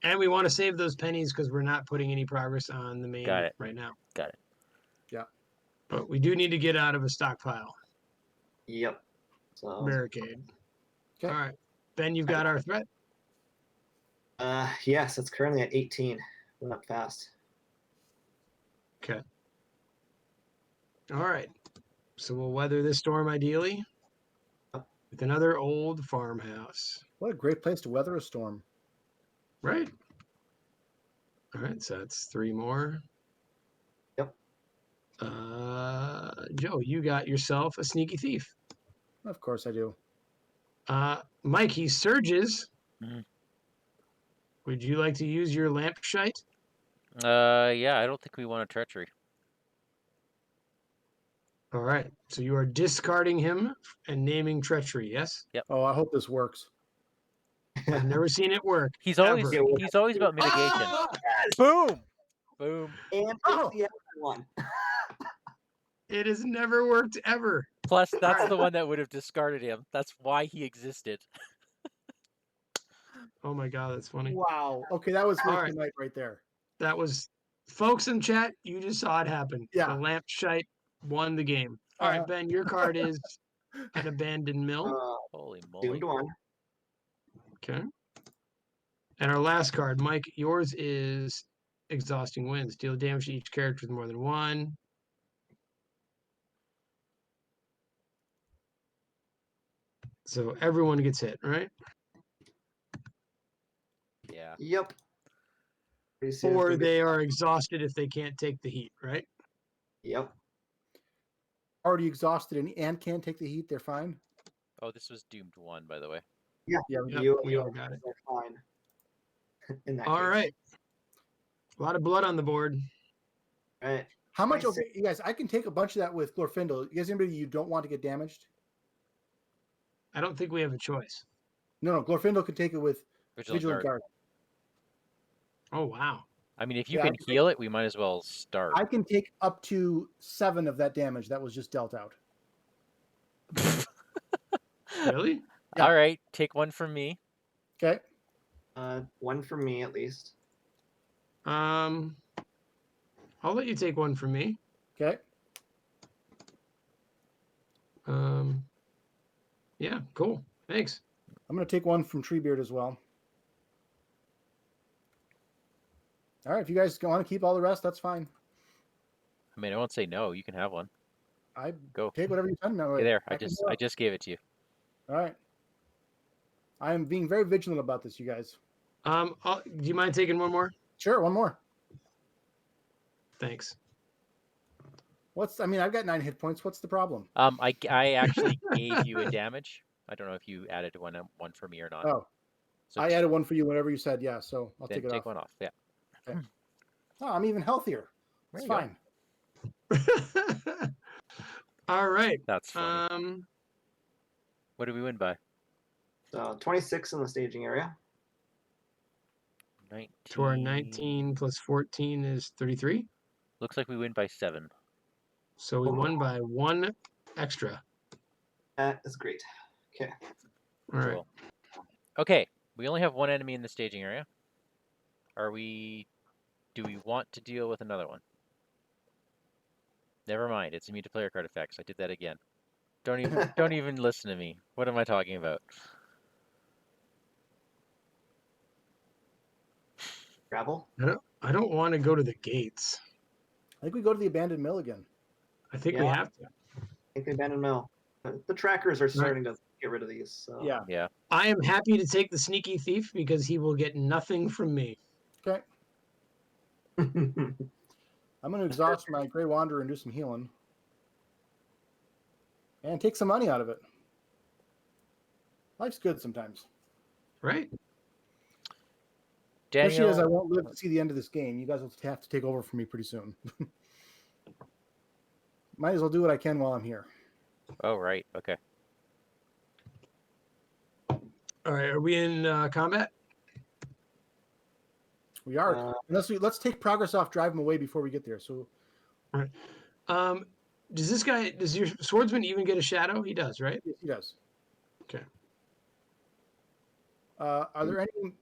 Speaker 2: And we want to save those pennies because we're not putting any progress on the main
Speaker 1: Got it.
Speaker 2: right now.
Speaker 1: Got it.
Speaker 2: But we do need to get out of a stockpile.
Speaker 4: Yep. So
Speaker 2: Barricade.
Speaker 3: Okay.
Speaker 2: All right. Ben, you've got our threat.
Speaker 4: yes, it's currently at 18. Went up fast.
Speaker 2: Okay. All right. So we'll weather this storm ideally with another old farmhouse.
Speaker 3: What a great place to weather a storm.
Speaker 2: Right. All right. So that's 3 more.
Speaker 4: Yep.
Speaker 2: Joe, you got yourself a sneaky thief.
Speaker 3: Of course I do.
Speaker 2: Mike, he surges.
Speaker 1: Mhm.
Speaker 2: Would you like to use your lampshite?
Speaker 1: Yeah, I don't think we want a treachery.
Speaker 2: All right. So you are discarding him and naming treachery, yes?
Speaker 3: Oh, I hope this works.
Speaker 2: I've never seen it work.
Speaker 1: He's always
Speaker 2: ever.
Speaker 1: he's always about mitigation.
Speaker 2: Ah!
Speaker 1: Boom, boom.
Speaker 4: And
Speaker 3: Oh!
Speaker 4: it's the other one.
Speaker 2: It has never worked ever.
Speaker 1: Plus, that's
Speaker 2: Alright.
Speaker 1: the one that would have discarded him. That's why he existed.
Speaker 2: Oh my God, that's funny.
Speaker 3: Wow. Okay, that was worth
Speaker 2: All right.
Speaker 3: the night right there.
Speaker 2: That was, folks in chat, you just saw it happen.
Speaker 3: Yeah.
Speaker 2: The lampshite won the game. All right,
Speaker 3: Uh-huh.
Speaker 2: Ben, your card is an abandoned mill.
Speaker 1: Holy moly.
Speaker 4: Doomed one.
Speaker 2: Okay. And our last card, Mike, yours is exhausting winds. Deal damage to each character with more than 1. So everyone gets hit, right?
Speaker 1: Yeah.
Speaker 4: Yep. Pretty soon
Speaker 2: Or
Speaker 4: it's gonna be-
Speaker 2: they are exhausted if they can't take the heat, right?
Speaker 4: Yep.
Speaker 3: Already exhausted and can't take the heat, they're fine.
Speaker 1: Oh, this was doomed 1, by the way.
Speaker 3: Yeah,
Speaker 2: Yep,
Speaker 4: You
Speaker 2: we all got it.
Speaker 4: are fine. In that
Speaker 2: All
Speaker 4: case.
Speaker 2: right. A lot of blood on the board.
Speaker 4: All right.
Speaker 3: How much?
Speaker 4: 26.
Speaker 3: Okay, you guys, I can take a bunch of that with Glorfindel. You guys, anybody you don't want to get damaged?
Speaker 2: I don't think we have a choice.
Speaker 3: No, Glorfindel can take it with Vigilant Guard.
Speaker 2: Oh, wow.
Speaker 1: I mean, if you
Speaker 3: Yeah,
Speaker 1: can heal it, we might as well start.
Speaker 3: I can take up to 7 of that damage that was just dealt out.
Speaker 2: Really?
Speaker 3: Yeah.
Speaker 1: All right, take 1 from me.
Speaker 3: Okay.
Speaker 4: 1 for me at least.
Speaker 2: I'll let you take 1 from me.
Speaker 3: Okay.
Speaker 2: Yeah, cool. Thanks.
Speaker 3: I'm going to take 1 from Treebeard as well. All right. If you guys want to keep all the rest, that's fine.
Speaker 1: I mean, I won't say no. You can have 1.
Speaker 3: I
Speaker 1: Go.
Speaker 3: take whatever you send me.
Speaker 1: Okay, there.
Speaker 3: I
Speaker 1: I just gave it to you.
Speaker 3: All right. I am being very vigilant about this, you guys.
Speaker 2: Do you mind taking 1 more?
Speaker 3: Sure, 1 more.
Speaker 2: Thanks.
Speaker 3: I mean, I've got 9 hit points. What's the problem?
Speaker 1: I actually gave you a damage. I don't know if you added one for me or not.
Speaker 3: Oh,
Speaker 1: So
Speaker 3: I added 1 for you whenever you said, yeah, so I'll
Speaker 1: then
Speaker 3: take it
Speaker 1: take
Speaker 3: off.
Speaker 1: 1 off. Yeah.
Speaker 3: Oh, I'm even healthier. It's
Speaker 1: There you
Speaker 3: fine.
Speaker 2: All right.
Speaker 1: That's funny. What did we win by?
Speaker 4: So 26 in the staging area.
Speaker 1: 19.
Speaker 2: To our 19 plus 14 is 33.
Speaker 1: Looks like we win by 7.
Speaker 2: So we won by 1 extra.
Speaker 4: That is great. Okay.
Speaker 2: All right.
Speaker 1: Cool. Okay, we only have 1 enemy in the staging area. Do we want to deal with another one? Never mind. It's immune to player card effects. I did that again. Don't even listen to me. What am I talking about?
Speaker 4: Gravel.
Speaker 2: I don't want to go to the gates.
Speaker 3: I think we go to the abandoned mill again.
Speaker 2: I think we
Speaker 4: Yeah.
Speaker 2: have to.
Speaker 4: I think the abandoned mill. The trackers are starting to get rid of these. So.
Speaker 3: Yeah.
Speaker 1: Yeah.
Speaker 2: I am happy to take the sneaky thief because he will get nothing from me.
Speaker 3: Okay. I'm going to exhaust my Grey Wanderer and do some healing. And take some money out of it. Life's good sometimes.
Speaker 2: Right?
Speaker 3: Especially as I
Speaker 1: Daniel,
Speaker 3: won't live to see the end of this game. You guys will have to take over for me pretty soon. Might as well do what I can while I'm here.
Speaker 1: oh right, okay.
Speaker 2: All right. Are we in combat?
Speaker 3: We are. Let's take progress off, drive them away before we get there. So
Speaker 2: Does your swordsman even get a shadow? He does, right?
Speaker 3: yes, he does.
Speaker 2: Okay.
Speaker 3: Are there any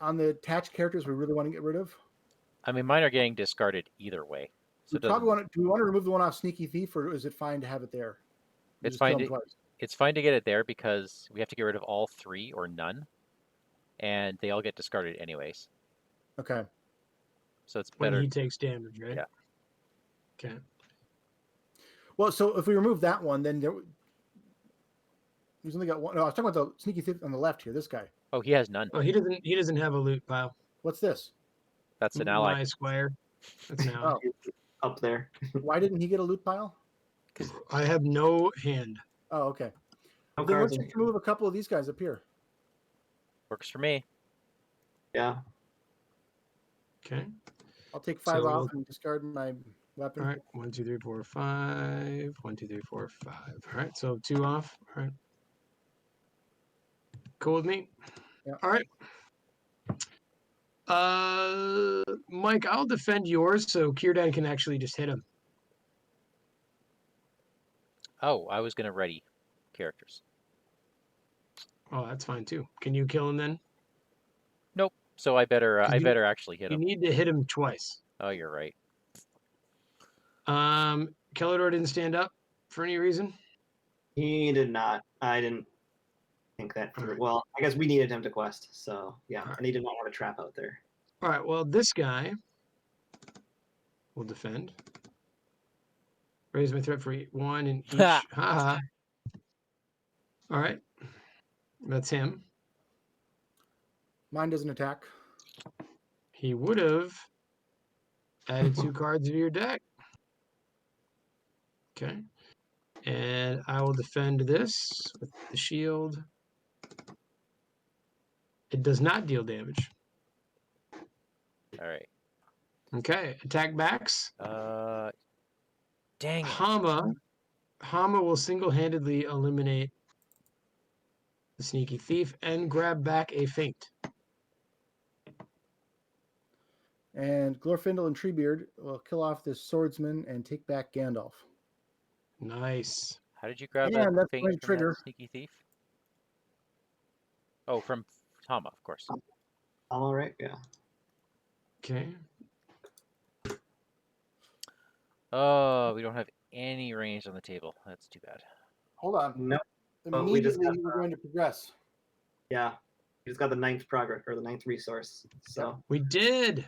Speaker 3: on the attached characters we really want to get rid of?
Speaker 1: I mean, mine are getting discarded either way. So
Speaker 3: We
Speaker 1: it doesn't,
Speaker 3: probably want to. Do we want to remove the one off Sneaky Thief, or is it fine to have it there? You
Speaker 1: it's
Speaker 3: just kill
Speaker 1: fine
Speaker 3: him
Speaker 1: to
Speaker 3: twice.
Speaker 1: it's fine to get it there because we have to get rid of all 3 or none, and they all get discarded anyways.
Speaker 3: Okay.
Speaker 1: So it's
Speaker 2: When
Speaker 1: better.
Speaker 2: he takes damage, right?
Speaker 1: Yeah.
Speaker 2: Okay.
Speaker 3: Well, so if we remove that one, then he's only got one. No, I was talking about the Sneaky Thief on the left here. This guy.
Speaker 1: Oh, he has none.
Speaker 2: Oh, he doesn't have a loot pile.
Speaker 3: What's this?
Speaker 1: That's an ally.
Speaker 2: My squire. That's an ally.
Speaker 3: Oh,
Speaker 4: Up there.
Speaker 3: why didn't he get a loot pile?
Speaker 2: I have no hand.
Speaker 3: Oh, okay.
Speaker 4: No
Speaker 3: Then
Speaker 4: cards
Speaker 3: let's
Speaker 4: in
Speaker 3: just
Speaker 4: here.
Speaker 3: remove a couple of these guys up here.
Speaker 1: Works for me.
Speaker 4: Yeah.
Speaker 2: Okay.
Speaker 3: I'll take 5
Speaker 2: So
Speaker 3: off
Speaker 2: we'll-
Speaker 3: and discard my weapon.
Speaker 2: All right. 1, 2, 3, 4, 5. 1, 2, 3, 4, 5. All right. So 2 off. All right. Cool with me.
Speaker 3: Yeah.
Speaker 2: All right. Mike, I'll defend yours so Kierdan can actually just hit him.
Speaker 1: Oh, I was gonna ready characters.
Speaker 2: Oh, that's fine too. Can you kill him then?
Speaker 1: Nope. So I better
Speaker 2: Did
Speaker 1: I
Speaker 2: you-
Speaker 1: better actually hit
Speaker 2: You
Speaker 1: him.
Speaker 2: need to hit him twice.
Speaker 1: Oh, you're right.
Speaker 2: Kellador didn't stand up for any reason.
Speaker 4: He did not. I didn't think that through.
Speaker 2: Alright.
Speaker 4: Well, I guess we needed him to quest. So yeah,
Speaker 2: Alright.
Speaker 4: and he did not have a trap out there.
Speaker 2: All right. Well, this guy will defend. Raise my threat for 1 in each.
Speaker 1: Ha!
Speaker 2: Haha. All right. That's him.
Speaker 3: Mine doesn't attack.
Speaker 2: He would have added 2 cards to your deck. Okay. And I will defend this with the shield. It does not deal damage.
Speaker 1: All right.
Speaker 2: Okay. Attack backs.
Speaker 1: Dang it.
Speaker 2: Hama will single-handedly eliminate the sneaky thief and grab back a feint.
Speaker 3: And Glorfindel and Treebeard will kill off this swordsman and take back Gandalf.
Speaker 2: Nice.
Speaker 1: How did you grab
Speaker 3: And
Speaker 1: that
Speaker 3: that's
Speaker 1: feint
Speaker 3: going to
Speaker 1: from
Speaker 3: trigger.
Speaker 1: that sneaky thief? Oh, from Tama, of course.
Speaker 4: All right. Yeah.
Speaker 2: Okay.
Speaker 1: Oh, we don't have any range on the table. That's too bad.
Speaker 3: Hold on.
Speaker 4: Nope. But we just
Speaker 3: Immediately
Speaker 4: got
Speaker 3: we're going to progress.
Speaker 4: Yeah. He just got the 9th progress or the 9th resource. So
Speaker 2: We did.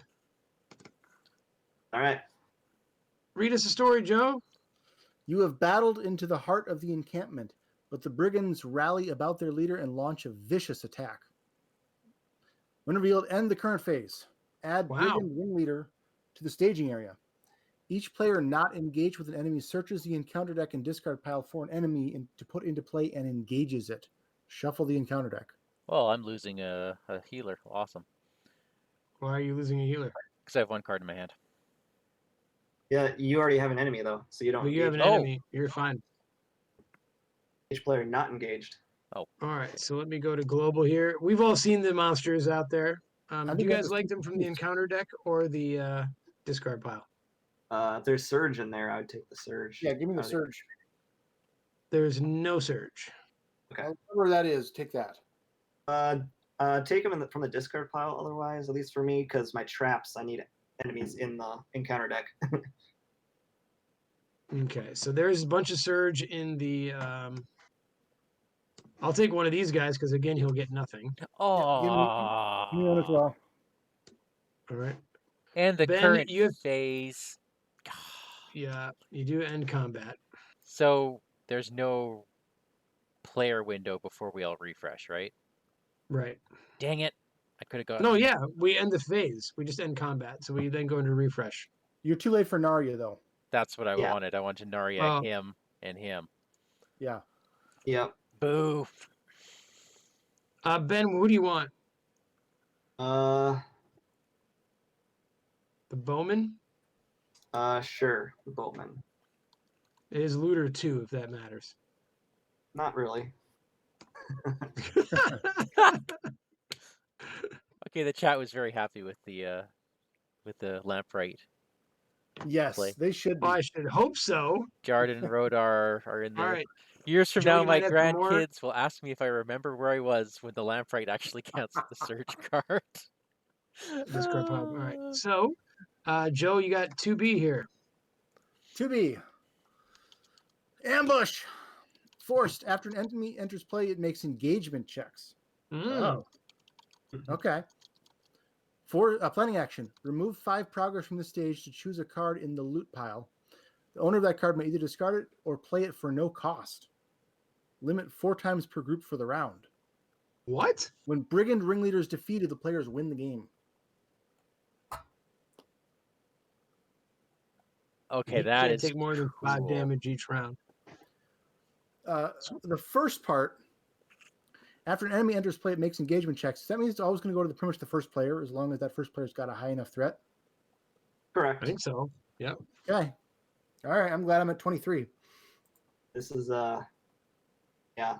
Speaker 4: all right.
Speaker 2: Read us a story, Joe.
Speaker 3: You have battled into the heart of the encampment, but the brigands rally about their leader and launch a vicious attack. When revealed, end the current phase. Add
Speaker 2: Wow.
Speaker 3: brigand ringleader to the staging area. Each player not engaged with an enemy searches the encounter deck and discard pile for an enemy to put into play and engages it. Shuffle the encounter deck.
Speaker 1: Well, I'm losing a healer. Awesome.
Speaker 2: Why are you losing a healer?
Speaker 1: Because I have 1 card in my hand.
Speaker 4: Yeah, you already have an enemy though, so you don't.
Speaker 2: Well, you have an
Speaker 1: Oh.
Speaker 2: enemy. You're fine.
Speaker 4: Each player not engaged.
Speaker 2: All right. So let me go to global here. We've all seen the monsters out there. Do
Speaker 3: think
Speaker 2: you
Speaker 3: I
Speaker 2: guys
Speaker 3: just-
Speaker 2: like them from the encounter deck or the discard pile?
Speaker 4: If there's surge in there, I would take the surge.
Speaker 3: Yeah, give me the
Speaker 4: Out of
Speaker 3: surge.
Speaker 2: There's no surge.
Speaker 4: Okay.
Speaker 3: Whatever that is, take that.
Speaker 4: Take them from the discard pile. Otherwise, at least for me, because my traps, I need enemies in the encounter deck.
Speaker 2: Okay, so there's a bunch of surge in the. I'll take one of these guys because again he'll get nothing.
Speaker 3: Yeah, give me one as
Speaker 1: Oh,
Speaker 3: well.
Speaker 2: All right,
Speaker 1: and the
Speaker 2: Ben,
Speaker 1: current
Speaker 2: you have
Speaker 1: phase.
Speaker 2: yeah, you do end combat.
Speaker 1: So there's no player window before we all refresh, right?
Speaker 2: Right.
Speaker 1: Dang it! I could have got.
Speaker 2: No, yeah, we end the phase. We just end combat, so we then go into refresh.
Speaker 3: You're too late for Narya, though.
Speaker 1: That's what I
Speaker 4: Yeah.
Speaker 1: wanted. I wanted Narya,
Speaker 2: Oh,
Speaker 1: him, and him.
Speaker 3: Yeah.
Speaker 4: Yep.
Speaker 1: Boo!
Speaker 2: Ben, who do you want?
Speaker 4: Uh,
Speaker 2: The bowman?
Speaker 4: sure. The boatman.
Speaker 2: It is looter too, if that matters.
Speaker 4: Not really.
Speaker 1: Okay, the chat was very happy with the lampright
Speaker 3: Yes,
Speaker 1: play.
Speaker 3: they should be.
Speaker 2: Well, I should hope so.
Speaker 1: Jard and Rodar are in
Speaker 2: All
Speaker 1: there.
Speaker 2: right,
Speaker 1: Years from
Speaker 2: Joe,
Speaker 1: now,
Speaker 2: you
Speaker 1: my
Speaker 2: might have some more.
Speaker 1: grandkids will ask me if I remember where I was when the lampright actually canceled the surge card.
Speaker 2: Discard pop. All right, so Joe, you got 2B here.
Speaker 3: 2B. Ambush. Forced. After an enemy enters play, it makes engagement checks.
Speaker 2: Mm.
Speaker 3: Okay. For a planning action, remove 5 progress from the stage to choose a card in the loot pile. The owner of that card may either discard it or play it for no cost. Limit 4 times per group for the round.
Speaker 2: What?
Speaker 3: When Brigand Ringleader is defeated, the players win the game.
Speaker 1: Okay,
Speaker 2: You
Speaker 1: that
Speaker 2: can't
Speaker 1: is
Speaker 2: take more than 5
Speaker 1: cool.
Speaker 2: damage each round.
Speaker 3: The first part, after an enemy enters play, it makes engagement checks. That means it's always going to go to pretty much the first player, as long as that first player's got a high enough threat.
Speaker 4: Correct.
Speaker 2: I think so. Yep.
Speaker 3: Okay. All right. I'm glad I'm at 23.
Speaker 4: This is a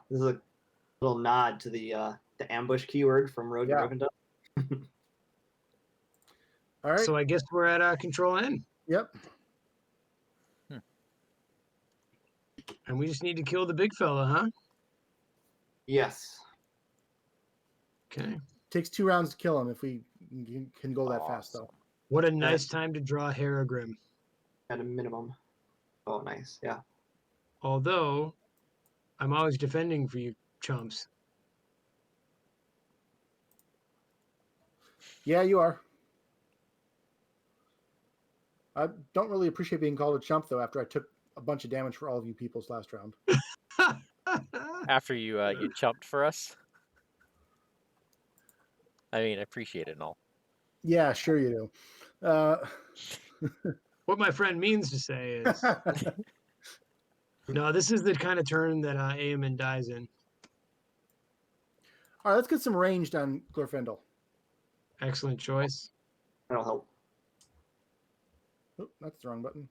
Speaker 4: little nod to the ambush keyword from Road to
Speaker 3: Yeah.
Speaker 4: Rivendell.
Speaker 3: All right.
Speaker 2: So I guess we're at control N,
Speaker 3: Yep.
Speaker 2: and we just need to kill the big fella, huh?
Speaker 4: Yes.
Speaker 2: Okay.
Speaker 3: Takes 2 rounds to kill him if we can go that fast, though.
Speaker 2: What a nice time to draw Harrogrim.
Speaker 4: At a minimum. Oh, nice. Yeah.
Speaker 2: Although, I'm always defending for you chumps.
Speaker 3: Yeah, you are. I don't really appreciate being called a chump, though, after I took a bunch of damage for all of you people's last round.
Speaker 1: After you you chumped for us. I mean, I appreciate it and all.
Speaker 3: Yeah, sure you do.
Speaker 2: What my friend means to say is, no, this is the kind of turn that Aemon dies in.
Speaker 3: All right, let's get some ranged on Glorfindel.
Speaker 2: Excellent choice.
Speaker 4: That'll help.
Speaker 3: Oh, that's the wrong button.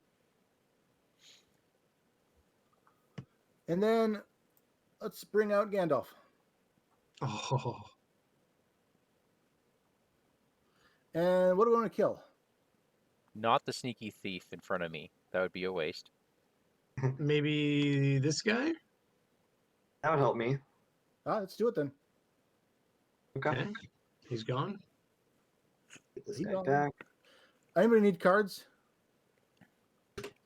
Speaker 3: And then let's bring out Gandalf.
Speaker 2: Oh,
Speaker 3: And what do we want to kill?
Speaker 1: Not the sneaky thief in front of me. That would be a waste.
Speaker 2: maybe this guy?
Speaker 4: That would help me.
Speaker 3: Let's do it then.
Speaker 4: Okay.
Speaker 2: Okay. He's gone.
Speaker 4: Get this
Speaker 3: He
Speaker 4: guy
Speaker 3: gone.
Speaker 4: back.
Speaker 3: Anybody need cards?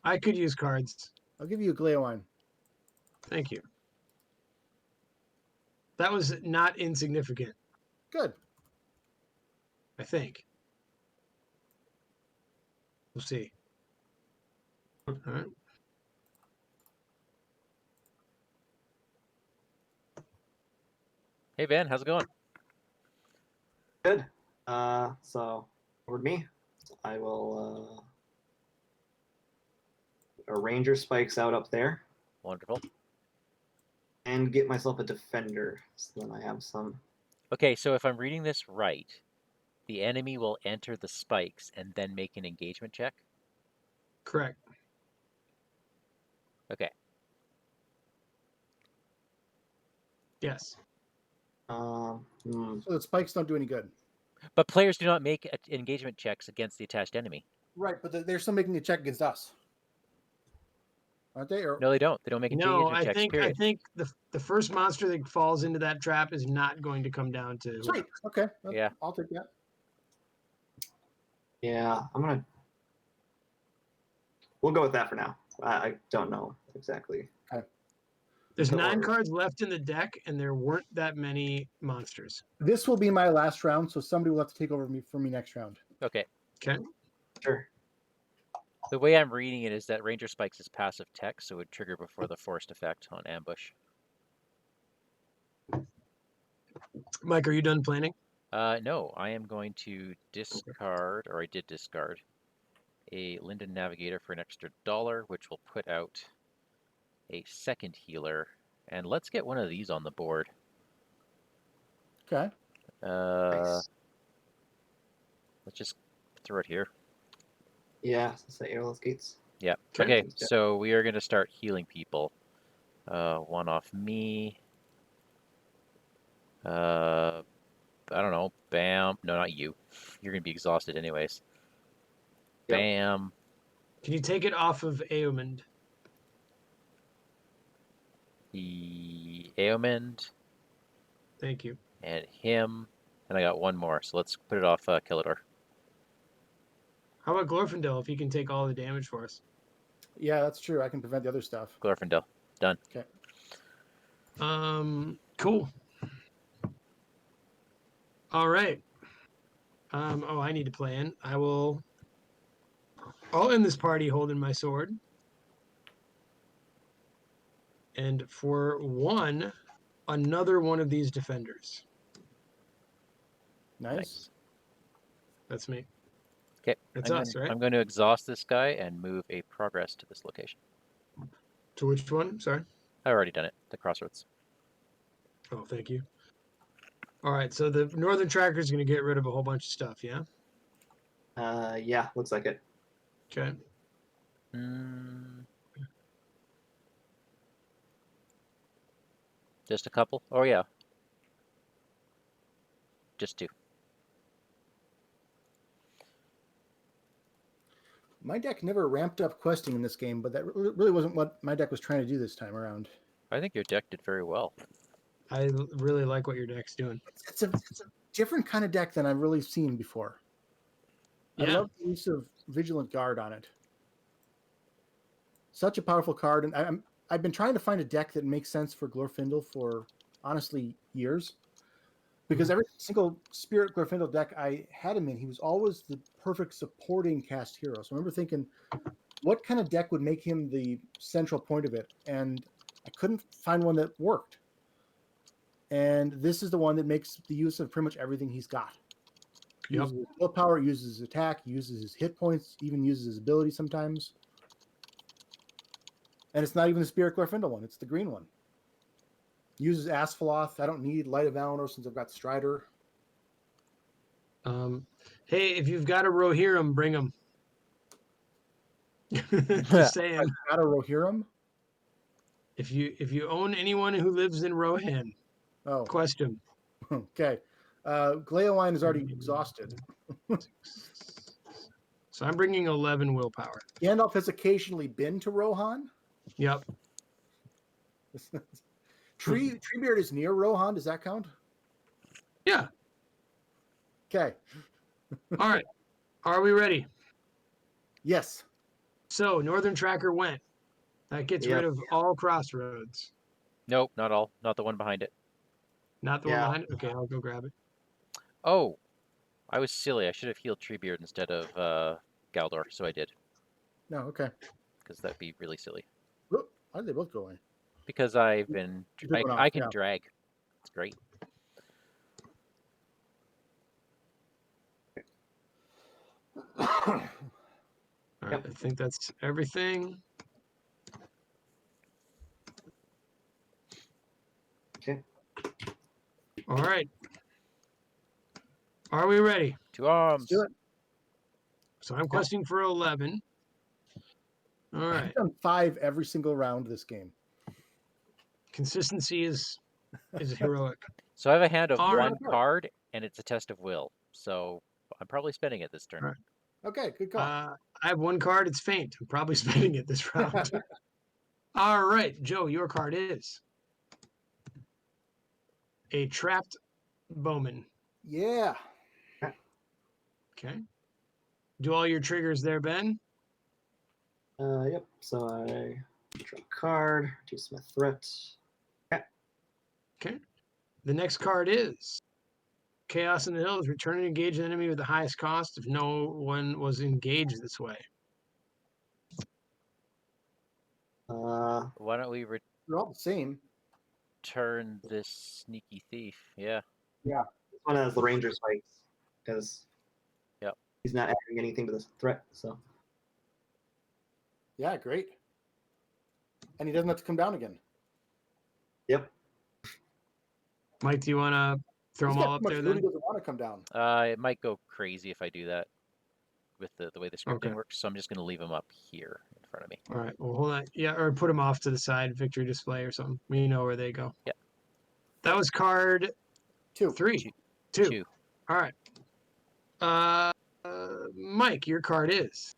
Speaker 2: I could use cards.
Speaker 3: I'll give you a Gleowine.
Speaker 2: Thank you. That was not insignificant,
Speaker 3: Good.
Speaker 2: I think. We'll see. All right.
Speaker 1: Hey Ben, how's it going?
Speaker 4: Good. So over to me. I will a ranger spikes out up there
Speaker 1: Wonderful.
Speaker 4: and get myself a defender. So then I have some.
Speaker 1: Okay, so if I'm reading this right, the enemy will enter the spikes and then make an engagement check?
Speaker 2: Correct.
Speaker 1: Okay.
Speaker 2: Yes.
Speaker 3: So the spikes don't do any good.
Speaker 1: But players do not make engagement checks against the attached enemy.
Speaker 3: Right, but they're still making a check against us. Aren't they? Or
Speaker 1: No, they don't. They don't make
Speaker 2: No,
Speaker 1: engagement checks,
Speaker 2: I
Speaker 1: period.
Speaker 2: think the first monster that falls into that trap is not going to come down to.
Speaker 3: Sweet. Okay.
Speaker 1: Yeah.
Speaker 3: I'll take that.
Speaker 4: Yeah, we'll go with that for now. I don't know exactly.
Speaker 2: There's
Speaker 4: So-
Speaker 2: 9 cards left in the deck, and there weren't that many monsters.
Speaker 3: This will be my last round, so somebody will have to take over for me next round.
Speaker 1: Okay.
Speaker 2: Okay.
Speaker 4: Sure.
Speaker 1: The way I'm reading it is that Ranger Spikes is passive tech, so it would trigger before the forced effect on ambush.
Speaker 2: Mike, are you done planning?
Speaker 1: No, I am going to discard, or I did discard, a Linden Navigator for an extra $1, which will put out a second healer. And let's get one of these on the board.
Speaker 3: Okay.
Speaker 4: Nice.
Speaker 1: Let's just throw it here.
Speaker 4: Yeah, since the Erelas gates.
Speaker 1: Yeah.
Speaker 2: Okay.
Speaker 1: Okay, so we are going to start healing people. One off me. I don't know. Bam. No, not you. You're going to be exhausted anyways.
Speaker 4: Yep.
Speaker 1: Bam.
Speaker 2: Can you take it off of Aomond?
Speaker 1: The Aomond
Speaker 2: Thank you.
Speaker 1: and him. And I got one more, so let's put it off Killador.
Speaker 2: How about Glorfindel if he can take all the damage for us?
Speaker 3: Yeah, that's true. I can prevent the other stuff.
Speaker 1: Glorfindel. Done.
Speaker 3: Okay.
Speaker 2: Cool. All right. Oh, I need to plan. I'll end this party holding my sword. And for one, another one of these defenders.
Speaker 3: Nice.
Speaker 2: That's me.
Speaker 1: Okay.
Speaker 2: That's us, right?
Speaker 1: I'm going to exhaust this guy and move a progress to this location.
Speaker 2: To which one? Sorry.
Speaker 1: I've already done it. The crossroads.
Speaker 2: Oh, thank you. All right, so the Northern Tracker is going to get rid of a whole bunch of stuff, yeah?
Speaker 4: Yeah, looks like it.
Speaker 2: Okay.
Speaker 1: Just a couple? Oh, yeah. Just 2.
Speaker 3: My deck never ramped up questing in this game, but that really wasn't what my deck was trying to do this time around.
Speaker 1: I think your deck did very well.
Speaker 2: I really like what your deck's doing.
Speaker 3: It's a different kind of deck than I've really seen before. I
Speaker 2: Yeah.
Speaker 3: love the use of Vigilant Guard on it. Such a powerful card, and I've been trying to find a deck that makes sense for Glorfindel for, honestly, years. Because every single Spirit Glorfindel deck I had him in, he was always the perfect supporting cast hero. So I remember thinking, what kind of deck would make him the central point of it? And I couldn't find one that worked. And this is the one that makes the use of pretty much everything he's got. He uses his willpower, uses his attack, uses his hit points, even uses his ability sometimes. And it's not even the Spirit Glorfindel one, it's the green one. Uses Asphalloth. I don't need Light of Valinor since I've got Strider.
Speaker 2: Hey, if you've got a Rohirrim, bring him. Just saying.
Speaker 3: I've got a Rohirrim.
Speaker 2: If you own anyone who lives in Rohan,
Speaker 3: Oh,
Speaker 2: quest him.
Speaker 3: okay. Gleowine is already exhausted.
Speaker 2: So I'm bringing 11 willpower.
Speaker 3: Gandalf has occasionally been to Rohan.
Speaker 2: Yep.
Speaker 3: Treebeard is near Rohan. Does that count?
Speaker 2: Yeah.
Speaker 3: Okay.
Speaker 2: All right. Are we ready?
Speaker 3: Yes.
Speaker 2: So Northern Tracker went. That gets rid of all crossroads.
Speaker 1: Nope, not all. Not the one behind it.
Speaker 2: Not the one behind it? Okay, I'll go grab it.
Speaker 1: Oh, I was silly. I should have healed Treebeard instead of Galdor, so I did.
Speaker 3: No, okay.
Speaker 1: Because that'd be really silly.
Speaker 3: Whoop, why did they both go away?
Speaker 1: Because I've been... I can drag. It's great.
Speaker 2: All right, I think that's everything.
Speaker 4: Okay.
Speaker 2: All right. Are we ready?
Speaker 1: Two arms.
Speaker 3: Let's do it.
Speaker 2: So I'm questing for 11. All right.
Speaker 3: I've done 5 every single round this game.
Speaker 2: Consistency is heroic.
Speaker 1: So I have a hand of
Speaker 2: All right.
Speaker 1: one card, and it's a test of will. So I'm probably spending it this turn.
Speaker 2: All right.
Speaker 3: Okay, good call.
Speaker 2: I have one card. It's faint. I'm probably spending it this round. All right, Joe, your card is a trapped bowman.
Speaker 3: Yeah.
Speaker 2: Okay. Do all your triggers there, Ben?
Speaker 4: Yep. So I draw a card, reduce my threat.
Speaker 2: Okay. The next card is Chaos in the Hills. Return and engage an enemy with the highest cost if no one was engaged this way.
Speaker 1: Why don't we
Speaker 3: They're all the same.
Speaker 1: return this sneaky thief? Yeah.
Speaker 3: Yeah.
Speaker 4: This one has the ranger spikes because
Speaker 1: Yep.
Speaker 4: he's not adding anything to this threat. So
Speaker 3: Yeah, great. And he doesn't have to come down again.
Speaker 4: yep.
Speaker 2: Mike, do you want to throw
Speaker 3: He's
Speaker 2: them
Speaker 3: got
Speaker 2: all
Speaker 3: too
Speaker 2: up
Speaker 3: much
Speaker 2: there
Speaker 3: food,
Speaker 2: then?
Speaker 3: he doesn't want to come down.
Speaker 1: It might go crazy if I do that with the way the scripting
Speaker 2: Okay.
Speaker 1: works. So I'm just going to leave them up here in front of me.
Speaker 2: All right. Well, hold on. Yeah, or put them off to the side, victory display or something. We know where they go.
Speaker 1: Yeah.
Speaker 2: That was card 3. Two.
Speaker 1: Two.
Speaker 2: All right. Mike, your card is.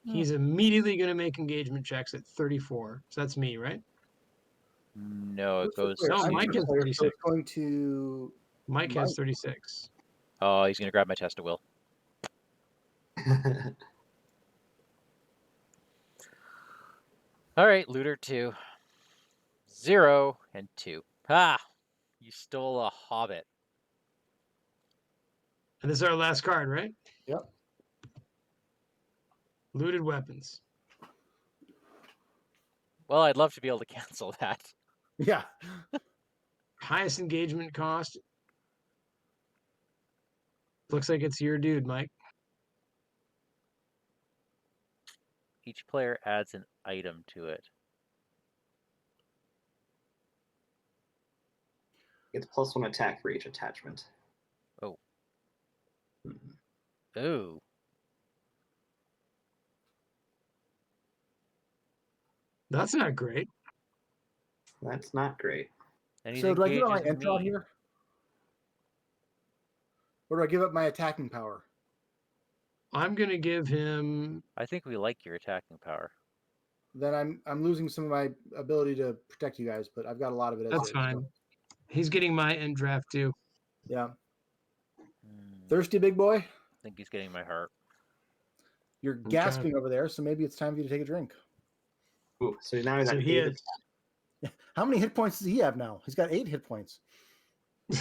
Speaker 2: He's immediately going to make engagement checks at 34. So that's me, right?
Speaker 1: No, it goes
Speaker 2: No,
Speaker 1: to.
Speaker 2: Mike is
Speaker 3: So
Speaker 2: 36.
Speaker 3: it's going to
Speaker 2: Mike has 36.
Speaker 1: Oh, he's going to grab my test of will. All right, looter 2. 0 and 2. Ah, you stole a hobbit.
Speaker 2: And this is our last card, right?
Speaker 3: Yep.
Speaker 2: Looted weapons.
Speaker 1: Well, I'd love to be able to cancel that.
Speaker 3: Yeah.
Speaker 2: Highest engagement cost. Looks like it's your dude, Mike.
Speaker 1: Each player adds an item to it.
Speaker 4: It's +1 attack for each attachment.
Speaker 1: Oh.
Speaker 4: Hmm.
Speaker 1: Ooh.
Speaker 2: That's not great.
Speaker 4: That's not great.
Speaker 1: And he's
Speaker 3: So do I give up my
Speaker 1: engaging
Speaker 3: intro
Speaker 1: me.
Speaker 3: here? Or do I give up my attacking power?
Speaker 2: I'm going to give him.
Speaker 1: I think we like your attacking power.
Speaker 3: Then I'm losing some of my ability to protect you guys, but I've got a lot of it as
Speaker 2: That's
Speaker 3: is,
Speaker 2: fine.
Speaker 3: so,
Speaker 2: He's getting my end draft too.
Speaker 3: yeah.
Speaker 1: I
Speaker 3: Thirsty, big boy?
Speaker 1: think he's getting my heart.
Speaker 3: You're gasping over there, so maybe it's time for you to take a drink.
Speaker 4: Ooh, so now he's
Speaker 2: So
Speaker 4: at
Speaker 2: he
Speaker 4: 8
Speaker 2: is.
Speaker 3: How many hit points does he have now? He's got 8 hit points.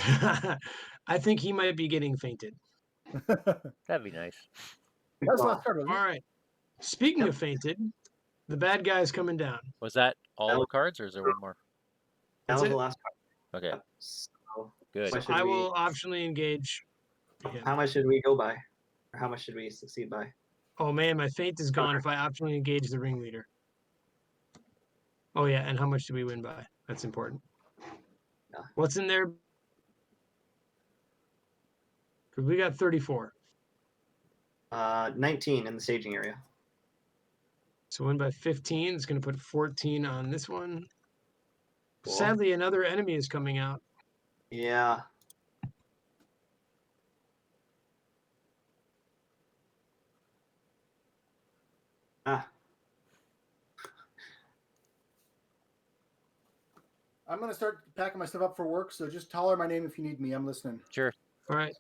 Speaker 2: I think he might be getting fainted.
Speaker 1: That'd be nice.
Speaker 3: That's the last card, wasn't it?
Speaker 2: All right. Speaking of fainted, the bad guy's coming down.
Speaker 1: Was that all
Speaker 4: That
Speaker 1: the
Speaker 4: was-
Speaker 1: cards, or is there one more?
Speaker 4: That
Speaker 2: That's
Speaker 4: was
Speaker 2: it.
Speaker 4: the last card.
Speaker 1: Okay,
Speaker 4: So
Speaker 1: good.
Speaker 4: what should
Speaker 2: I
Speaker 4: we-
Speaker 2: will optionally engage him.
Speaker 4: How much should we go by? Or how much should we succeed by?
Speaker 2: Oh man, my faint is gone if I optionally engage the ringleader. Oh yeah, and how much do we win by? That's important.
Speaker 4: Yeah.
Speaker 2: What's in there? Because we got 34.
Speaker 4: 19 in the staging area.
Speaker 2: So win by 15. It's going to put 14 on this one.
Speaker 4: Cool.
Speaker 2: Sadly, another enemy is coming out.
Speaker 4: Yeah. Ah,
Speaker 3: I'm going to start packing my stuff up for work, so just holler my name if you need me. I'm listening.
Speaker 1: Sure.
Speaker 2: All right.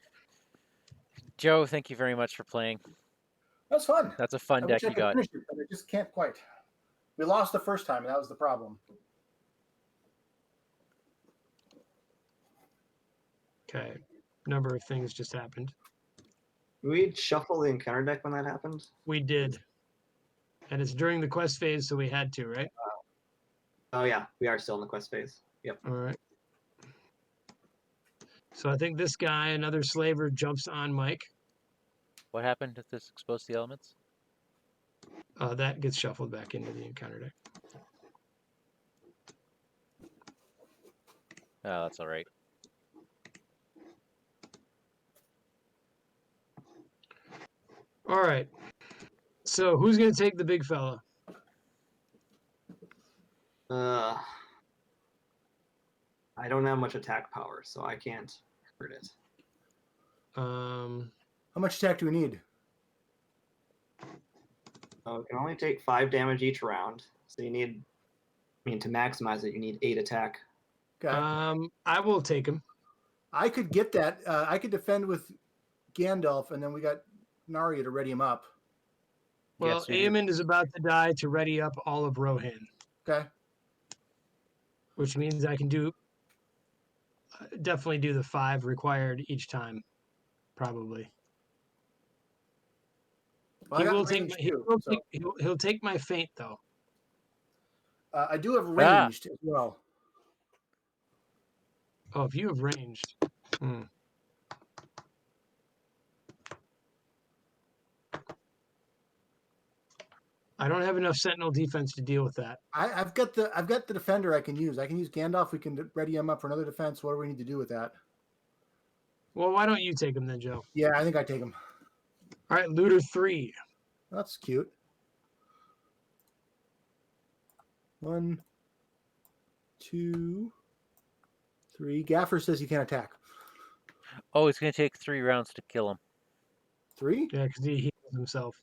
Speaker 1: Joe, thank you very much for playing.
Speaker 3: That's fun.
Speaker 1: That's a fun
Speaker 3: I
Speaker 1: deck
Speaker 3: wish I
Speaker 1: you
Speaker 3: could
Speaker 1: got.
Speaker 3: finish it, but I just can't quite. We lost the first time, and that was the problem.
Speaker 2: Okay. Number of things just happened.
Speaker 4: we'd shuffle the encounter deck when that happened.
Speaker 2: We did. And it's during the quest phase, so we had to, right?
Speaker 4: Oh yeah, we are still in the quest phase. Yep.
Speaker 2: All right. So I think this guy, another slaver, jumps on Mike.
Speaker 1: What happened to this exposed to the elements?
Speaker 2: That gets shuffled back into the encounter deck.
Speaker 1: Oh, that's all right.
Speaker 2: All right. So who's going to take the big fella?
Speaker 4: I don't have much attack power, so I can't hurt it.
Speaker 2: Um,
Speaker 3: How much attack do we need?
Speaker 4: So it can only take 5 damage each round. So you need, to maximize it, you need 8 attack.
Speaker 3: Okay.
Speaker 2: I will take him.
Speaker 3: I could get that. I could defend with Gandalf, and then we got Narya to ready him up.
Speaker 2: Well,
Speaker 1: so you're-
Speaker 2: Aemond is about to die to ready up all of Rohan,
Speaker 3: Okay.
Speaker 2: which means I can definitely do the 5 required each time, probably.
Speaker 3: Well,
Speaker 2: He
Speaker 3: I got
Speaker 2: will take
Speaker 3: range
Speaker 2: my,
Speaker 3: too. So,
Speaker 2: he'll take my feint though.
Speaker 3: I do have ranged as well.
Speaker 2: Oh, if you have ranged. I don't have enough sentinel defense to deal with that.
Speaker 3: I've got the defender I can use. I can use Gandalf. We can ready him up for another defense. What do we need to do with that?
Speaker 2: Well, why don't you take him then, Joe?
Speaker 3: Yeah, I think I take him.
Speaker 2: All right, looter 3.
Speaker 3: That's cute. 1, 2, 3. Gaffer says he can't attack.
Speaker 1: Oh, it's going to take 3 rounds to kill him.
Speaker 3: 3?
Speaker 2: Yeah, because he heals himself.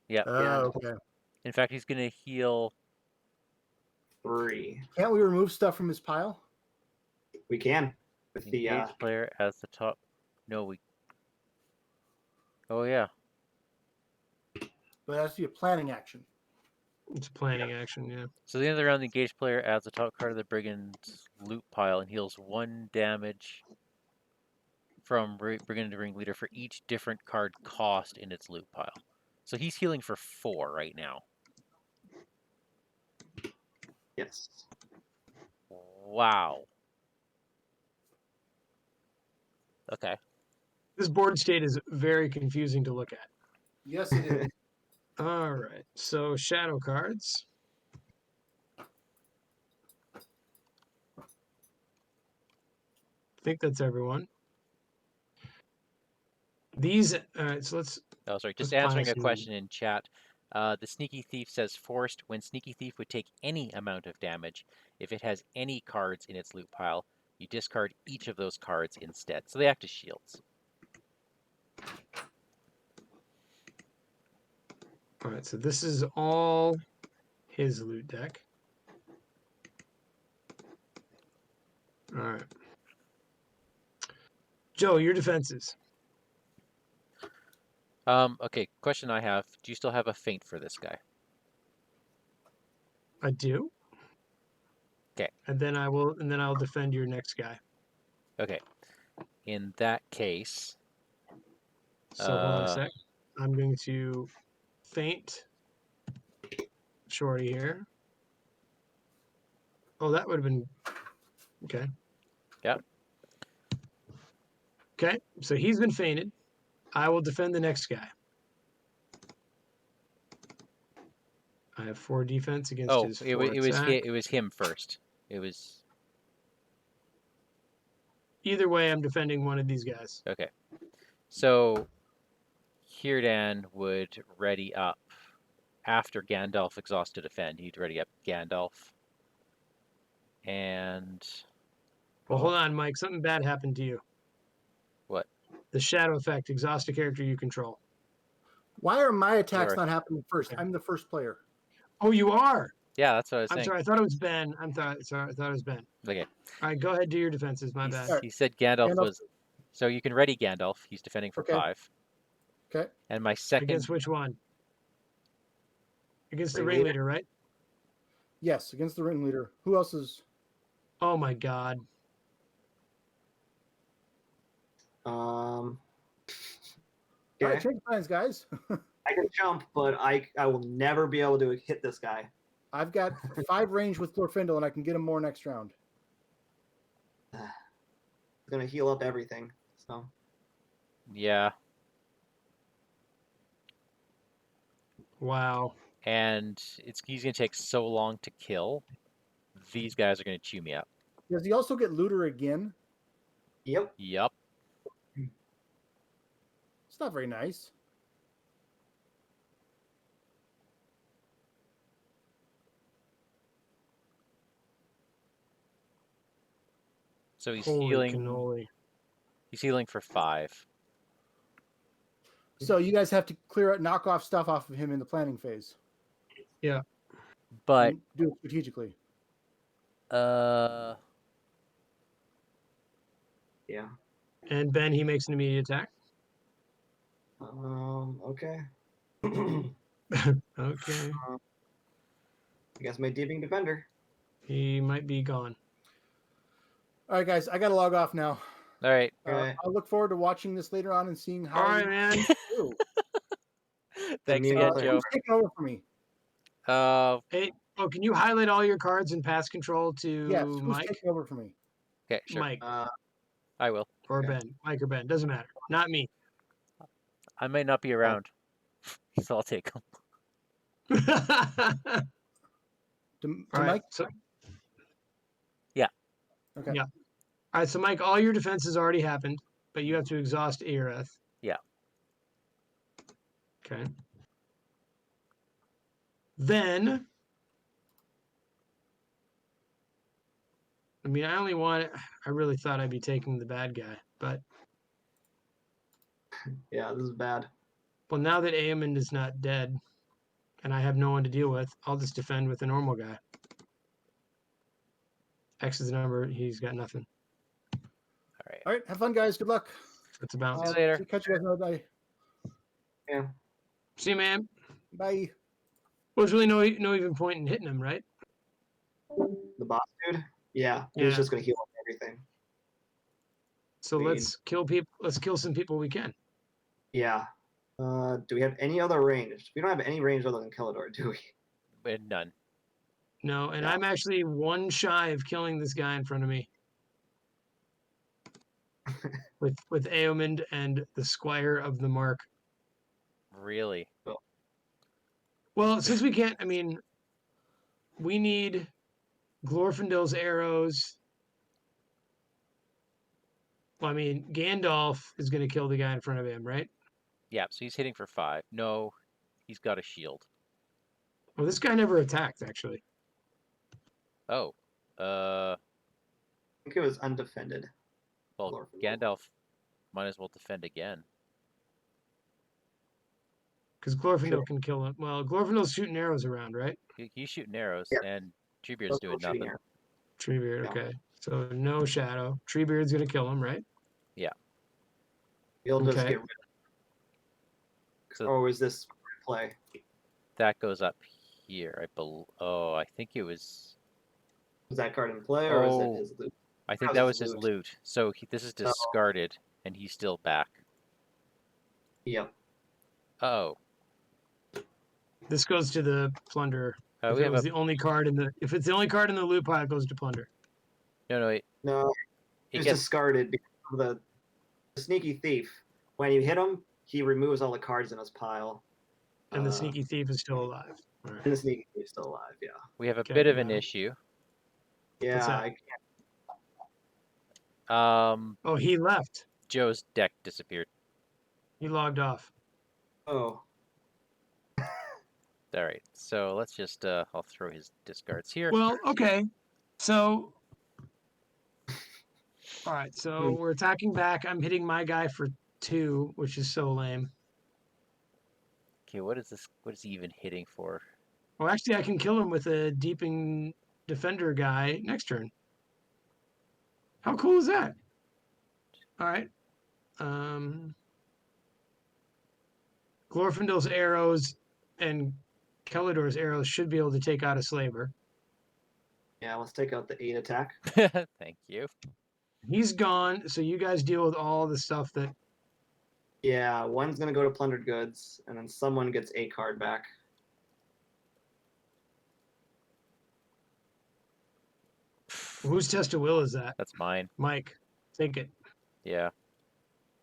Speaker 1: Yep.
Speaker 3: Oh, okay.
Speaker 1: In fact, he's going to heal.
Speaker 4: 3.
Speaker 3: Can't we remove stuff from his pile?
Speaker 4: We can with the
Speaker 1: Engage player as the top. No, we. Oh yeah.
Speaker 3: But it has to be a planning action.
Speaker 2: It's planning action, yeah.
Speaker 1: So at the end of the round, the engaged player adds the top card of the brigand's loot pile and heals 1 damage from brigand to ringleader for each different card cost in its loot pile. So he's healing for 4 right now.
Speaker 4: yes.
Speaker 1: Wow. Okay.
Speaker 2: This board state is very confusing to look at.
Speaker 3: Yes, it is.
Speaker 2: All right, so shadow cards. I think that's everyone. These, all right, so let's.
Speaker 1: Oh, sorry. Just
Speaker 2: Let's
Speaker 1: answering
Speaker 2: pile
Speaker 1: a
Speaker 2: some.
Speaker 1: question in chat. The Sneaky Thief says forced when Sneaky Thief would take any amount of damage. If it has any cards in its loot pile, you discard each of those cards instead. So they act as shields.
Speaker 2: All right, so this is all his loot deck. All right. Joe, your defenses.
Speaker 1: Okay, question I have. Do you still have a feint for this guy?
Speaker 2: I do.
Speaker 1: Okay.
Speaker 2: And then I'll defend your next guy.
Speaker 1: Okay. In that case,
Speaker 2: So hold on a sec. I'm going to feint Shorty here. Oh, that would have been okay.
Speaker 1: Yep.
Speaker 2: Okay, so he's been feinted. I will defend the next guy. I have 4 defense against
Speaker 1: oh,
Speaker 2: his 4
Speaker 1: it
Speaker 2: attack.
Speaker 1: was him first. It was
Speaker 2: Either way, I'm defending one of these guys.
Speaker 1: okay. So Hirdan would ready up after Gandalf exhausts to defend. He'd ready up Gandalf. And
Speaker 2: Well, hold on, Mike. Something bad happened to you.
Speaker 1: what?
Speaker 2: The shadow effect. Exhaust a character you control.
Speaker 3: Why are my attacks
Speaker 1: Sorry.
Speaker 3: not happening first? I'm the first player.
Speaker 2: Oh, you are.
Speaker 1: Yeah, that's what I was
Speaker 2: I'm
Speaker 1: saying.
Speaker 2: sorry. I thought it was Ben. I thought it was Ben.
Speaker 1: Okay.
Speaker 2: All right, go ahead. Do your defenses. My bad.
Speaker 1: He said Gandalf
Speaker 3: Gandalf-
Speaker 1: was. So you can ready Gandalf. He's defending for
Speaker 3: Okay.
Speaker 1: 5.
Speaker 3: Okay.
Speaker 1: And my second.
Speaker 2: Against which one? Against the
Speaker 4: Ringleader.
Speaker 2: ringleader, right?
Speaker 3: Yes, against the ringleader. Who else is?
Speaker 2: Oh my God.
Speaker 3: All
Speaker 4: Okay.
Speaker 3: right, change plans, guys.
Speaker 4: I can jump, but I will never be able to hit this guy.
Speaker 3: I've got 5 range with Glorfindel, and I can get him more next round.
Speaker 4: It's gonna heal up everything. So
Speaker 1: Yeah.
Speaker 2: Wow.
Speaker 1: And he's going to take so long to kill. These guys are going to chew me up.
Speaker 3: Does he also get looter again?
Speaker 4: yep.
Speaker 1: Yup.
Speaker 3: It's not very nice.
Speaker 1: So he's
Speaker 2: Holy
Speaker 1: healing.
Speaker 2: cannoli.
Speaker 1: He's healing for 5.
Speaker 3: So you guys have to knock off stuff off of him in the planning phase.
Speaker 1: But
Speaker 3: And do it strategically.
Speaker 4: Yeah.
Speaker 2: And Ben, he makes an immediate attack.
Speaker 4: Okay.
Speaker 2: Okay.
Speaker 4: I guess my deeping defender.
Speaker 2: He might be gone.
Speaker 3: All right, guys, I got to log off now.
Speaker 1: All right.
Speaker 4: Okay.
Speaker 3: I'll look forward to watching this later on and seeing how
Speaker 2: All right,
Speaker 3: we
Speaker 2: man.
Speaker 3: do.
Speaker 1: Thanks
Speaker 4: Immune
Speaker 1: again,
Speaker 4: clear.
Speaker 1: Joe.
Speaker 3: Who's taking over for me?
Speaker 2: Hey, can you highlight all your cards and pass control
Speaker 3: Yes,
Speaker 2: to
Speaker 3: who's
Speaker 2: Mike?
Speaker 3: taking over for me?
Speaker 1: Okay, sure.
Speaker 2: Mike
Speaker 1: I will.
Speaker 2: or
Speaker 4: okay.
Speaker 2: Ben. Mike or Ben. Doesn't matter. Not me.
Speaker 1: I may not be around, so I'll take them.
Speaker 2: All
Speaker 3: To
Speaker 2: right.
Speaker 3: Mike?
Speaker 2: So,
Speaker 3: Okay.
Speaker 2: Yeah. all right. So, Mike, all your defenses already happened, but you have to exhaust Aereth.
Speaker 1: Yeah.
Speaker 2: Okay. Then, I mean, I really thought I'd be taking the bad guy, but
Speaker 4: Yeah, this is bad.
Speaker 2: well, now that Aemond is not dead, and I have no one to deal with, I'll just defend with a normal guy. X is the number. He's got nothing.
Speaker 1: All right.
Speaker 3: All right. Have fun, guys. Good luck.
Speaker 2: That's a bounce.
Speaker 1: See you later.
Speaker 3: Catch you guys another day.
Speaker 4: Yeah.
Speaker 2: See you, man.
Speaker 3: Bye.
Speaker 2: Well, there's really no even point in hitting him, right?
Speaker 4: The boss dude? Yeah. He was
Speaker 2: Yeah.
Speaker 4: just gonna heal up everything.
Speaker 2: So
Speaker 4: Mean.
Speaker 2: let's kill people. Let's kill some people we can.
Speaker 4: Yeah. Do we have any other range? We don't have any range other than Kellador, do we?
Speaker 1: None.
Speaker 2: No, and
Speaker 4: Yeah.
Speaker 2: I'm actually one shy of killing this guy in front of me. with Aemond and the Squire of the Mark.
Speaker 1: Really?
Speaker 2: Well, since we can't, I mean, we need Glorfindel's arrows. Well, I mean, Gandalf is going to kill the guy in front of him, right?
Speaker 1: Yeah, so he's hitting for 5. No, he's got a shield.
Speaker 2: Well, this guy never attacked, actually.
Speaker 1: Oh.
Speaker 4: I think it was undefended.
Speaker 1: Well,
Speaker 4: Glorfindel.
Speaker 1: Gandalf might as well defend again.
Speaker 2: Because Glorfindel
Speaker 4: Sure.
Speaker 2: can kill him. Well, Glorfindel's shooting arrows around, right?
Speaker 1: He's shooting arrows,
Speaker 4: Yeah.
Speaker 1: and Treebeard's doing
Speaker 4: Shooting
Speaker 1: nothing.
Speaker 4: arrow.
Speaker 2: Treebeard,
Speaker 4: Yeah.
Speaker 2: okay. So no shadow. Treebeard's going to kill him, right?
Speaker 4: He'll just
Speaker 2: Okay.
Speaker 4: get rid of
Speaker 1: So
Speaker 4: Or was this play?
Speaker 1: that goes up here. Oh, I think it was.
Speaker 4: Was that card in play or is
Speaker 1: Oh.
Speaker 4: it his loot?
Speaker 1: I think
Speaker 4: That
Speaker 1: that
Speaker 4: was
Speaker 1: was his
Speaker 4: loot.
Speaker 1: loot. So this is discarded, and he's still back.
Speaker 4: Yep.
Speaker 1: Oh.
Speaker 2: This goes to the plunder. If
Speaker 1: We
Speaker 2: it
Speaker 1: have
Speaker 2: was
Speaker 1: a.
Speaker 2: the only card in the, if it's the only card in the loot pile, it goes to plunder.
Speaker 1: No,
Speaker 4: No,
Speaker 1: it
Speaker 4: he's
Speaker 1: gets.
Speaker 4: discarded because of the sneaky thief. When you hit him, he removes all the cards in his pile.
Speaker 2: And the sneaky thief is still alive. All right.
Speaker 4: And the sneaky thief's still alive, yeah.
Speaker 1: We have a
Speaker 2: Okay,
Speaker 1: bit of an
Speaker 2: got it.
Speaker 1: issue.
Speaker 4: Yeah,
Speaker 2: that? Oh, he left.
Speaker 1: Joe's deck disappeared.
Speaker 2: He logged off.
Speaker 4: Oh,
Speaker 1: All right, so let's just. I'll throw his discards here.
Speaker 2: Well, okay. So, all right. So we're attacking back. I'm hitting my guy for 2, which is so lame.
Speaker 1: Okay, what is this? What is he even hitting for?
Speaker 2: Well, actually, I can kill him with a deeping defender guy next turn. How cool is that? All right. Glorfindel's arrows and Kellador's arrows should be able to take out a slaver.
Speaker 4: yeah, let's take out the 8 attack.
Speaker 1: Thank you.
Speaker 2: He's gone, so you guys deal with all the stuff that.
Speaker 4: Yeah, one's going to go to plundered goods, and then someone gets a card back.
Speaker 2: Whose test of will is that?
Speaker 1: That's mine.
Speaker 2: Mike, take it.
Speaker 1: Yeah.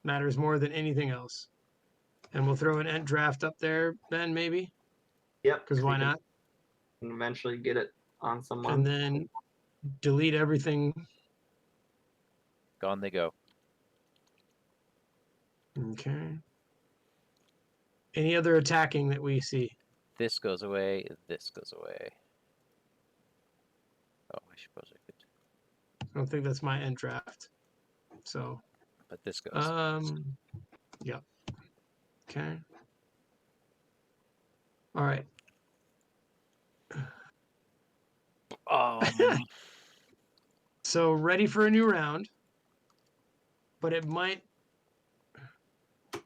Speaker 2: Matters more than anything else. And we'll throw an Ent draft up there, Ben, maybe?
Speaker 4: Yep.
Speaker 2: Because why not?
Speaker 4: And eventually get it on someone.
Speaker 2: And then delete everything.
Speaker 1: Gone they go.
Speaker 2: Okay. Any other attacking that we see?
Speaker 1: This goes away. This goes away. Oh, I suppose I could.
Speaker 2: I don't think that's my Ent draft. So,
Speaker 1: But this goes.
Speaker 2: yep. Okay. All right. So ready for a new round, but it might. All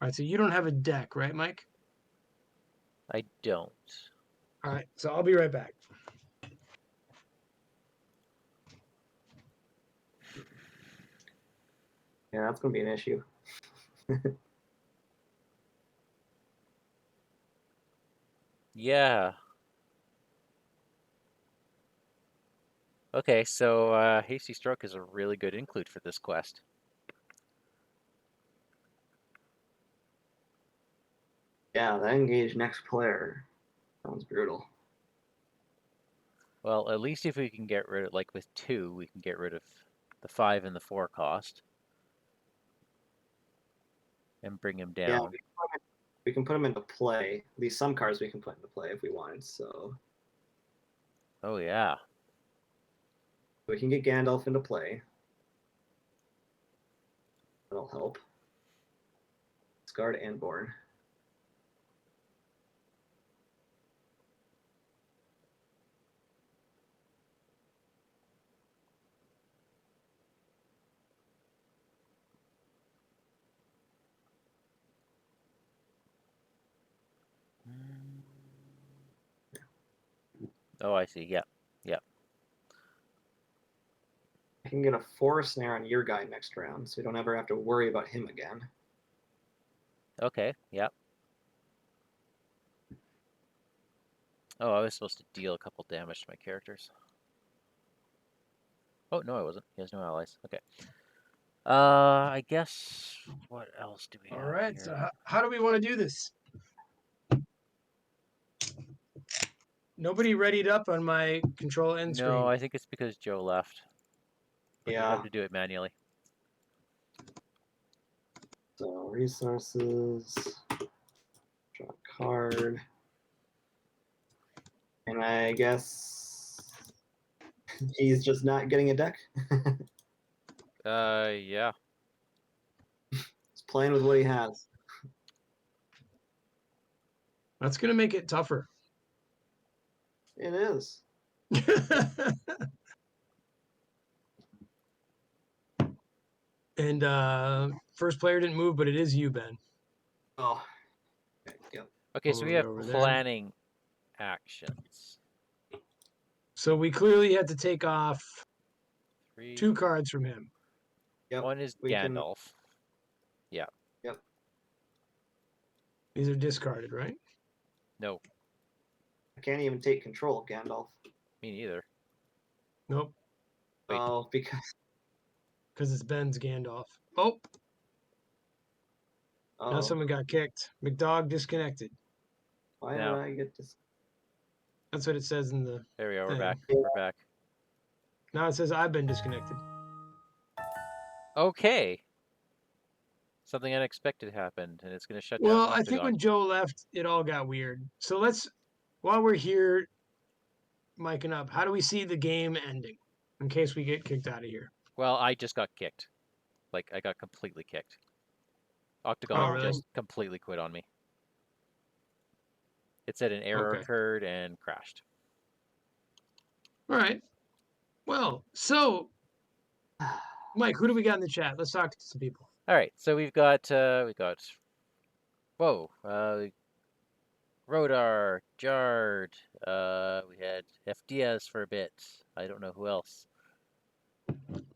Speaker 2: right, so you don't have a deck, right, Mike?
Speaker 1: I don't.
Speaker 2: All right, so I'll be right back.
Speaker 4: Yeah, that's gonna be an issue.
Speaker 1: Yeah. Okay, so Hasty Stroke is a really good include for this quest.
Speaker 4: Yeah, that engage next player sounds brutal.
Speaker 1: Well, at least if we can get rid of, like with 2, we can get rid of the 5 and the 4 cost. And bring him
Speaker 4: Yeah,
Speaker 1: down.
Speaker 4: we can put him into play. At least some cards we can put into play if we wanted. So
Speaker 1: Oh, yeah.
Speaker 4: we can get Gandalf into play. That'll help. Discard and Born.
Speaker 1: Oh, I see. Yeah. Yeah.
Speaker 4: I can get a 4 snare on your guy next round, so we don't ever have to worry about him again.
Speaker 1: Okay. Yeah. Oh, I was supposed to deal a couple damage to my characters. Oh, no, I wasn't. He has no allies. Okay. I guess, what else do we
Speaker 2: All
Speaker 1: have
Speaker 2: right,
Speaker 1: here?
Speaker 2: so how do we want to do this? Nobody readied up on my control end screen.
Speaker 1: No, I think it's because Joe left.
Speaker 4: Yeah.
Speaker 1: We have to do it manually.
Speaker 4: So resources, draw a card, and I guess he's just not getting a deck.
Speaker 1: Yeah.
Speaker 4: He's playing with what he has.
Speaker 2: That's going to make it tougher.
Speaker 4: It is.
Speaker 2: And first player didn't move, but it is you, Ben.
Speaker 4: Oh. Okay, yep.
Speaker 1: Okay, so we
Speaker 2: Move it
Speaker 1: have
Speaker 2: over there.
Speaker 1: planning actions.
Speaker 2: So we clearly had to take off
Speaker 1: 3.
Speaker 2: 2 cards from him.
Speaker 4: Yep.
Speaker 1: One is
Speaker 4: we can-
Speaker 1: Gandalf. Yeah.
Speaker 4: Yep.
Speaker 2: These are discarded, right?
Speaker 1: No,
Speaker 4: I can't even take control of Gandalf.
Speaker 1: me neither.
Speaker 2: Nope,
Speaker 1: Wait.
Speaker 4: Oh, because
Speaker 2: it's Ben's Gandalf. Oh, now someone got kicked. McDog disconnected.
Speaker 4: why
Speaker 1: Now.
Speaker 4: did I get this?
Speaker 2: That's what it says in the
Speaker 1: There we go. We're
Speaker 2: thing.
Speaker 1: back. We're back.
Speaker 2: Now it says I've been disconnected.
Speaker 1: Okay. Something unexpected happened, and it's going to shut down
Speaker 2: Well, I think
Speaker 1: Octagon.
Speaker 2: when Joe left, it all got weird. So let's, while we're here, micing up, how do we see the game ending in case we get kicked out of here?
Speaker 1: Well, I just got kicked. Like, I got completely kicked. Octagon
Speaker 2: really?
Speaker 1: just completely quit on me. It said an error
Speaker 2: Okay.
Speaker 1: occurred and crashed.
Speaker 2: All right. Well, so Mike, who do we got in the chat? Let's talk to some people.
Speaker 1: All right, so we've got Rodar, Jard, we had FDS for a bit. I don't know who else.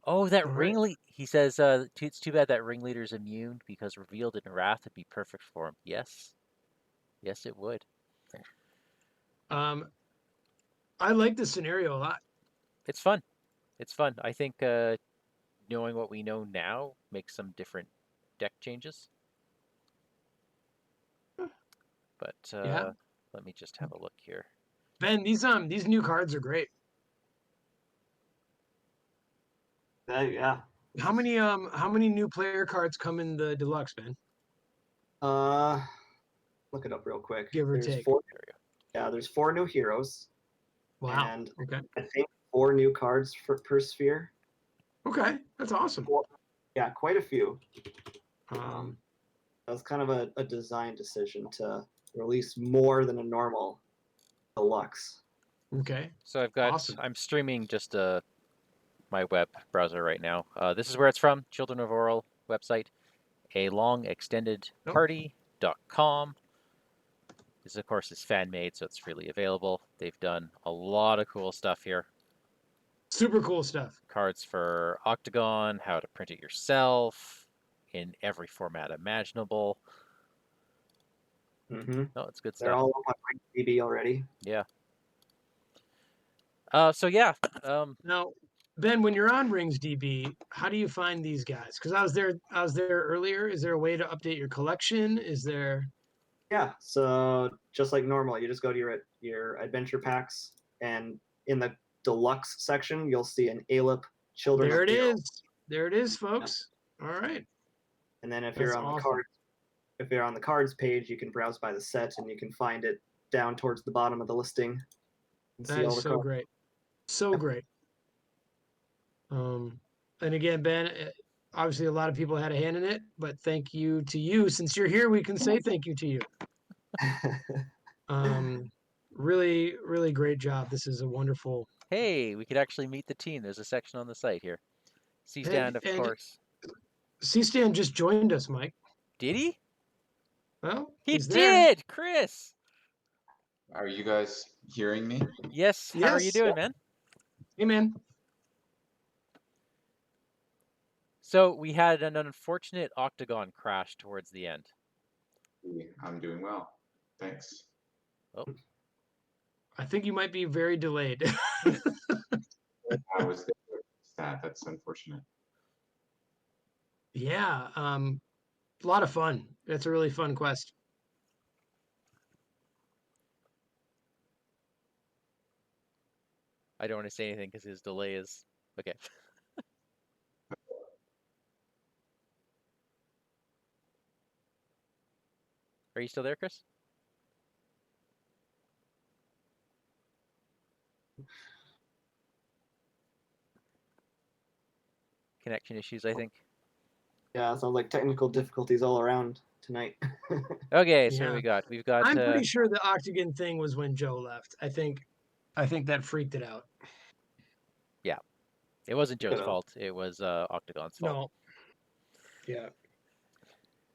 Speaker 1: Oh, that
Speaker 2: All right.
Speaker 1: ringleader. He says it's too bad that ringleader's immune because revealed in Wrath would be perfect for him. Yes. Yes, it would.
Speaker 2: I like this scenario a lot.
Speaker 1: It's fun. It's fun. I think knowing what we know now makes some different deck changes. But
Speaker 2: Yeah.
Speaker 1: let me just have a look here.
Speaker 2: Ben, these new cards are great.
Speaker 4: Yeah.
Speaker 2: How many new player cards come in the deluxe, Ben?
Speaker 4: Look it up real quick.
Speaker 2: Give or
Speaker 4: There's
Speaker 2: take.
Speaker 4: 4.
Speaker 1: There we go.
Speaker 4: Yeah, there's 4 new heroes.
Speaker 2: Wow.
Speaker 4: And
Speaker 2: Okay.
Speaker 4: I think 4 new cards per sphere.
Speaker 2: Okay, that's awesome.
Speaker 4: Yeah, quite a few.
Speaker 2: Um,
Speaker 4: That was kind of a design decision to release more than a normal deluxe.
Speaker 2: okay.
Speaker 1: So I've got,
Speaker 2: Awesome.
Speaker 1: I'm streaming just my web browser right now. This is where it's from, Children of Eorl website. a long extended party.com. This, of course, is fan made, so it's freely available. They've done a lot of cool stuff here.
Speaker 2: Super cool stuff.
Speaker 1: Cards for Octagon, how to print it yourself in every format imaginable.
Speaker 4: Mm-hmm.
Speaker 1: Oh, it's good
Speaker 4: They're
Speaker 1: stuff.
Speaker 4: all on DB already.
Speaker 1: Yeah. So yeah.
Speaker 2: Now, Ben, when you're on Rings DB, how do you find these guys? Because I was there earlier. Is there a way to update your collection? Is there?
Speaker 4: Yeah, so just like normal, you just go to your adventure packs, and in the deluxe section, you'll see an Alep Children
Speaker 2: There
Speaker 4: of
Speaker 2: it
Speaker 4: Eorl.
Speaker 2: is. There it is, folks. All right.
Speaker 4: And then if
Speaker 2: That's
Speaker 4: you're on the
Speaker 2: awesome.
Speaker 4: card, if you're on the cards page, you can browse by the set, and you can find it down towards the bottom of the listing. And
Speaker 2: That
Speaker 4: see all
Speaker 2: is
Speaker 4: the
Speaker 2: so
Speaker 4: cards.
Speaker 2: great. So great. And again, Ben, obviously a lot of people had a hand in it, but thank you to you. Since you're here, we can say thank you to you. Really, really great job. This is a wonderful.
Speaker 1: Hey, we could actually meet the team. There's a section on the site here. Seastan, of
Speaker 2: And
Speaker 1: course.
Speaker 2: Seastan just joined us, Mike.
Speaker 1: Did he?
Speaker 2: Well,
Speaker 1: He
Speaker 2: he's there.
Speaker 1: did, Chris.
Speaker 5: Are you guys hearing me?
Speaker 1: Yes. How are you
Speaker 2: Yes.
Speaker 1: doing, man?
Speaker 2: Hey, man.
Speaker 1: So we had an unfortunate Octagon crash towards the end.
Speaker 5: I'm doing well. Thanks.
Speaker 1: Oh,
Speaker 2: I think you might be very delayed.
Speaker 5: I was there with that. That's unfortunate.
Speaker 2: Yeah. A lot of fun. That's a really fun quest.
Speaker 1: I don't want to say anything because his delay is okay. Are you still there, Chris? Connection issues, I think.
Speaker 4: Yeah, sounds like technical difficulties all around tonight.
Speaker 1: Okay, so
Speaker 2: Yeah.
Speaker 1: we've got.
Speaker 2: I'm pretty sure the Octagon thing was when Joe left. I think that freaked it out.
Speaker 1: Yeah, it wasn't Joe's
Speaker 4: Good.
Speaker 1: fault. It was Octagon's fault.
Speaker 2: No. Yeah.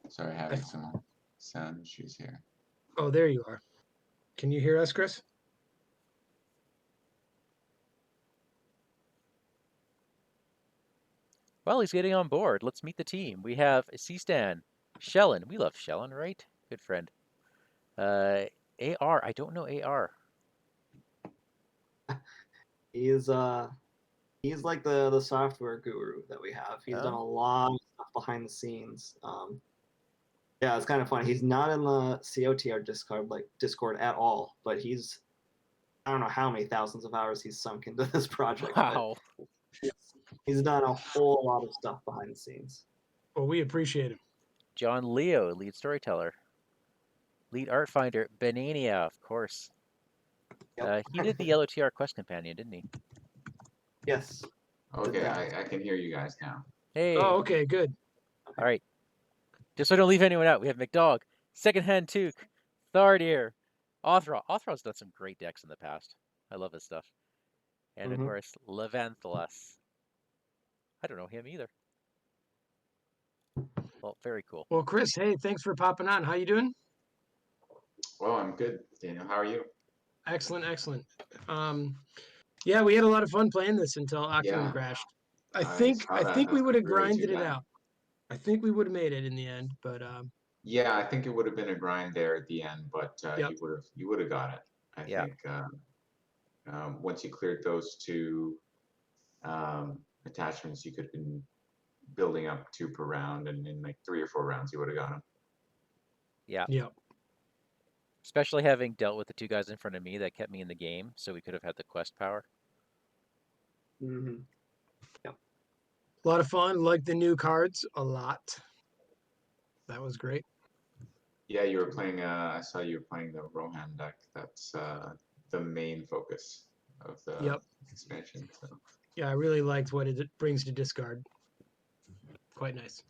Speaker 5: Sorry, having some sound issues here.
Speaker 2: Oh, there you are. Can you hear us, Chris?
Speaker 1: Well, he's getting on board. Let's meet the team. We have Seastan, Shellen. We love Shellen, right? Good friend. AR. I don't know AR.
Speaker 4: He's like the software guru that we have. He's done a lot of stuff behind the scenes. Yeah, it's kind of funny. He's not in the COTR Discord at all, but I don't know how many thousands of hours he's sunk into this project.
Speaker 1: Wow.
Speaker 4: He's done a whole lot of stuff behind the scenes.
Speaker 2: Well, we appreciate him.
Speaker 1: John Leo, lead storyteller. Lead art finder, Benania, of course.
Speaker 4: Yep.
Speaker 1: He did the LOTR quest companion, didn't he?
Speaker 4: Yes.
Speaker 5: Okay, I can hear you guys now.
Speaker 1: Hey.
Speaker 2: Oh, okay, good.
Speaker 1: All right. Just so I don't leave anyone out, we have McDog, Secondhand Took, Thardir, Othra. Othra's done some great decks in the past. I love his stuff. And of course, Levanthalas. I don't know him either. Well, very cool.
Speaker 2: Well, Chris, hey, thanks for popping on. How you doing?
Speaker 5: Well, I'm good, Daniel. How are you?
Speaker 2: Excellent, excellent. Yeah, we had a lot of fun playing this until Octagon crashed. I think we would have grinded it out. I think we would have made it in the end, but
Speaker 5: yeah, I think it would have been a grind there at the end, but
Speaker 2: Yep.
Speaker 5: you would have got it. I think once you cleared those two attachments, you could have been building up 2 per round, and in like 3 or 4 rounds, you would have got them.
Speaker 1: Yeah.
Speaker 2: Yep.
Speaker 1: Especially having dealt with the 2 guys in front of me that kept me in the game, so we could have had the quest power.
Speaker 4: Mm-hmm. Yep.
Speaker 2: A lot of fun. Like the new cards a lot. That was great.
Speaker 5: Yeah, you were playing. I saw you were playing the Rohan deck. That's the main focus of the expansion. So.
Speaker 2: Yeah, I really liked what it brings to discard. Quite nice.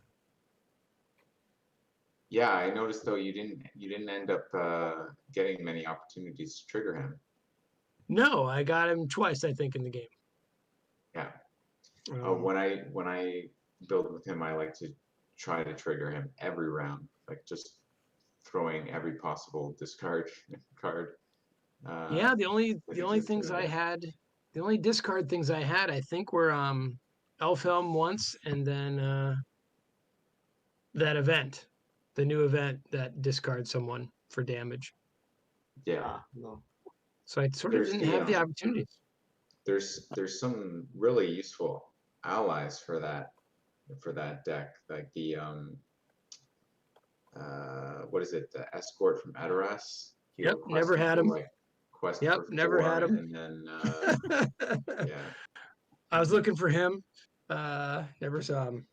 Speaker 5: Yeah, I noticed though you didn't end up getting many opportunities to trigger him.
Speaker 2: No, I got him twice, I think, in the game.
Speaker 5: Yeah. When I build with him, I like to try to trigger him every round, like just throwing every possible discard card.
Speaker 2: Yeah, the
Speaker 5: that
Speaker 2: only
Speaker 5: exists
Speaker 2: things
Speaker 5: in the
Speaker 2: I
Speaker 5: deck.
Speaker 2: had, the only discard things I had, I think were Elfhelm once, and then that event, the new event that discards someone for damage.
Speaker 5: Yeah,
Speaker 4: No.
Speaker 2: So I sort of
Speaker 5: there's
Speaker 2: didn't
Speaker 5: the
Speaker 2: have the opportunities.
Speaker 5: there's some really useful allies for that deck, like the what is it, the escort from Erelas.
Speaker 2: Yep,
Speaker 5: He'll quest
Speaker 2: never
Speaker 5: him
Speaker 2: had
Speaker 5: for
Speaker 2: him.
Speaker 5: like quest
Speaker 2: Yep,
Speaker 5: for
Speaker 2: never had
Speaker 5: 4,
Speaker 2: him.
Speaker 5: and then yeah.
Speaker 2: I was looking for him. Never saw him.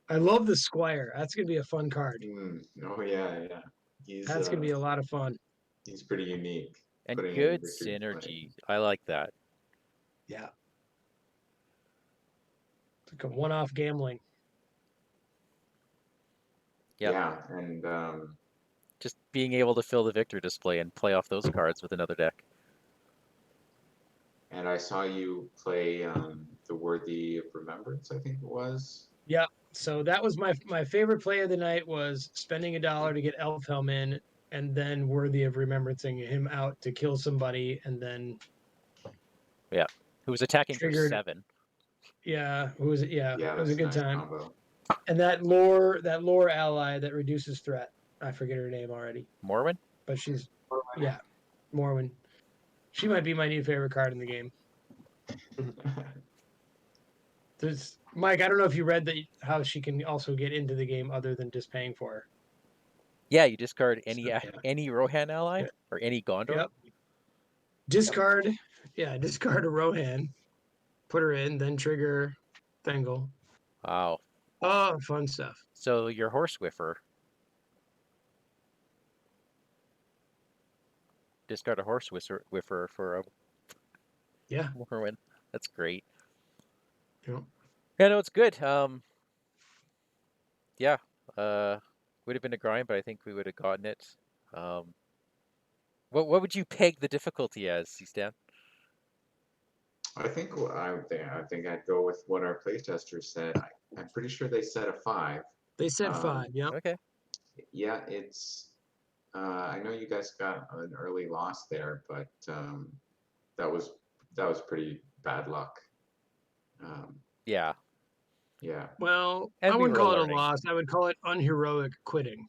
Speaker 2: I love the Squire. That's gonna be a fun card.
Speaker 5: Oh yeah. He's
Speaker 2: That's gonna be a lot of fun.
Speaker 5: he's pretty unique.
Speaker 1: And
Speaker 5: Putting it in
Speaker 1: good
Speaker 5: victory play.
Speaker 1: synergy. I like that.
Speaker 2: Yeah. It's like a one-off gambling.
Speaker 1: Yep.
Speaker 5: Yeah, and
Speaker 1: Just being able to fill the victor display and play off those cards with another deck.
Speaker 5: and I saw you play the Worthy of Remembrance, I think it was.
Speaker 2: Yep. So that was my favorite play of the night, was spending $1 to get Elfhelm in, and then Worthy of Remembrancing him out to kill somebody, and then
Speaker 1: Who was attacking for
Speaker 2: triggered.
Speaker 1: 7.
Speaker 2: Yeah, who was it? Yeah,
Speaker 5: Yeah,
Speaker 2: it was a
Speaker 5: that's
Speaker 2: good
Speaker 5: nice
Speaker 2: time.
Speaker 5: combo.
Speaker 2: And that lore ally that reduces threat. I forget her name already,
Speaker 1: Morwin?
Speaker 2: but she's Morwen. She might be my new favorite card in the game. There's Mike. I don't know if you read that, how she can also get into the game other than just paying for her.
Speaker 1: Yeah, you discard
Speaker 2: So,
Speaker 1: any Rohan ally
Speaker 2: Yeah.
Speaker 1: or any Gondor.
Speaker 2: Yep. Discard. Yeah, discard a Rohan. Put her in, then trigger Thengel.
Speaker 1: Wow.
Speaker 2: Oh, fun stuff.
Speaker 1: So your Horsewiffer. Discard a Horsewiffer for a
Speaker 2: Yeah.
Speaker 1: Morwin. That's great.
Speaker 2: Yep.
Speaker 1: Yeah, no, it's good. Yeah. Would have been a grind, but I think we would have gotten it. What would you peg the difficulty as, Seastan?
Speaker 5: I think I'd go with what our playtesters said. I'm pretty sure they said a 5.
Speaker 2: They said 5. Yep.
Speaker 1: Okay.
Speaker 5: Yeah, it's. I know you guys got an early loss there, but that was pretty bad luck.
Speaker 1: Yeah.
Speaker 5: Yeah.
Speaker 2: Well,
Speaker 1: And
Speaker 2: I
Speaker 1: we
Speaker 2: wouldn't
Speaker 1: were
Speaker 2: call it a
Speaker 1: learning.
Speaker 2: loss. I would call it unheroic quitting.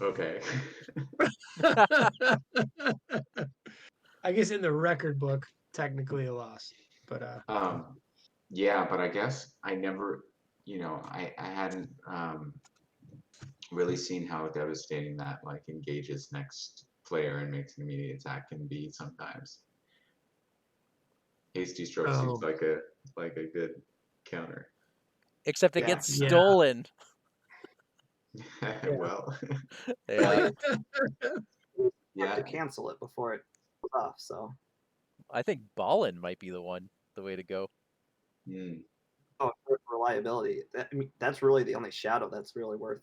Speaker 5: Okay.
Speaker 2: I guess in the record book, technically a loss, but
Speaker 5: Yeah, but I guess I never, I hadn't really seen how devastating that like engages next player and makes an immediate attack can be sometimes. Hasty stroke seems like a good counter.
Speaker 1: Except it
Speaker 5: Yeah.
Speaker 1: gets
Speaker 2: Yeah.
Speaker 1: stolen.
Speaker 5: Well,
Speaker 1: Yeah.
Speaker 4: You
Speaker 5: yeah.
Speaker 4: have to cancel it before it goes off. So
Speaker 1: I think Ballin might be the way to go.
Speaker 4: for reliability, that's really the only shadow that's really worth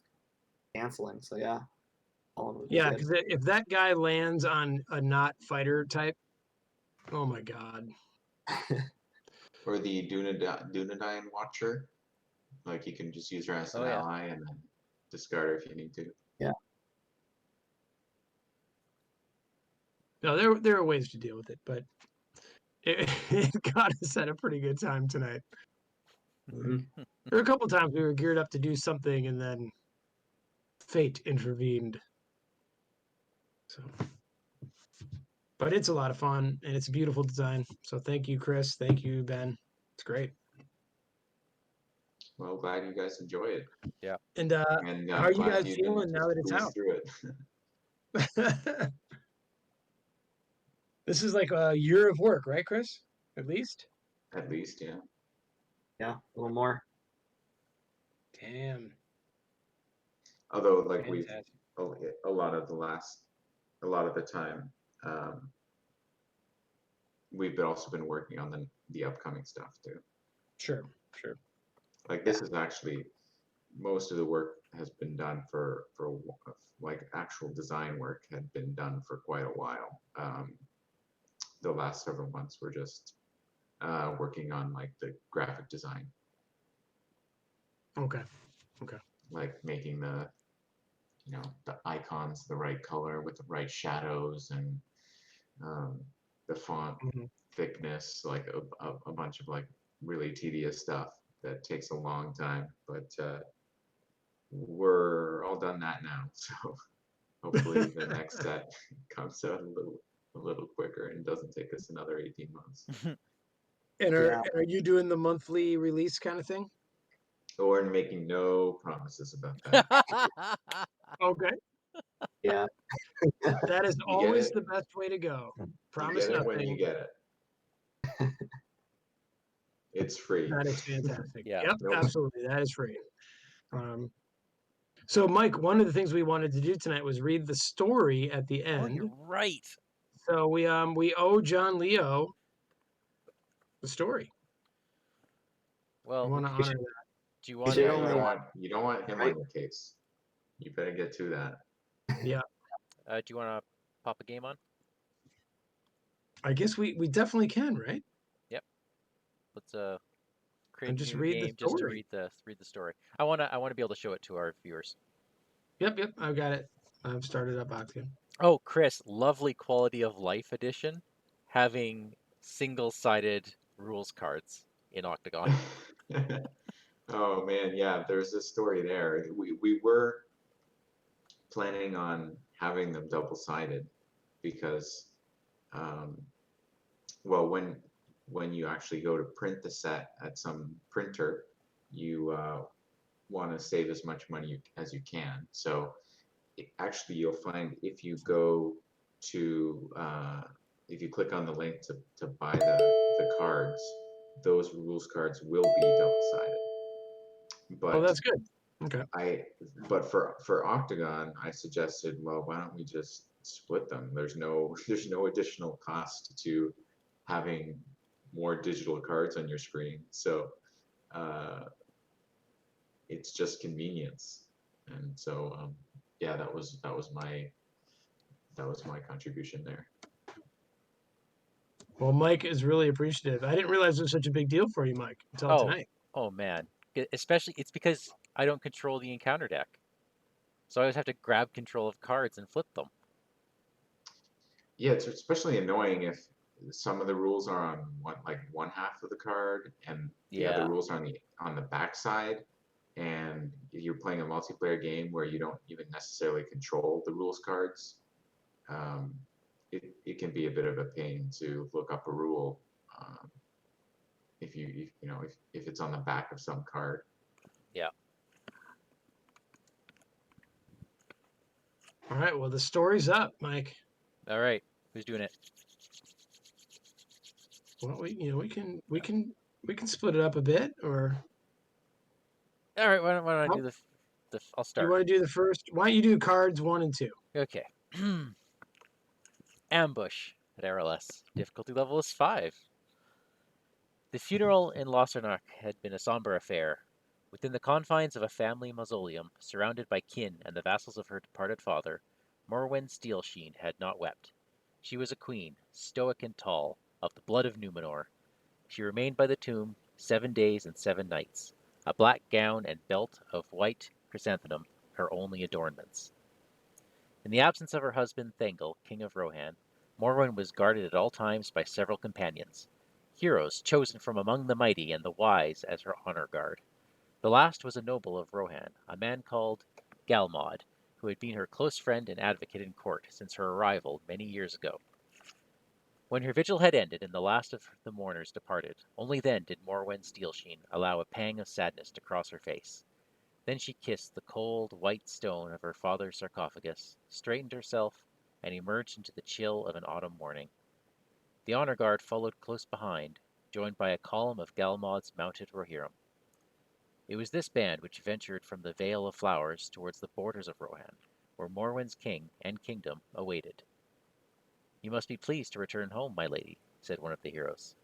Speaker 4: canceling. So yeah.
Speaker 2: yeah, because if that guy lands on a not fighter type, oh my god.
Speaker 5: Or the Dunedain Watcher. Like you can just use her as an ally and then discard her if you need to.
Speaker 4: Yeah.
Speaker 2: No, there are ways to deal with it, but it got us at a pretty good time tonight. There were a couple times we were geared up to do something, and then fate intervened. So, but it's a lot of fun, and it's a beautiful design. So thank you, Chris. Thank you, Ben. It's great.
Speaker 5: Well, glad you guys enjoy it.
Speaker 1: Yeah.
Speaker 2: And
Speaker 5: And
Speaker 2: how are you
Speaker 5: glad
Speaker 2: guys
Speaker 5: you didn't
Speaker 2: feeling now that it's
Speaker 5: breeze
Speaker 2: out?
Speaker 5: through it.
Speaker 2: This is like a year of work, right, Chris? At least?
Speaker 5: At least, yeah.
Speaker 4: Yeah, a little more.
Speaker 2: Damn.
Speaker 5: Although, like
Speaker 2: Fantastic.
Speaker 5: a lot of the time, we've also been working on the upcoming stuff too.
Speaker 2: Sure.
Speaker 5: Like this is actually most of the work has been done for like actual design work had been done for quite a while. The last several months we're just working on like the graphic design.
Speaker 2: Okay.
Speaker 5: like making the the icons the right color with the right shadows and um, the font
Speaker 2: Mhm.
Speaker 5: thickness, like a bunch of like really tedious stuff that takes a long time. But we're all done that now, so hopefully the next set comes out a little quicker and doesn't take us another 18 months.
Speaker 2: And
Speaker 4: Yeah.
Speaker 2: are you doing the monthly release kind of thing?
Speaker 5: Or making no promises about that.
Speaker 2: Okay.
Speaker 4: Yeah.
Speaker 2: That is
Speaker 5: You get
Speaker 2: always
Speaker 5: it.
Speaker 2: the best way to go.
Speaker 5: You
Speaker 2: Promise
Speaker 5: get it when you
Speaker 2: nothing.
Speaker 5: get it. It's free.
Speaker 2: That is fantastic.
Speaker 1: Yeah.
Speaker 2: Yep,
Speaker 5: Nope.
Speaker 2: absolutely. That is free. So, Mike, one of the things we wanted to do tonight was read the story at the
Speaker 1: Oh,
Speaker 2: end.
Speaker 1: you're right.
Speaker 2: So we owe John Leo the story. I
Speaker 1: Well,
Speaker 2: want to
Speaker 4: We
Speaker 2: honor
Speaker 4: should,
Speaker 2: that.
Speaker 1: do you
Speaker 4: we
Speaker 1: want
Speaker 4: should
Speaker 5: Yeah,
Speaker 1: to?
Speaker 4: only,
Speaker 5: you don't want him
Speaker 4: right?
Speaker 5: on your case. You better get to that.
Speaker 2: Yeah,
Speaker 1: Do you want to pop a game on?
Speaker 2: I guess we definitely can, right?
Speaker 1: Yep. Let's create
Speaker 2: And
Speaker 1: a
Speaker 2: just
Speaker 1: new
Speaker 2: read the
Speaker 1: game just to
Speaker 2: story.
Speaker 1: read the story. I want to be able to show it to our viewers.
Speaker 2: Yep, I've got it. I've started up Octane.
Speaker 1: Oh, Chris, lovely quality of life edition, having single-sided rules cards in Octagon.
Speaker 5: Oh man, yeah, there's this story there. We were planning on having them double-sided because um, well, when you actually go to print the set at some printer, you want to save as much money as you can. So actually, you'll find if you go to if you click on the link to buy the cards, those rules cards will be double-sided.
Speaker 2: Oh,
Speaker 5: But
Speaker 2: that's good. Okay.
Speaker 5: for Octagon, I suggested, well, why don't we just split them? There's no additional cost to having more digital cards on your screen, so uh, it's just convenience. And so yeah, that was my contribution there.
Speaker 2: Well, Mike is really appreciative. I didn't realize it was such a big deal for you, Mike, until
Speaker 1: Oh,
Speaker 2: tonight.
Speaker 1: oh man. Especially, it's because I don't control the encounter deck. So I always have to grab control of cards and flip them.
Speaker 5: Yeah, it's especially annoying if some of the rules are on one half of the card and the other
Speaker 1: Yeah.
Speaker 5: rules are on the back side, and if you're playing a multiplayer game where you don't even necessarily control the rules cards, um, it can be a bit of a pain to look up a rule um, if it's on the back of some card.
Speaker 1: Yeah.
Speaker 2: All right. Well, the story's up, Mike.
Speaker 1: All right. Who's doing it?
Speaker 2: Well, we can split it up a bit, or
Speaker 1: All right. Why don't I
Speaker 2: how,
Speaker 1: do the I'll
Speaker 2: do you
Speaker 1: start.
Speaker 2: want to do the first? Why don't you do cards 1 and 2?
Speaker 1: Okay. Ambush at Erelas. Difficulty level is 5. The funeral in Lossarnock had been a somber affair. Within the confines of a family mausoleum, surrounded by kin and the vassals of her departed father, Morwen Steelsheen had not wept. She was a queen, stoic and tall, of the blood of Numenor. She remained by the tomb 7 days and 7 nights, a black gown and belt of white chrysanthemum her only adornments. In the absence of her husband Thengel, king of Rohan, Morwen was guarded at all times by several companions, heroes chosen from among the mighty and the wise as her honor guard. The last was a noble of Rohan, a man called Galmod, who had been her close friend and advocate in court since her arrival many years ago. When her vigil had ended and the last of the mourners departed, only then did Morwen Steelsheen allow a pang of sadness to cross her face. Then she kissed the cold, white stone of her father's sarcophagus, straightened herself, and emerged into the chill of an autumn morning. The honor guard followed close behind, joined by a column of Galmod's mounted Rohirrim. It was this band which ventured from the Vale of Flowers towards the borders of Rohan, where Morwen's king and kingdom awaited. "You must be pleased to return home, my lady," said one of the heroes.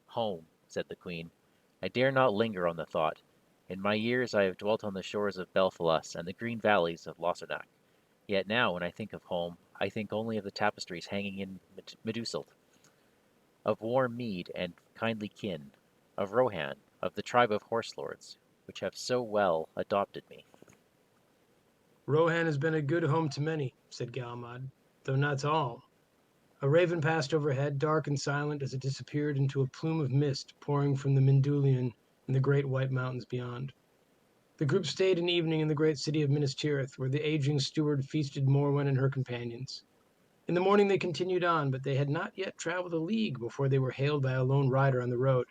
Speaker 1: "Home," said the queen. "I dare not linger on the thought. In my years I have dwelt on the shores of Belfalas and the green valleys of Lossarnock. Yet now, when I think of home, I think only of the tapestries hanging in Medusalt, of warm mead and kindly kin, of Rohan, of the tribe of horse lords, which have so well adopted me.
Speaker 2: Rohan has been a good home to many, said Galmad, though not to all. A raven passed overhead, dark and silent as it disappeared into a plume of mist pouring from the Mindulian and the great white mountains beyond. The group stayed an evening in the great city of Minas Tirith, where the aging steward feasted Morwen and her companions. In the morning they continued on, but they had not yet traveled a league before they were hailed by a lone rider on the road.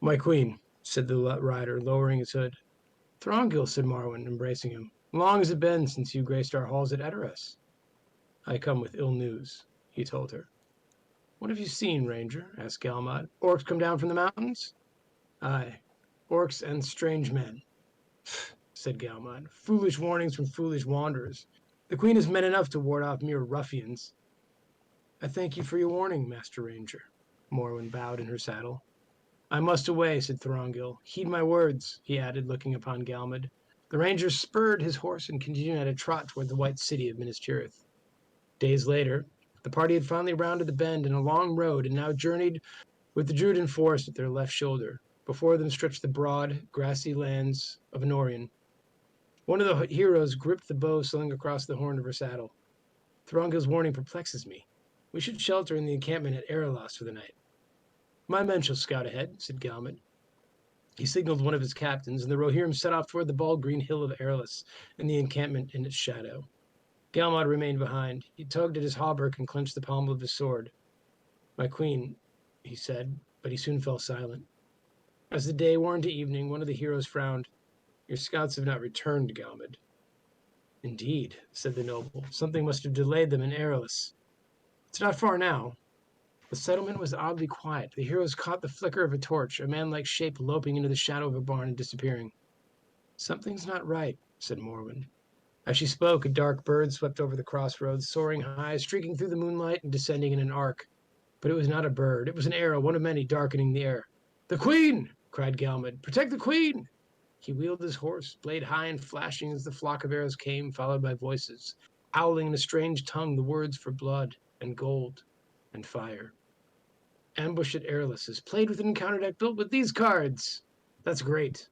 Speaker 2: "My queen," said the rider, lowering his hood. "Throngil," said Morwen, embracing him. "Long has it been since you graced our halls at Erelas?" "I come with ill news," he told her. "What have you seen, Ranger?" asked Galmad. "Orcs come down from the mountains?" "Aye, orcs and strange men," said Galmad. "Foolish warnings from foolish wanderers. The queen has men enough to ward off mere ruffians." "I thank you for your warning, Master Ranger." Morwen bowed in her saddle. "I must away," said Throngil. "Heed my words," he added, looking upon Galmad. The ranger spurred his horse and continued at a trot toward the white city of Minas Tirith. Days later, the party had finally rounded the bend in a long road and now journeyed with the Druiden forest at their left shoulder. Before them stretched the broad, grassy lands of Anorian. One of the heroes gripped the bow slung across the horn of her saddle. "Throngil's warning perplexes me. We should shelter in the encampment at Erelas for the night." "My men shall scout ahead," said Galmad. He signaled one of his captains, and the Rohirrim set off toward the bald green hill of Erelas and the encampment in its shadow. Galmad remained behind. He tugged at his hauberk and clenched the pommel of his sword. "My queen," he said, but he soon fell silent. As the day wore into evening, one of the heroes frowned. "Your scouts have not returned, Galmad." "Indeed," said the noble. "Something must have delayed them in Erelas. It's not far now." The settlement was oddly quiet. The heroes caught the flicker of a torch, a man-like shape loping into the shadow of a barn and disappearing. "Something's not right," said Morwen. As she spoke, a dark bird swept over the crossroads, soaring high, streaking through the moonlight and descending in an arc. But it was not a bird. It was an arrow, one of many, darkening the air. "The queen!" cried Galmad. "Protect the queen!" He wheeled his horse, blade high and flashing as the flock of arrows came, followed by voices, howling in a strange tongue the words for blood and gold and fire. "Ambush at Erelas is played with an encounter deck built with these cards." That's great.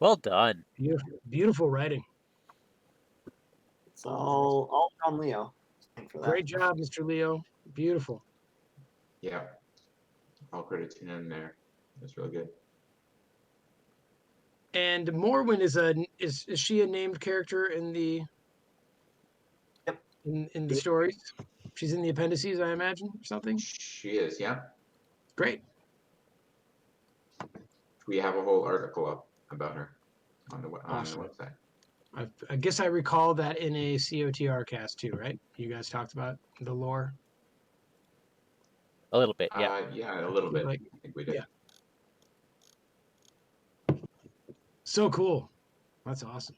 Speaker 1: Well done.
Speaker 2: Beautiful, beautiful writing.
Speaker 4: It's all John Leo. Thank for that.
Speaker 2: Great job, Mr. Leo. Beautiful.
Speaker 5: Yeah. All credit to him there. That's really good.
Speaker 2: And Morwen is she a named character in the
Speaker 4: Yep.
Speaker 2: in the stories? She's in the appendices, I imagine, or something.
Speaker 5: She is, yeah.
Speaker 2: Great.
Speaker 5: We have a whole article up about her on the
Speaker 2: Awesome.
Speaker 5: website.
Speaker 2: I guess I recall that in a COTR cast too, right? You guys talked about the lore.
Speaker 1: A little bit, yeah.
Speaker 5: Yeah, a little bit.
Speaker 2: Like,
Speaker 5: I think we did.
Speaker 2: yeah. So cool. That's awesome.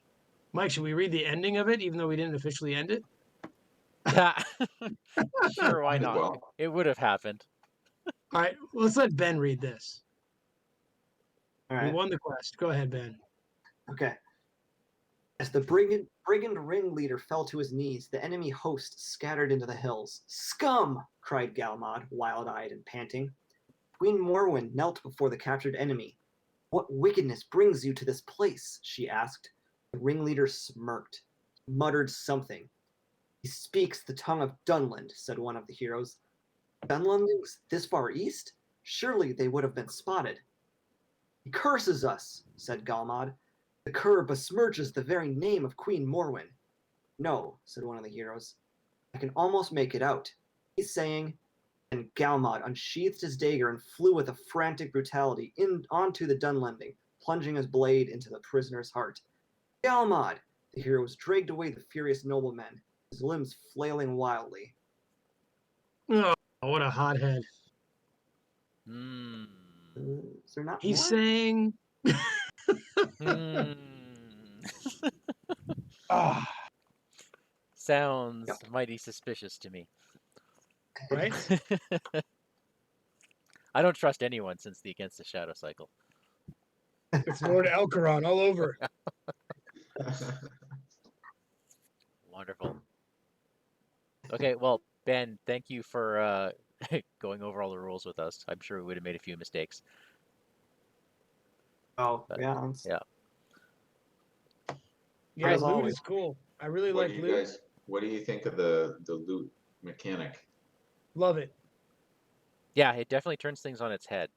Speaker 2: Mike, should we read the ending of it, even though we didn't officially end it?
Speaker 1: Sure, why
Speaker 5: Might as
Speaker 1: not?
Speaker 5: well.
Speaker 1: It would have happened.
Speaker 2: All right, let's let Ben read this.
Speaker 4: All
Speaker 2: We
Speaker 4: right.
Speaker 2: won the quest. Go ahead, Ben.
Speaker 4: Okay. As the brigand ringleader fell to his knees, the enemy host scattered into the hills. "Scum!" cried Galmad, wild-eyed and panting. Queen Morwen knelt before the captured enemy. "What wickedness brings you to this place?" she asked. The ringleader smirked. He muttered something. "He speaks the tongue of Dunland," said one of the heroes. "Dunlandings this far east? Surely they would have been spotted." "He curses us," said Galmad. "The cur besmirches the very name of Queen Morwen." "No," said one of the heroes. "I can almost make it out. He's saying..." And Galmad unsheathed his dagger and flew with a frantic brutality onto the Dunlending, plunging his blade into the prisoner's heart. "Galmad!" The heroes dragged away the furious nobleman, his limbs flailing wildly.
Speaker 2: Oh, what a hothead.
Speaker 1: Hmm.
Speaker 4: Is there not
Speaker 2: He's
Speaker 4: more?
Speaker 2: saying,
Speaker 1: Hmm.
Speaker 2: ah,
Speaker 1: Sounds
Speaker 4: Yep.
Speaker 1: mighty suspicious to me.
Speaker 2: right?
Speaker 1: I don't trust anyone since the Against the Shadow cycle.
Speaker 2: It's Lord Elkaron all over.
Speaker 1: Wonderful. Okay, well, Ben, thank you for going over all the rules with us. I'm sure we would have made a few mistakes.
Speaker 4: Oh,
Speaker 1: But,
Speaker 4: yeah. That's,
Speaker 1: yeah.
Speaker 2: Yeah,
Speaker 4: As
Speaker 2: loot
Speaker 4: always.
Speaker 2: is cool. I really
Speaker 5: What
Speaker 2: like
Speaker 5: do you
Speaker 2: loot.
Speaker 5: guys? What do you think of the loot mechanic?
Speaker 2: Love it.
Speaker 1: Yeah, it definitely turns things on its head.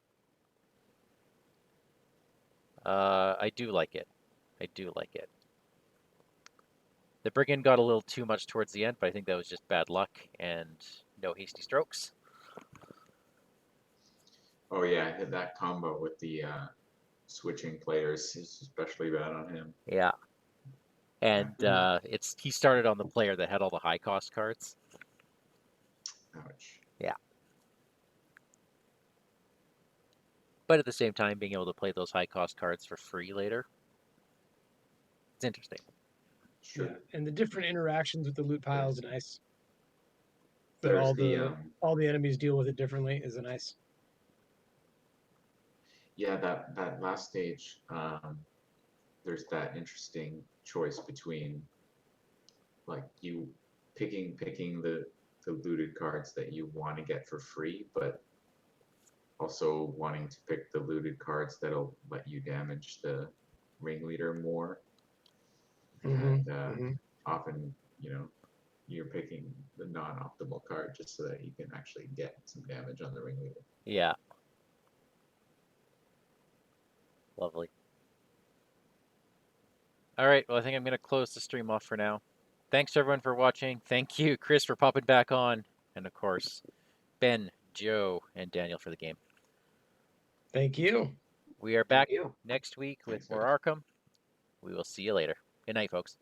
Speaker 1: I do like it. I do like it. The Brigand got a little too much towards the end, but I think that was just bad luck and no hasty strokes.
Speaker 5: Oh yeah, that combo with the switching players is especially bad on him.
Speaker 1: Yeah. And he started on the player that had all the high cost cards.
Speaker 5: Ouch.
Speaker 1: Yeah. But at the same time, being able to play those high cost cards for free later, it's interesting.
Speaker 5: Sure.
Speaker 2: Yeah, and the different interactions with the loot pile is nice. That
Speaker 5: There's
Speaker 2: all the enemies deal with it differently is a nice.
Speaker 5: yeah, that last stage, there's that interesting choice between like you picking the looted cards that you want to get for free, but also wanting to pick the looted cards that'll let you damage the ringleader more. And often, you're picking the non-optimal card just so that you can actually get some damage on the ringleader.
Speaker 1: Yeah. Lovely. All right. Well, I think I'm going to close the stream off for now. Thanks, everyone, for watching. Thank you, Chris, for popping back on. And, of course, Ben, Joe, and Daniel for the game.
Speaker 2: Thank you.
Speaker 1: We are back
Speaker 4: you.
Speaker 1: next week with
Speaker 5: Thanks,
Speaker 1: more
Speaker 5: guys.
Speaker 1: Arkham. We will see you later. Good night, folks.